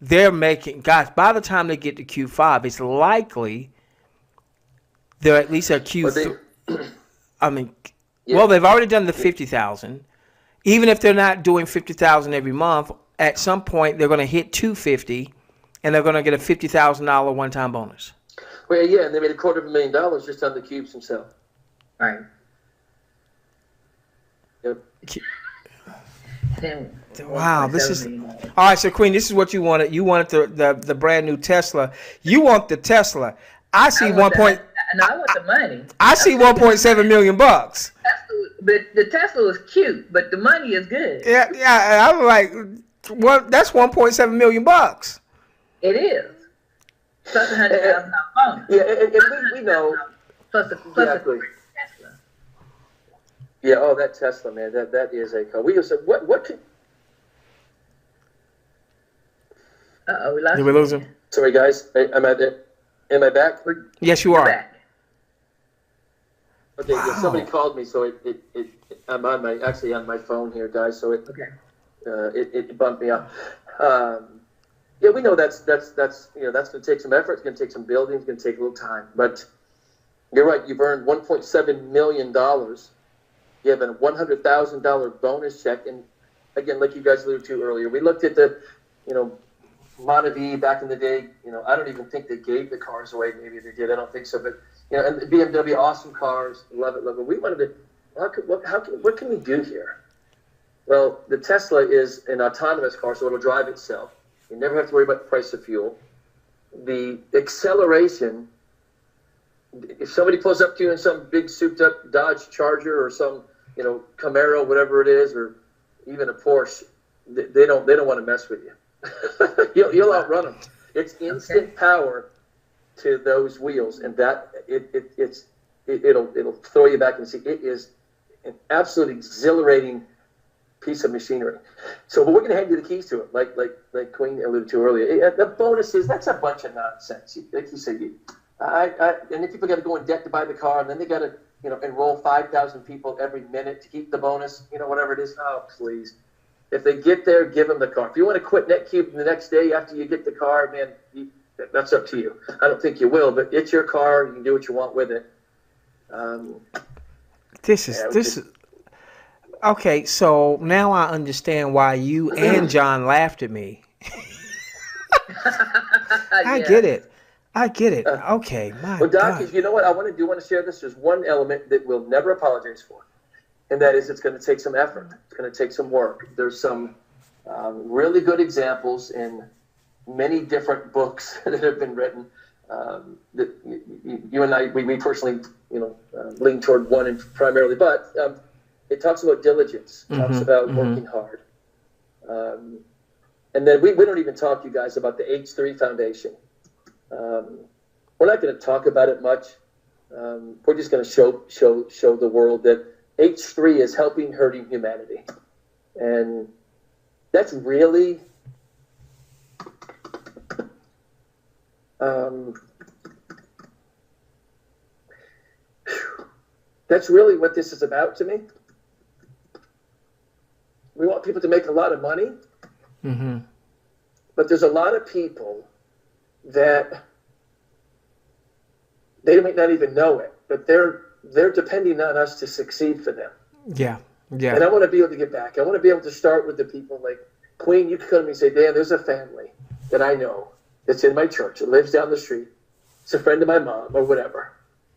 Speaker 2: the time they get to Q5, it's likely they're at least at Q3. Well, they've already done the 50,000. Even if they're not doing 50,000 every month, at some point they're going to hit 250, and they're going to get a $50,000 one-time bonus.
Speaker 3: Well, yeah, and they made $250,000 just on the cubes themselves.
Speaker 1: Right.
Speaker 3: Yep.
Speaker 2: Wow, this is all right. So, Queen, this is what you wanted. You wanted the brand new Tesla. You want the Tesla. I see
Speaker 1: I want the money.
Speaker 2: I see 1.7 million bucks.
Speaker 1: The Tesla was cute, but the money is good.
Speaker 2: Yeah. I was like, well, that's 1.7 million bucks.
Speaker 1: It is. Plus $100,000 bonus.
Speaker 3: Yeah, and we know.
Speaker 1: Plus a Tesla.
Speaker 3: Yeah. Oh, that Tesla, man. That is a car. We just said, what can?
Speaker 1: We lost.
Speaker 2: Did we lose him?
Speaker 3: Sorry, guys. Am I back?
Speaker 2: Yes, you are.
Speaker 1: Back.
Speaker 3: Okay. Wow. Yeah, somebody called me, so I'm on my phone here, guys. So it bumped me up. Yeah, we know that's going to take some effort. It's going to take some building. It's going to take a little time. But you're right. You've earned $1.7 million. You have a $100,000 bonus check. And again, like you guys alluded to earlier, we looked at the, Monavie back in the day. I don't even think they gave the cars away. Maybe they did. I don't think so. But and the BMW, awesome cars, love it. We wanted to. What can we do here? Well, the Tesla is an autonomous car, so it'll drive itself. You never have to worry about the price of fuel. The acceleration. If somebody pulls up to you in some big souped-up Dodge Charger or some Camaro, whatever it is, or even a Porsche, they don't want to mess with you. You'll outrun them. It's instant power to those wheels, and that it'll throw you back and see. It is an absolutely exhilarating piece of machinery. So, but we're going to hand you the keys to it, like Queen alluded to earlier. The bonuses, that's a bunch of nonsense. Like you said, and then people got to go in debt to buy the car, and then they got to enroll 5,000 people every minute to keep the bonus. Whatever it is. Oh, please. If they get there, give them the car. If you want to quit Netqube the next day after you get the car, man, that's up to you. I don't think you will, but it's your car. You can do what you want with it.
Speaker 2: Okay, so now I understand why you and John laughed at me. I
Speaker 1: Yeah.
Speaker 2: get it. I get it. Okay, my
Speaker 3: Well, Doc,
Speaker 2: God.
Speaker 3: you know what? I want to share this. There's one element that we'll never apologize for, and that is it's going to take some effort. It's going to take some work. There's some really good examples in many different books that have been written. That you and I, we personally, lean toward one and primarily, but it talks about diligence. It talks about working hard. And then we don't even talk, you guys, about the H3 Foundation. We're not going to talk about it much. We're just going to show the world that H3 is helping hurting humanity. And that's really what this is about to me. We want people to make a lot of money, but there's a lot of people that they might not even know it, but they're depending on us to succeed for them.
Speaker 2: Yeah.
Speaker 3: And I want to be able to get back. I want to be able to start with the people like Queen. You can come to me and say, Dan, there's a family that I know that's in my church. It lives down the street. It's a friend of my mom or whatever.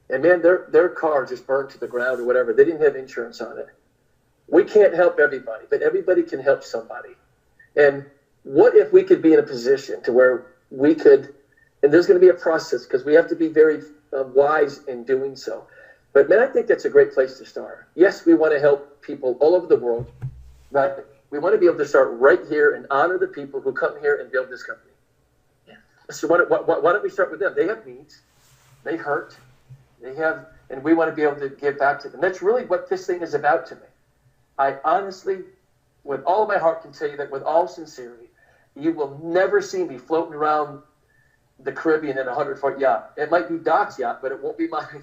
Speaker 3: And man, their car just burned to the ground or whatever. They didn't have insurance on it. We can't help everybody, but everybody can help somebody. And what if we could be in a position to where we could, and there's going to be a process because we have to be very wise in doing so. But man, I think that's a great place to start. Yes, we want to help people all over the world, but we want to be able to start right here and honor the people who come here and build this company. Yeah. So why don't we start with them? They have needs. They hurt. They have, and we want to be able to give back to them. That's really what this thing is about to me. I honestly, with all of my heart, can tell you that with all sincerity, you will never see me floating around the Caribbean in a 100-foot yacht. It might be Doc's yacht, but it won't be mine.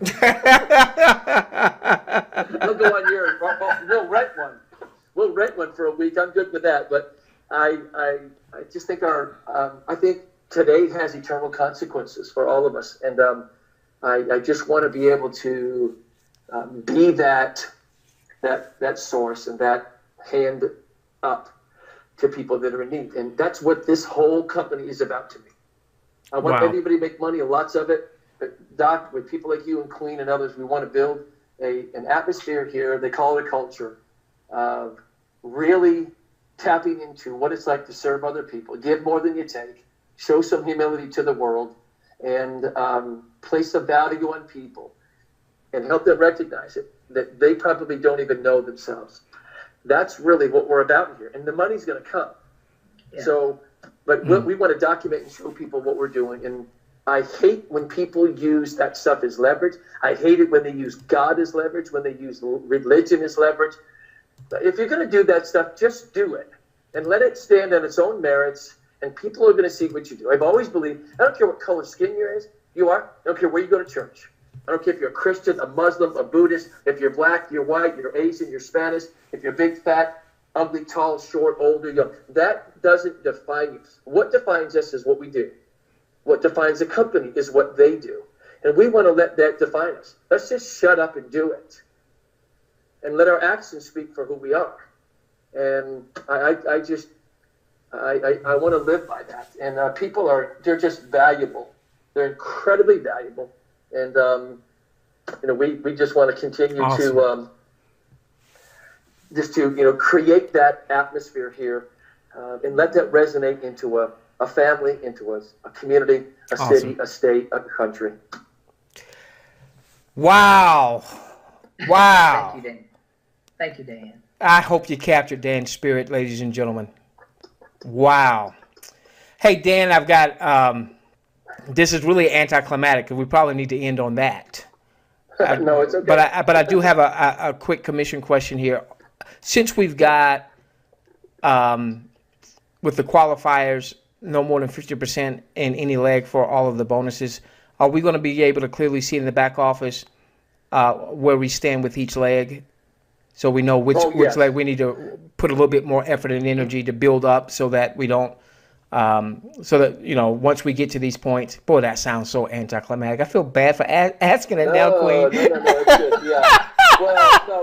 Speaker 3: I'll go on here and we'll rent one. We'll rent one for a week. I'm good with that. But I just think I think today has eternal consequences for all of us, and I just want to be able to be that source and that hand up to people that are in need. And that's what this whole company is about to me. I want everybody to make money, lots of it. But Doc, with people like you and Queen and others, we want to build an atmosphere here, they call it a culture, of really tapping into what it's like to serve other people, give more than you take, show some humility to the world, and place a value on people and help them recognize it, that they probably don't even know themselves. That's really what we're about here. And the money's going to come. Yeah. So, but we want to document and show people what we're doing. And I hate when people use that stuff as leverage. I hate it when they use God as leverage, when they use religion as leverage. If you're going to do that stuff, just do it. And let it stand on its own merits, and people are going to see what you do. I've always believed, I don't care what color skin you are. I don't care where you go to church. I don't care if you're a Christian, a Muslim, a Buddhist, if you're black, you're white, you're Asian, you're Spanish, if you're big, fat, ugly, tall, short, older, young. That doesn't define you. What defines us is what we do. What defines a company is what they do. And we want to let that define us. Let's just shut up and do it. And let our actions speak for who we are. And I want to live by that. And people they're just valuable. They're incredibly valuable. And, we just want to continue to create that atmosphere here and let that resonate into a family, into a community, a city, a state, a country.
Speaker 2: Wow.
Speaker 1: Thank you, Dan. Thank you, Dan.
Speaker 2: I hope you captured Dan's spirit, ladies and gentlemen. Wow. Hey, Dan, I've got... this is really anticlimactic, and we probably need to end on that.
Speaker 3: No, it's okay.
Speaker 2: But I do have a quick commission question here. Since we've got, with the qualifiers, no more than 50% in any leg for all of the bonuses, are we going to be able to clearly see in the back office where we stand with each leg? So we know which leg we need to put a little bit more effort and energy to build up so that we don't, so that, once we get to these points, boy, that sounds so anticlimactic. I feel bad for asking it now, Queen.
Speaker 3: No, it's good. Yeah. Well, no,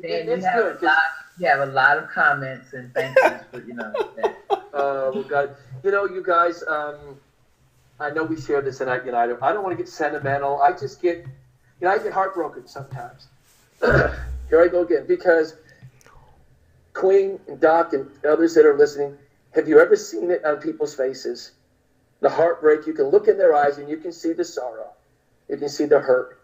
Speaker 1: it's
Speaker 3: good.
Speaker 1: You have a lot of comments and thank yous for, that.
Speaker 3: Well, God, you guys, I know we share this, and I don't want to get sentimental. I just get, I get heartbroken sometimes. Here I go again, because Queen and Doc and others that are listening, have you ever seen it on people's faces? The heartbreak, you can look in their eyes and you can see the sorrow. You can see the hurt.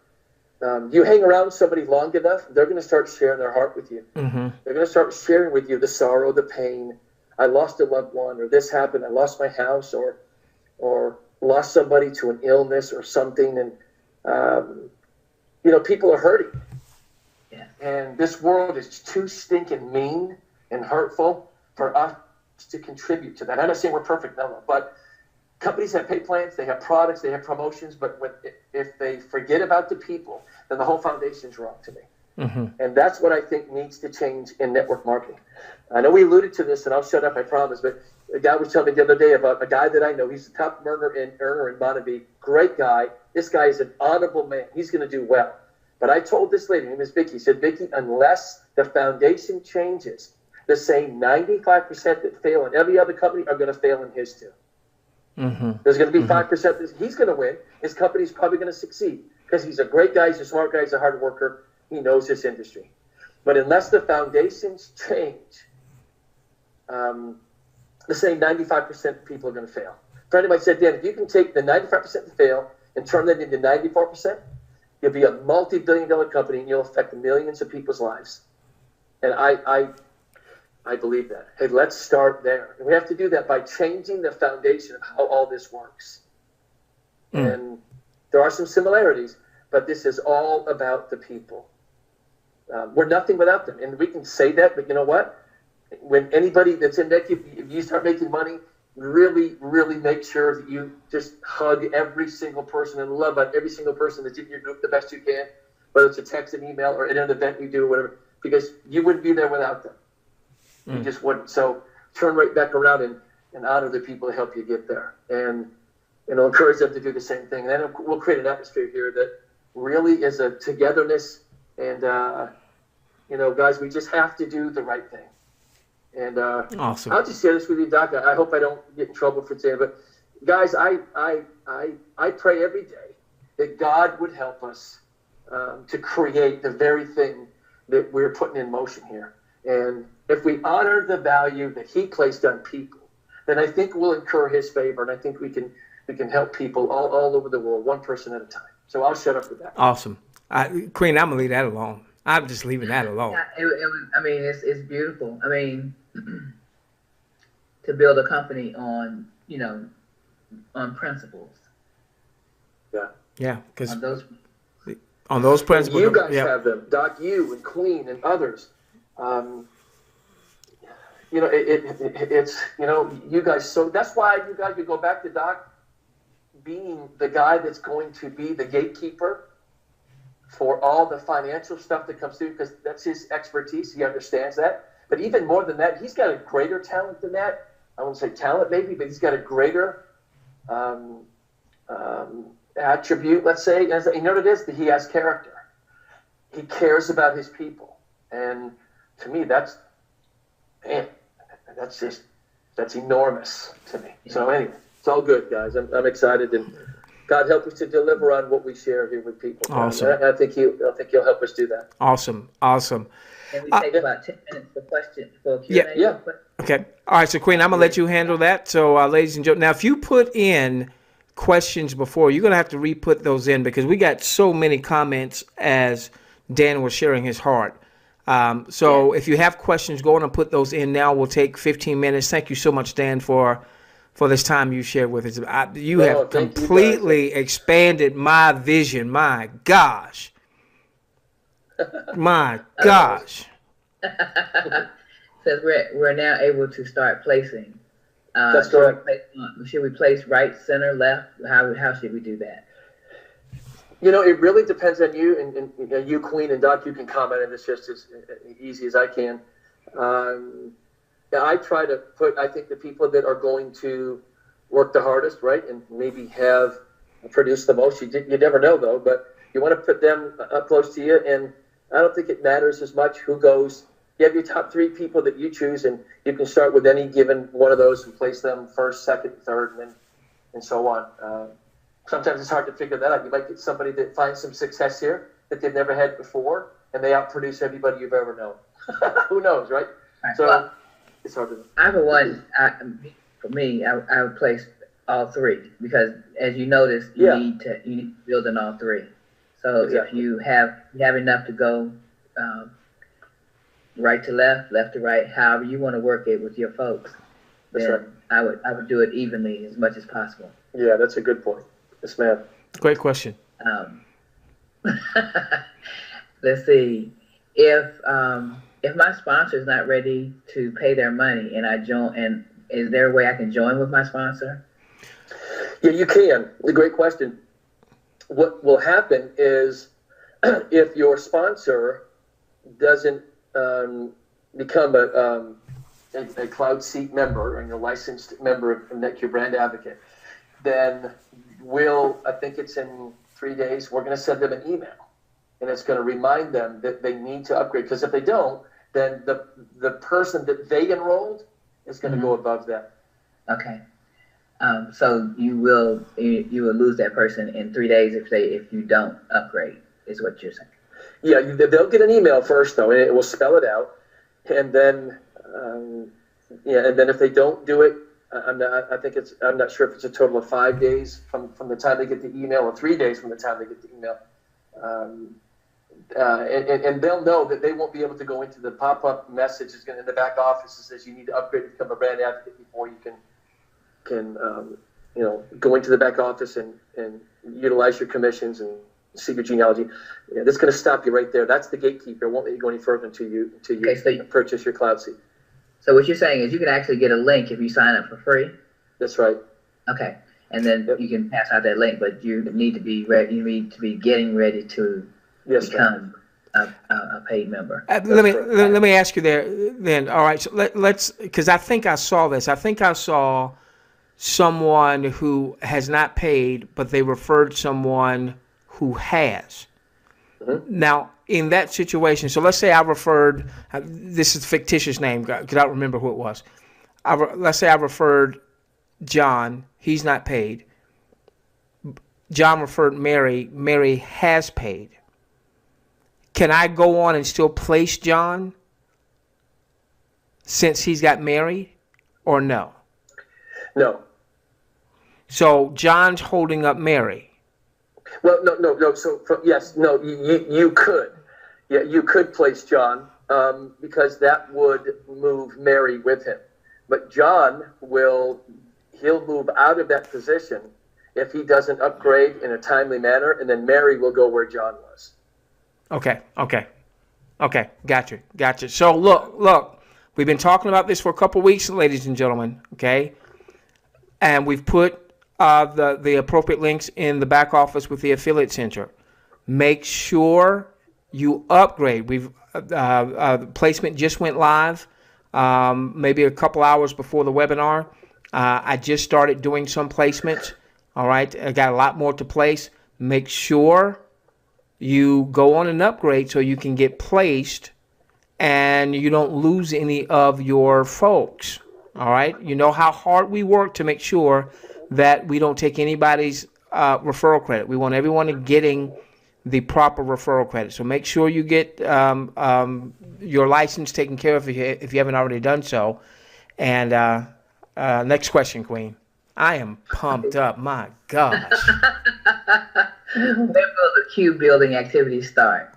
Speaker 3: You hang around somebody long enough, they're going to start sharing their heart with you.
Speaker 2: Mm-hmm.
Speaker 3: They're going to start sharing with you the sorrow, the pain. I lost a loved one, or this happened, I lost my house, or lost somebody to an illness or something. And, people are hurting.
Speaker 1: Yeah.
Speaker 3: And this world is too stinking mean and hurtful for us to contribute to that. I'm not saying we're perfect, no, but companies have pay plans, they have products, they have promotions, but if they forget about the people, then the whole foundation's wrong to me.
Speaker 2: Mm-hmm.
Speaker 3: And that's what I think needs to change in network marketing. I know we alluded to this, and I'll shut up, I promise, but a guy was telling me the other day about a guy that I know. He's the top earner in Montague. Great guy. This guy is an honorable man. He's going to do well. But I told this lady, her name is Vicky, said, Vicky, unless the foundation changes, the same 95% that fail in every other company are going to fail in his too.
Speaker 2: Mm-hmm.
Speaker 3: There's going to be 5% that he's going to win. His company's probably going to succeed because he's a great guy, he's a smart guy, he's a hard worker, he knows this industry. But unless the foundations change, the same 95% of people are going to fail. A friend of mine said, Dan, if you can take the 95% that fail and turn that into 94%, you'll be a multi-billion-dollar company and you'll affect millions of people's lives. And I believe that. Hey, let's start there. And we have to do that by changing the foundation of how all this works. And there are some similarities, but this is all about the people. We're nothing without them. And we can say that, but you know what? When anybody that's in NetQube, if you start making money, really, really make sure that you just hug every single person and love on every single person that's in your group the best you can, whether it's a text, an email, or at an event you do, or whatever, because you wouldn't be there without them. You just wouldn't. So turn right back around and honor the people that help you get there. And encourage them to do the same thing. And then we'll create an atmosphere here that really is a togetherness. And, guys, we just have to do the right thing. And
Speaker 2: awesome.
Speaker 3: I'll just share this with you, Doc. I hope I don't get in trouble for saying it, but guys, I pray every day that God would help us to create the very thing that we're putting in motion here. And if we honor the value that He placed on people, then I think we'll incur His favor, and I think we can help people all over the world, one person at a time. So I'll shut up with that.
Speaker 2: Awesome. Queen, I'm gonna leave that alone. I'm just leaving that alone.
Speaker 1: Yeah, it's beautiful. I mean, to build a company on principles.
Speaker 3: Yeah.
Speaker 2: Yeah, because
Speaker 1: on
Speaker 2: those principles.
Speaker 3: You guys have them, Doc. You and Queen and others. It's you guys. So that's why you guys would go back to Doc being the guy that's going to be the gatekeeper for all the financial stuff that comes through, because that's his expertise. He understands that. But even more than that, he's got a greater talent than that. I won't say talent maybe, but he's got a greater attribute, let's say. And you know what it is? That he has character. He cares about his people. And to me, that's enormous to me. So anyway, it's all good, guys. I'm excited, and God help us to deliver on what we share here with people.
Speaker 2: Awesome.
Speaker 3: I think He'll help us do that.
Speaker 2: Awesome.
Speaker 1: And we take about 10 minutes for Q&A.
Speaker 3: Yeah.
Speaker 2: Okay. All right. So, Queen, I'm gonna let you handle that. So, ladies and gentlemen, now if you put in questions before, you're gonna have to re-put those in, because we got so many comments as Dan was sharing his heart. If you have questions, go on and put those in now. We'll take 15 minutes. Thank you so much, Dan, for this time you shared with us. You have completely expanded my vision. My gosh. My gosh.
Speaker 1: Says we're now able to start placing.
Speaker 3: That's correct.
Speaker 1: Should we place right, center, left? How should we do that?
Speaker 3: It really depends on you, and you, Queen, and Doc, you can comment on this just as easy as I can. I try to put, I think, the people that are going to work the hardest, right, and maybe have produced the most. You never know, though, but You want to put them up close to you, and I don't think it matters as much who goes. You have your top 3 people that you choose, and you can start with any given one of those and place them first, second, third, and so on. Sometimes it's hard to figure that out. You might get somebody that finds some success here that they've never had before, and they outproduce everybody you've ever known. Who knows, right?
Speaker 1: Right.
Speaker 3: So
Speaker 1: Well,
Speaker 3: it's hard to know.
Speaker 1: I for one, for me, I would place all 3 because, as you notice, you need to build in all 3. So
Speaker 3: Exactly.
Speaker 1: if you have enough to go right to left, left to right, however you want to work it with your folks,
Speaker 3: That's
Speaker 1: then
Speaker 3: right.
Speaker 1: I would do it evenly as much as possible.
Speaker 3: Yeah, that's a good point. Yes, ma'am.
Speaker 2: Great question.
Speaker 1: Let's see. If my sponsor is not ready to pay their money and I join, and is there a way I can join with my sponsor?
Speaker 3: Yeah, you can. It's a great question. What will happen is if your sponsor doesn't become a Cloud Seat member and a licensed member of NetQube Brand Advocate, then I think it's in 3 days, we're going to send them an email. And it's going to remind them that they need to upgrade. Because if they don't, then the person that they enrolled is going to go above them.
Speaker 1: Okay. So you will lose that person in 3 days if you don't upgrade, is what you're saying.
Speaker 3: Yeah, they'll get an email first though, and it will spell it out, and then if they don't do it, I'm not sure if it's a total of 5 days from the time they get the email, or 3 days from the time they get the email, and they'll know that they won't be able to go into the pop-up message is going in the back office that says you need to upgrade to become a brand advocate before you can go into the back office and utilize your commissions and see your genealogy. Yeah, that's going to stop you right there. That's the gatekeeper. It won't let you go any further until you purchase your Cloud Seat.
Speaker 1: So what you're saying is you can actually get a link if you sign up for free?
Speaker 3: That's right.
Speaker 1: Okay. And then you can pass out that link, but you need to be ready. You need to be getting ready to become a paid member.
Speaker 2: Let me ask you there then. All right, so let's, because I think I saw this. I think I saw someone who has not paid, but they referred someone who has. Mm-hmm. Now, in that situation, so let's say I referred, this is a fictitious name because I don't remember who it was. Let's say I referred John. He's not paid. John referred Mary. Mary has paid. Can I go on and still place John since he's got married, or no?
Speaker 3: No.
Speaker 2: So John's holding up Mary.
Speaker 3: Well, no. So yes, no. You could, you could place John because that would move Mary with him. But John he'll move out of that position if he doesn't upgrade in a timely manner, and then Mary will go where John was. Okay.
Speaker 2: Gotcha. So look, we've been talking about this for a couple weeks, ladies and gentlemen, okay? And we've put the appropriate links in the back office with the affiliate center. Make sure you upgrade. Placement just went live maybe a couple hours before the webinar. I just started doing some placements. All right, I got a lot more to place. Make sure you go on an upgrade so you can get placed and you don't lose any of your folks. All right, you know how hard we work to make sure that we don't take anybody's referral credit. We want everyone getting the proper referral credit. So make sure you get your license taken care of if you haven't already done so. And next question, Queen. I am pumped up. My gosh.
Speaker 1: When will the queue building activities start?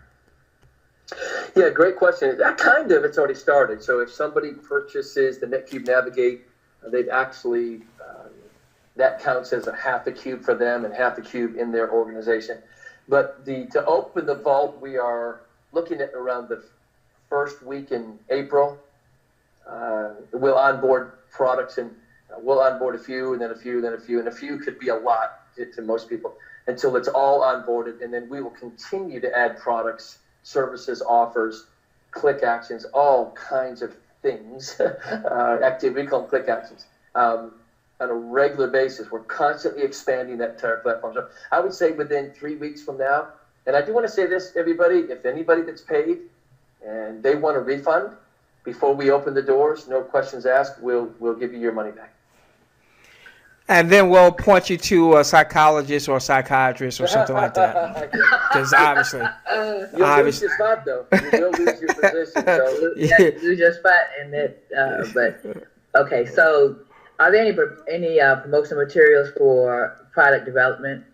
Speaker 3: Yeah, great question. It's already started. So if somebody purchases the NetQube Navigate, they've actually, that counts as a half a cube for them and half a cube in their organization. But to open the vault, we are looking at around the first week in April. We'll onboard products, and we'll onboard a few, and then a few, then a few, and a few could be a lot to most people until it's all onboarded. And then we will continue to add products, services, offers, click actions, all kinds of things, activity, we call them click actions, on a regular basis. We're constantly expanding that entire platform. So I would say within 3 weeks from now, And I do want to say this, everybody, if anybody that's paid and they want a refund, before we open the doors, no questions asked, we'll give you your money back.
Speaker 2: And then we'll point you to a psychologist or a psychiatrist or something like that. Because obviously.
Speaker 3: You'll lose your spot, though. You will lose your position. So.
Speaker 1: Yeah, you lose your spot in that. But, okay, so are there any promotional materials for product development?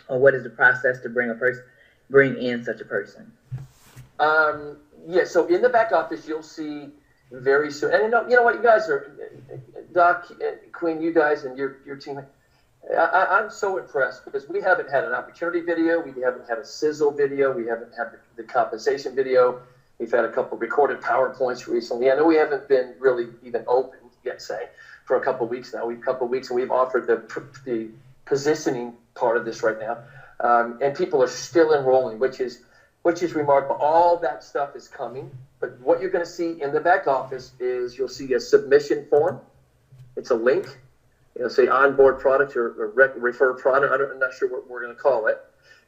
Speaker 1: Or what is the process to bring in such a person?
Speaker 3: Yeah, so in the back office, you'll see very soon. And you know what, you guys are, Doc, Queen, you guys and your team, I'm so impressed because we haven't had an opportunity video. We haven't had a sizzle video. We haven't had the compensation video. We've had a couple recorded PowerPoints recently. I know we haven't been really even open yet, say, for a couple of weeks now. We've offered the positioning part of this right now. And people are still enrolling, which is remarkable. All that stuff is coming, but what you're going to see in the back office is you'll see a submission form. It's a link. It'll say onboard product or refer product. I'm not sure what we're going to call it.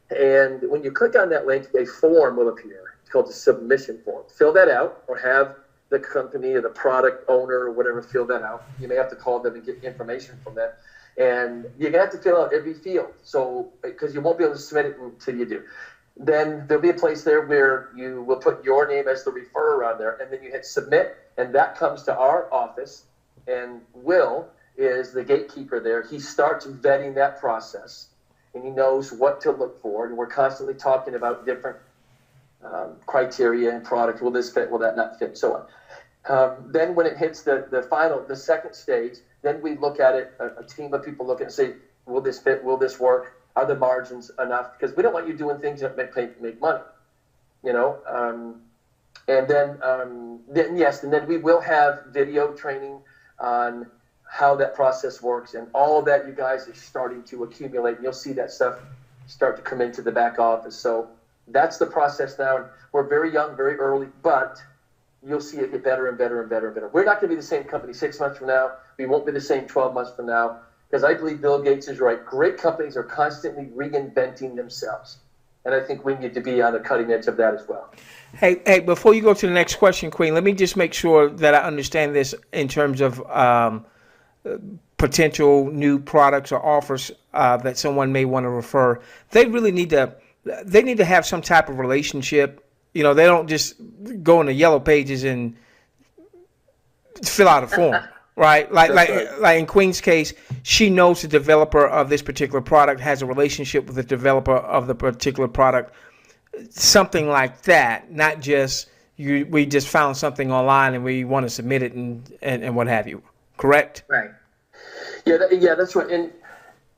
Speaker 3: And when you click on that link, a form will appear. It's called the submission form. Fill that out, or have the company or the product owner or whatever fill that out. You may have to call them and get information from them. And you're going to have to fill out every field, so because you won't be able to submit it until you do. Then there'll be a place there where you will put your name as the referrer on there, and then you hit submit, and that comes to our office, and Will is the gatekeeper there. He starts vetting that process, and he knows what to look for, and we're constantly talking about different criteria and product. Will this fit? Will that not fit? So on. Then when it hits the second stage, then we look at it, a team of people look at it and say, will this fit? Will this work? Are the margins enough? Because we don't want you doing things that make money, you know. And then yes, and then we will have video training on how that process works, and all that you guys are starting to accumulate. And you'll see that stuff start to come into the back office. So that's the process now. And we're very young, very early, but you'll see it get better and better and better and better. We're not going to be the same company 6 months from now. We won't be the same 12 months from now. Because I believe Bill Gates is right. Great companies are constantly reinventing themselves. And I think we need to be on the cutting edge of that as well.
Speaker 2: Hey, before you go to the next question, Queen, let me just make sure that I understand this in terms of potential new products or offers that someone may want to refer. They really need to have some type of relationship. You know, they don't just go in the yellow pages and fill out a form. Right, like in Queen's case, she knows the developer of this particular product, has a relationship with the developer of the particular product, something like that. Not just we just found something online and we want to submit it and what have you. Correct?
Speaker 1: Right.
Speaker 3: Yeah, that's right. And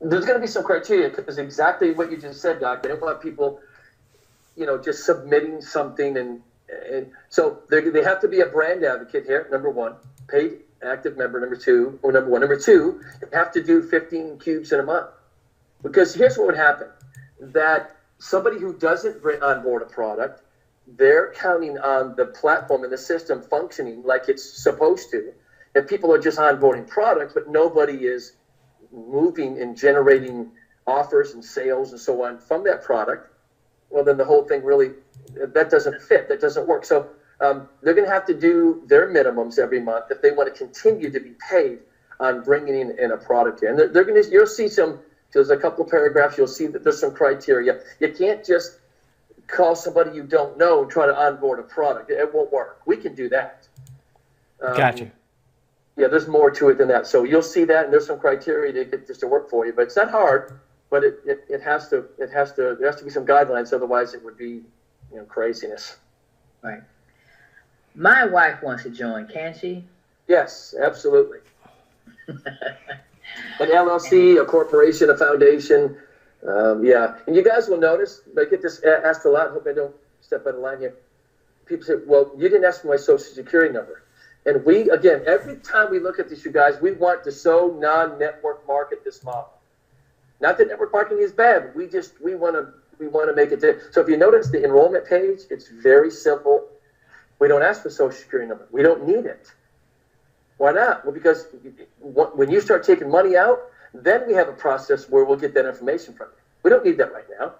Speaker 3: there's going to be some criteria because exactly what you just said, Doc. They don't want people, you know, just submitting something and so they have to be a brand advocate here. Number one, paid active member. Number two, you have to do 15 cubes in a month. Because here's what would happen. That somebody who doesn't bring on board a product, they're counting on the platform and the system functioning like it's supposed to. If people are just onboarding products, but nobody is moving and generating offers and sales and so on from that product, well, then the whole thing really, that doesn't fit. That doesn't work. So they're going to have to do their minimums every month if they want to continue to be paid on bringing in a product here. And they're going to, you'll see there's a couple of paragraphs, you'll see that there's some criteria. You can't just call somebody you don't know and try to onboard a product. It won't work. We can do that.
Speaker 2: Gotcha.
Speaker 3: Yeah, there's more to it than that. So you'll see that, and there's some criteria to get this to work for you. But it's not hard, but it has to there has to be some guidelines, otherwise it would be, you know, craziness.
Speaker 1: Right. My wife wants to join, can she?
Speaker 3: Yes, absolutely. An LLC, a corporation, a foundation. Yeah. And you guys will notice, I get this asked a lot. I hope I don't step out of line here. People say, well, you didn't ask for my social security number. And we, again, every time we look at this, you guys, we want to so non-network market this model. Not that network marketing is bad. We want to make it there. So if you notice the enrollment page, it's very simple. We don't ask for social security number. We don't need it. Why not? Well, because when you start taking money out, then we have a process where we'll get that information from you. We don't need that right now.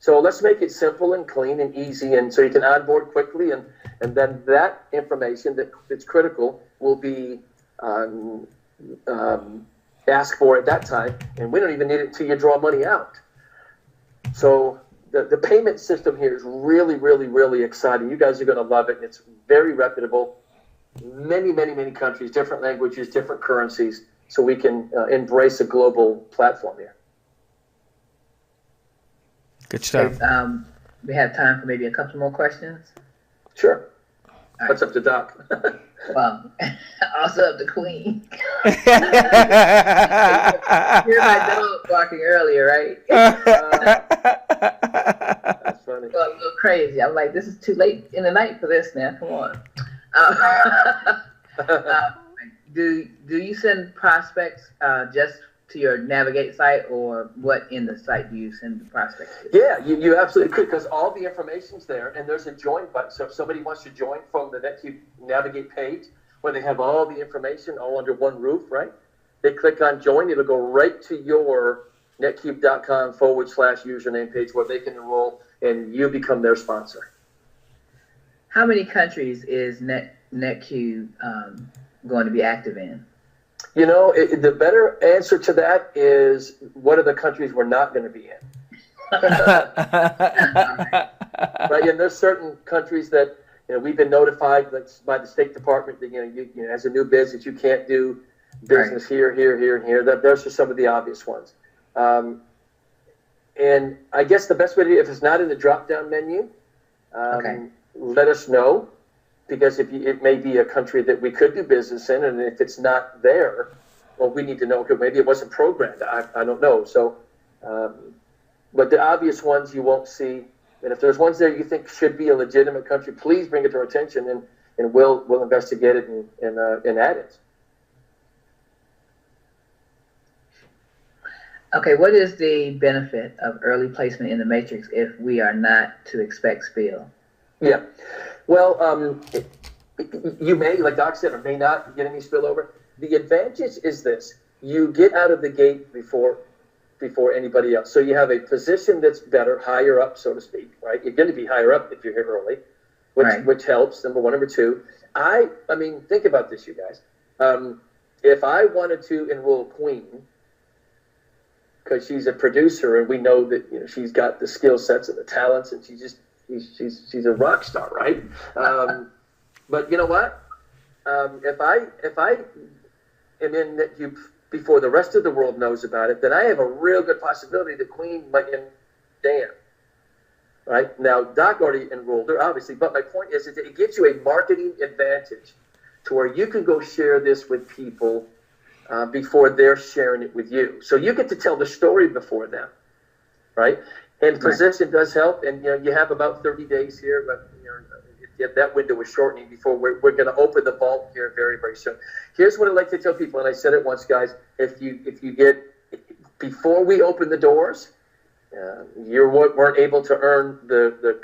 Speaker 3: So let's make it simple and clean and easy, and so you can onboard quickly, and then that information that's critical will be asked for at that time, and we don't even need it until you draw money out. So the payment system here is really, really, really exciting. You guys are going to love it. It's very reputable. Many, many, many countries, different languages, different currencies, so we can embrace a global platform here.
Speaker 2: Good stuff.
Speaker 1: We have time for maybe a couple more questions.
Speaker 3: Sure.
Speaker 1: All
Speaker 3: What's up to Doc?
Speaker 1: Well, also up to Queen. You're my dog barking earlier, right?
Speaker 3: That's funny.
Speaker 1: Well, a little crazy. I'm like, this is too late in the night for this now. Come on. Do you send prospects just to your Navigate site, or what in the site do you send the prospects to?
Speaker 3: Yeah, you absolutely could, because all the information's there, and there's a join button. So if somebody wants to join from the NetQube Navigate page, where they have all the information all under one roof, right? They click on join, it'll go right to your netqube.com/username page, where they can enroll and you become their sponsor.
Speaker 1: How many countries is NetQube going to be active in?
Speaker 3: You know, the better answer to that is, what are the countries we're not going to be in? Right, and there's certain countries that, you know, we've been notified by the State Department that, you know, as a new business, you can't do business here, and here. Those are some of the obvious ones. And I guess the best way to do it, if it's not in the drop-down menu, let us know. Because it may be a country that we could do business in, and if it's not there, well, we need to know, because maybe it wasn't programmed. I don't know. So, but the obvious ones you won't see, and if there's ones there you think should be a legitimate country, please bring it to our attention, and we'll investigate it and add it.
Speaker 1: Okay, what is the benefit of early placement in the matrix if we are not to expect spill?
Speaker 3: Yeah. Well, you may, like Doc said, or may not get any spillover. The advantage is this: you get out of the gate before anybody else. So you have a position that's better, higher up, so to speak, right? You're going to be higher up if you're here early, which helps, number one. Number two, I mean, think about this, you guys. If I wanted to enroll Queen, because she's a producer and we know that, you know, she's got the skill sets and the talents, and she's a rock star, right? But you know what? If I am in NetQube before the rest of the world knows about it, then I have a real good possibility that Queen might end Dan. Right? Now, Doc already enrolled her, obviously, but my point is that it gives you a marketing advantage to where you can go share this with people before they're sharing it with you. So you get to tell the story before them, right? And position does help, and you know, you have about 30 days here, but you know, that window is shortening before we're going to open the vault here very, very soon. Here's what I like to tell people, and I said it once, guys: if you get, before we open the doors, you weren't able to earn the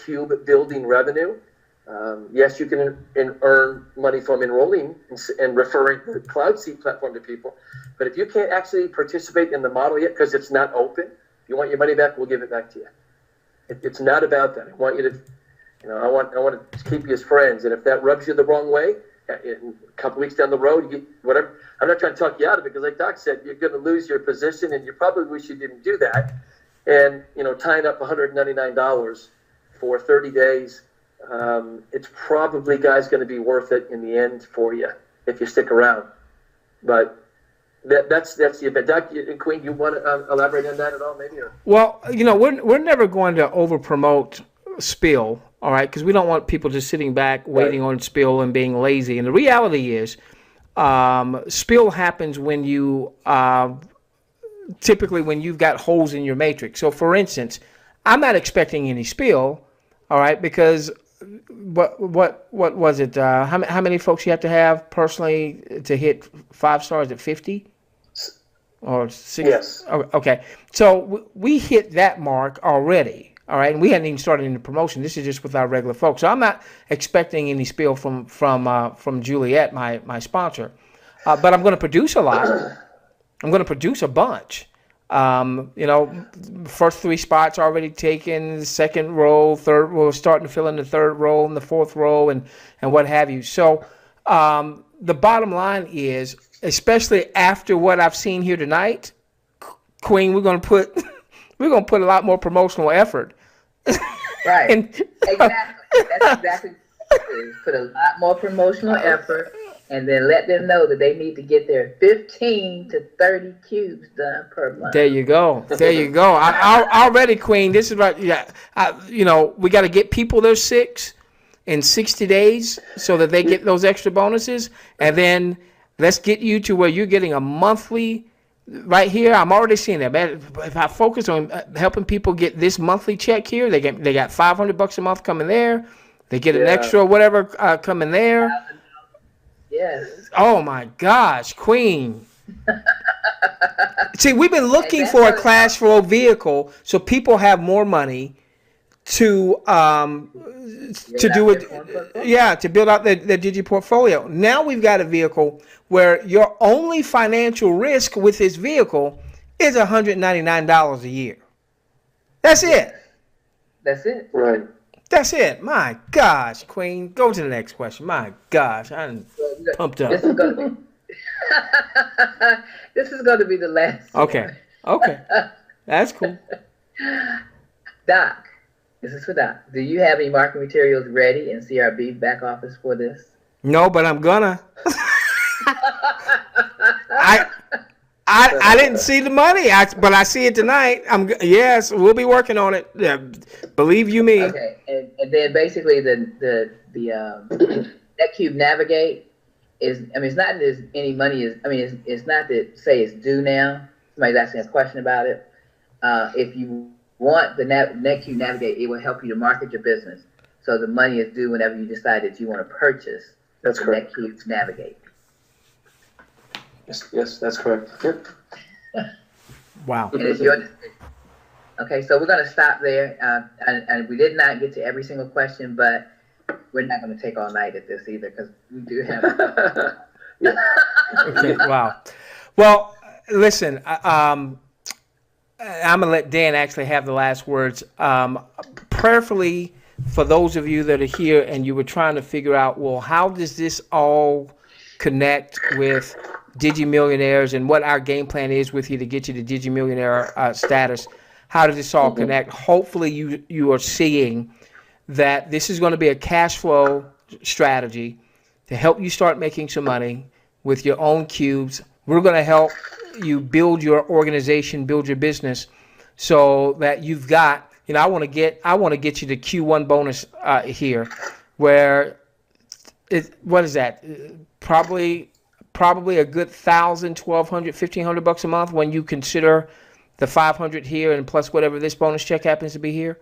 Speaker 3: cube building revenue. Yes, you can earn money from enrolling and referring the Cloud Seed platform to people, but if you can't actually participate in the model yet because it's not open, if you want your money back, we'll give it back to you. It's not about that. I want you to, you know, I want to keep you as friends, and if that rubs you the wrong way, a couple weeks down the road, you get whatever. I'm not trying to talk you out of it, because like Doc said, you're going to lose your position, and you probably wish you didn't do that. And, you know, tying up $199 for 30 days, it's probably, guys, going to be worth it in the end for you if you stick around. But that's the event. Doc and Queen, you want to elaborate on that at all, maybe? Or?
Speaker 2: Well, you know, we're never going to over promote spill, all right, because we don't want people just sitting back waiting on spill and being lazy. And the reality is, spill happens when you typically when you've got holes in your matrix. So, for instance, I'm not expecting any spill, all right, because what was it? How many folks you have to have personally to hit 5 stars at 50 or 6?
Speaker 3: Yes.
Speaker 2: Okay, so we hit that mark already. All right, and we hadn't even started in the promotion. This is just with our regular folks. So I'm not expecting any spill from Juliet, my sponsor, but I'm going to produce a lot. I'm going to produce a bunch. First 3 spots already taken, second row, third row, starting to fill in the third row and the fourth row and what have you. So the bottom line is, especially after what I've seen here tonight, Queen, we're going to put a lot more promotional effort.
Speaker 1: Right. Exactly. That's exactly what it is. Put a lot more promotional effort, and then let them know that they need to get their 15 to 30 cubes done per month.
Speaker 2: There you go. I already, Queen. This is right. Yeah. We got to get people their 6 in 60 days so that they get those extra bonuses, and then let's get you to where you're getting a monthly. Right here, I'm already seeing that. Man, if I focus on helping people get this monthly check here, they got $500 a month coming there. They get an extra whatever coming there.
Speaker 1: Yes.
Speaker 2: Oh my gosh, Queen. See, we've been looking for a cash flow vehicle so people have more money to do it. Yeah, to build out their Digi portfolio. Now we've got a vehicle where your only financial risk with this vehicle is $199 a year. That's it.
Speaker 1: That's it.
Speaker 3: Right.
Speaker 2: That's it. My gosh, Queen. Go to the next question. My gosh, I'm pumped up.
Speaker 1: This is going to be the last
Speaker 2: one. Okay. That's cool.
Speaker 1: Doc, this is for Doc. Do you have any marketing materials ready in CRB back office for this?
Speaker 2: No, but I'm gonna. I didn't see the money, but I see it tonight. Yes, we'll be working on it. Yeah, believe you me.
Speaker 1: Okay, and then basically the NetQube Navigate is. I mean, it's not that there's any money is. I mean, it's not that say it's due now. Somebody's asking a question about it. If you want the NetQube Navigate, it will help you to market your business. So the money is due whenever you decide that you want to purchase.
Speaker 3: That's correct.
Speaker 1: NetQube Navigate.
Speaker 3: Yes, that's correct. Yep.
Speaker 2: Wow.
Speaker 1: And it's your decision. Okay, so we're going to stop there. And we did not get to every single question, but we're not going to take all night at this either because we do have.
Speaker 2: Okay, wow. Well, listen, I'm going to let Dan actually have the last words. Prayerfully, for those of you that are here and you were trying to figure out, well, how does this all connect with Digi Millionaires and what our game plan is with you to get you to Digi Millionaire status. How does this all connect? Hopefully you are seeing that this is going to be a cash flow strategy to help you start making some money with your own cubes. We're going to help you build your organization, build your business so that you've got, I want to get you to Q1 bonus here where what is that? Probably a good $1,000, $1,200, $1,500 a month when you consider the $500 here and plus whatever this bonus check happens to be here.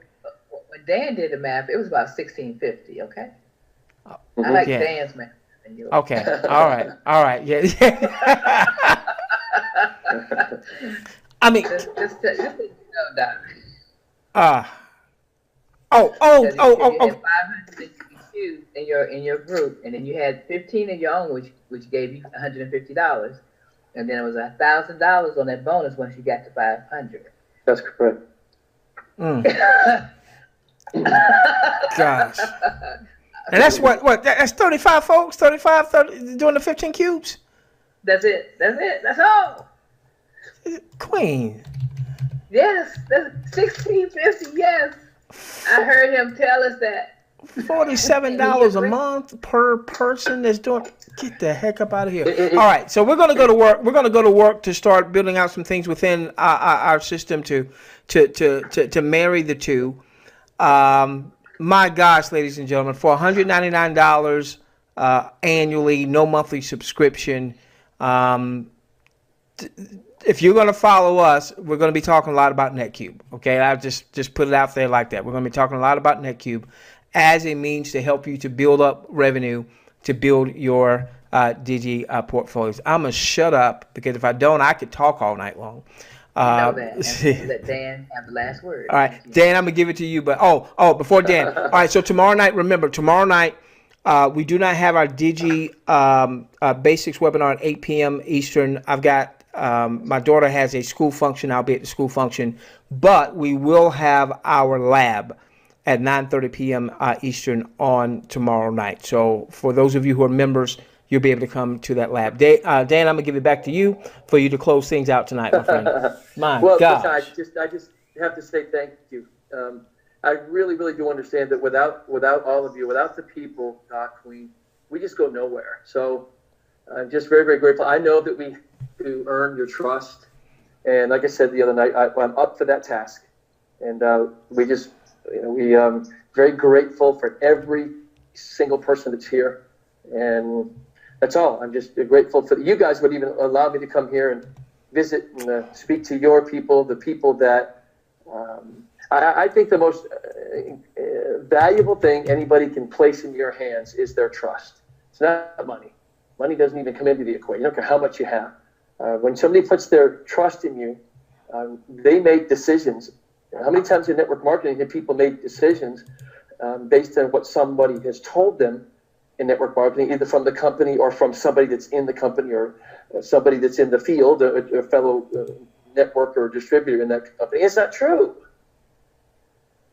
Speaker 1: When Dan did the math, it was about $1,650. Okay. I like Dan's math.
Speaker 2: Okay. All right. Yeah. I mean,
Speaker 1: just so you know, Doc.
Speaker 2: Oh.
Speaker 1: 500 in your group, and then you had 15 of your own, which gave you $150, and then it was $1,000 on that bonus once you got to 500.
Speaker 3: That's correct.
Speaker 2: Gosh. And that's what that's 35 folks, 30 doing the 15 cubes.
Speaker 1: That's it. That's all.
Speaker 2: Queen.
Speaker 1: Yes, that's $1,650. Yes, I heard him tell us that.
Speaker 2: $47 a month per person that's doing. Get the heck up out of here! All right, so we're gonna go to work. We're gonna go to work to start building out some things within our system to marry the two. My gosh, ladies and gentlemen, for $199 annually, no monthly subscription. If you're going to follow us, we're going to be talking a lot about NetQube. Okay, I'll just put it out there like that. We're going to be talking a lot about NetQube as a means to help you to build up revenue, to build your Digi portfolios. I'm going to shut up because if I don't, I could talk all night long.
Speaker 1: You know that. And let Dan have the last word.
Speaker 2: All right, Dan, I'm going to give it to you. But before Dan. All right, so tomorrow night, remember, we do not have our Digi Basics webinar at 8 p.m. Eastern. I've got my daughter has a school function. I'll be at the school function, but we will have our lab at 9:30 p.m. Eastern on tomorrow night. So for those of you who are members, you'll be able to come to that lab. Dan, I'm gonna give it back to you for you to close things out tonight, my friend. My
Speaker 3: well,
Speaker 2: gosh.
Speaker 3: listen, I just have to say thank you. I really, really do understand that without all of you, without the people, Queen, we just go nowhere. So I'm just very, very grateful. I know that we earn your trust, and like I said the other night, I'm up for that task, and we just, very grateful for every single person that's here, and that's all. I'm just grateful for you guys would even allow me to come here and visit and speak to your people, the people that I think the most valuable thing anybody can place in your hands is their trust. It's not money. Money doesn't even come into the equation. You don't care how much you have. When somebody puts their trust in you, they make decisions. How many times in network marketing have people made decisions based on what somebody has told them in network marketing, either from the company or from somebody that's in the company or somebody that's in the field, a fellow networker or distributor in that company? It's not true.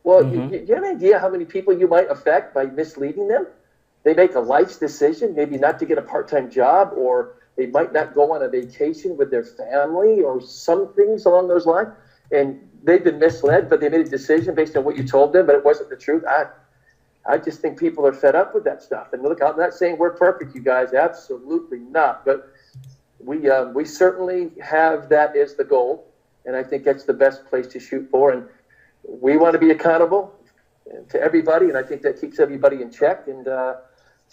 Speaker 3: Well, you have an idea how many people you might affect by misleading them? They make a life's decision, maybe not to get a part-time job, or they might not go on a vacation with their family or some things along those lines. And they've been misled, but they made a decision based on what you told them, but it wasn't the truth. I just think people are fed up with that stuff. And look, I'm not saying we're perfect, you guys, absolutely not. But we certainly have that as the goal, and I think that's the best place to shoot for. And we want to be accountable to everybody, and I think that keeps everybody in check. And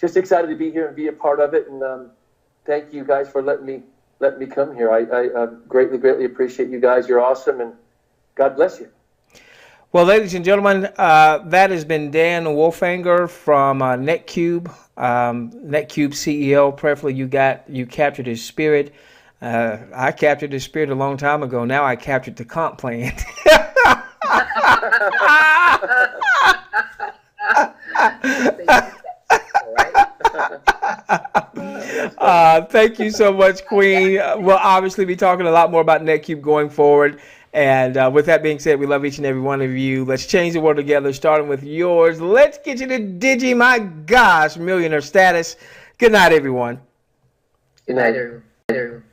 Speaker 3: just excited to be here and be a part of it. And thank you guys for letting me come here. I greatly appreciate you guys. You're awesome, and God bless you.
Speaker 2: Well, ladies and gentlemen, that has been Dan Wolfanger from NetQube, NetQube CEO. Prayerfully, you captured his spirit. I captured his spirit a long time ago. Now I captured the comp plan. Thank you so much, Queen. We'll obviously be talking a lot more about NetQube going forward. And with that being said, we love each and every one of you. Let's change the world together, starting with yours. Let's get you to Digi, my gosh, millionaire status. Good night, everyone.
Speaker 1: Good night, everyone.